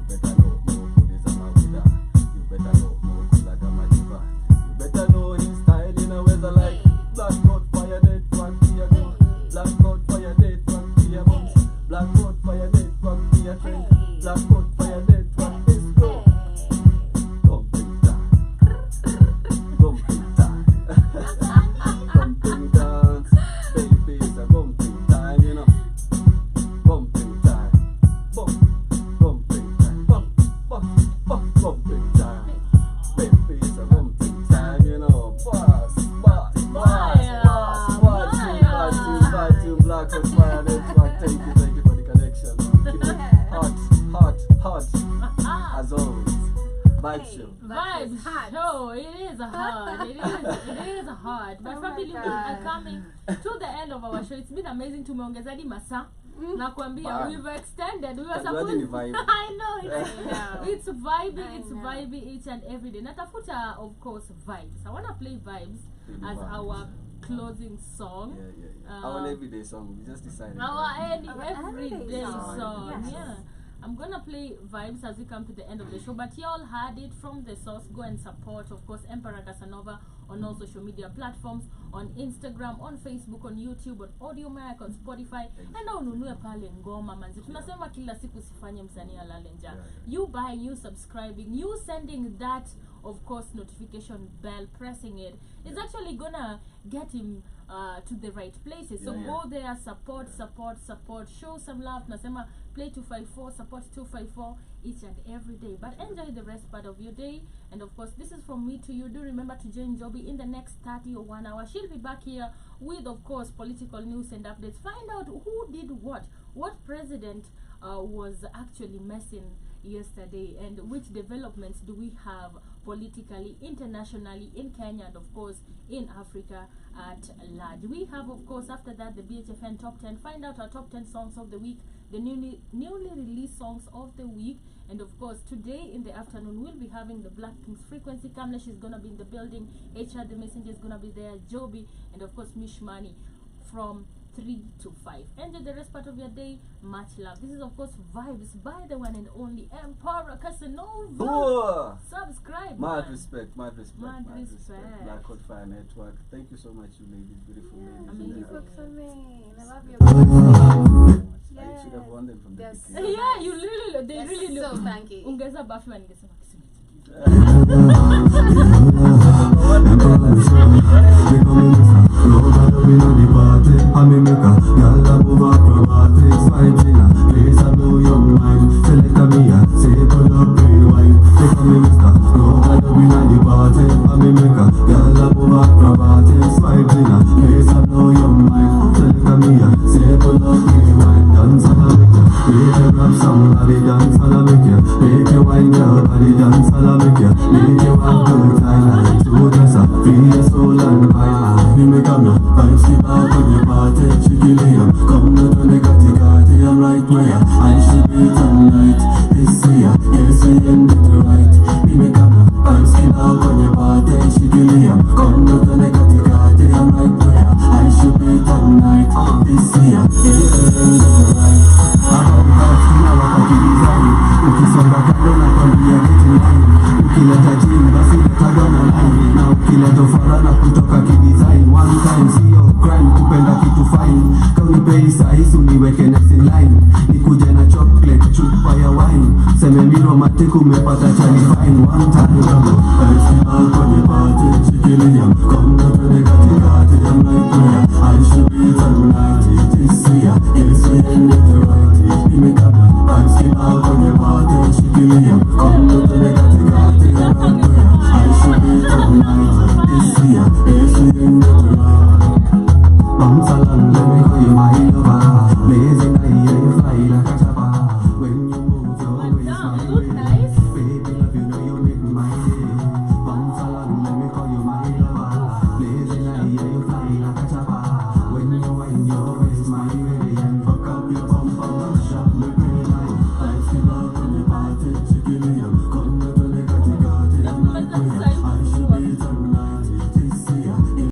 You better know, more police are my winner. You better know, more cool like a diva. You better know his style in a weather like black out fire dead, what be a go. Black out fire dead, what be a bounce. Black out fire dead, what be a trend. Black out fire dead, what is go. Pumping time. Pumping time. Pumping dance. Baby, it's a pumping time, you know. Pumping time. Pumping time. Pumping time. Baby, it's a pumping time, you know. Bad to Black Out Fire Network. Thank you for the connection. Keep it hot, as always. Vibe show. Vibes hot. show. It is hard. It is hard. But Oh family, my we are God. coming to the end of our show. It's been amazing. Tumeongeza hadi masaa. Nakwambia, Bad. we've extended. We were Tanguaje ni supposed. vibe. I know. know. It's vibey. I It's know. vibey each and every day. Natafuta, of course, vibes. I wanna play vibes Play the as vibes. our closing song. Yeah. Our everyday song. We just decided. Our Our everyday everyday song. song, yes. Yeah. I'm gonna play vibes as we come to the end of the show, but y'all had it from the source. Go and support, of course, Emperor Casanova on all social media platforms, on Instagram, on Facebook, on YouTube, on Audio Mac, on Spotify. Enda ununue pale ngoma manzi. Tunasema kila siku sifanye msanii alale njaa. You buying, you subscribing, you sending that, of course, notification bell, pressing it. It's actually gonna get him to the right places. So go there, support. Show some love. Nasema play 254, support 254 each and every day. But enjoy the rest part of your day. And of course, this is from me to you. Do remember to join Joby in the next 30 or 1 hour. She'll be back here with, of course, political news and updates. Find out who did what president was actually messing yesterday, and which developments do we have politically, internationally, in Kenya, and of course in Africa at large. We have, of course, after that, the BHFN top 10. Find out our top 10 songs of the week, the newly released songs of the week. And of course, today in the afternoon, we'll be having the Blackpink's Frequency. Kamlesh is gonna be in the building. HR the Messenger is gonna be there. Joby, and of course Mishmani from 3 to 5. Enjoy the rest part of your day. Much love. This is, of course, Vibes by the one and only Emperor Casanova. Ooh. Subscribe. Mad man. respect. Mad respect. Black Hot Fire Network. Thank you so much, you ladies, beautiful ladies. Amazing. You cook for me. And I love your I should have won them from the Yes. beginning. Yeah, you really look. They Yes, really so look. thanky. Ungeza bafu na ningesema Kiswahili. Somebody dance, I'll make you. Make you wind your body dance, I'll make you. Make you have good time. So just free your soul and vibe. Me make up no vibes, keep out on your party. Chiquillia, come to the Negati, I'm right where I should be tonight. This year, yes, we end it right. Me make up no vibes, keep out on your party. Chiquillia, come to the Negati, I'm right where I should be tonight. This year, yes, we end it right. Ukisonga kando na kwambia geti line. Ukileta jini basi letaga na line. Na ukileta ufara na kutoka kidesign. One time sio crime kupenda kitu fine. Kaunipei sahisi uniweke next in line. Nikuje na chocolate chupa ya wine. Seme mi romantic umepata chali fine. One time rabo festival kwenye party. Shikilia come to the katikati. I'm like where I should be tonight. This year yes we end it right. We make up vibes, keep out on your party. Shikilia come to the katikati.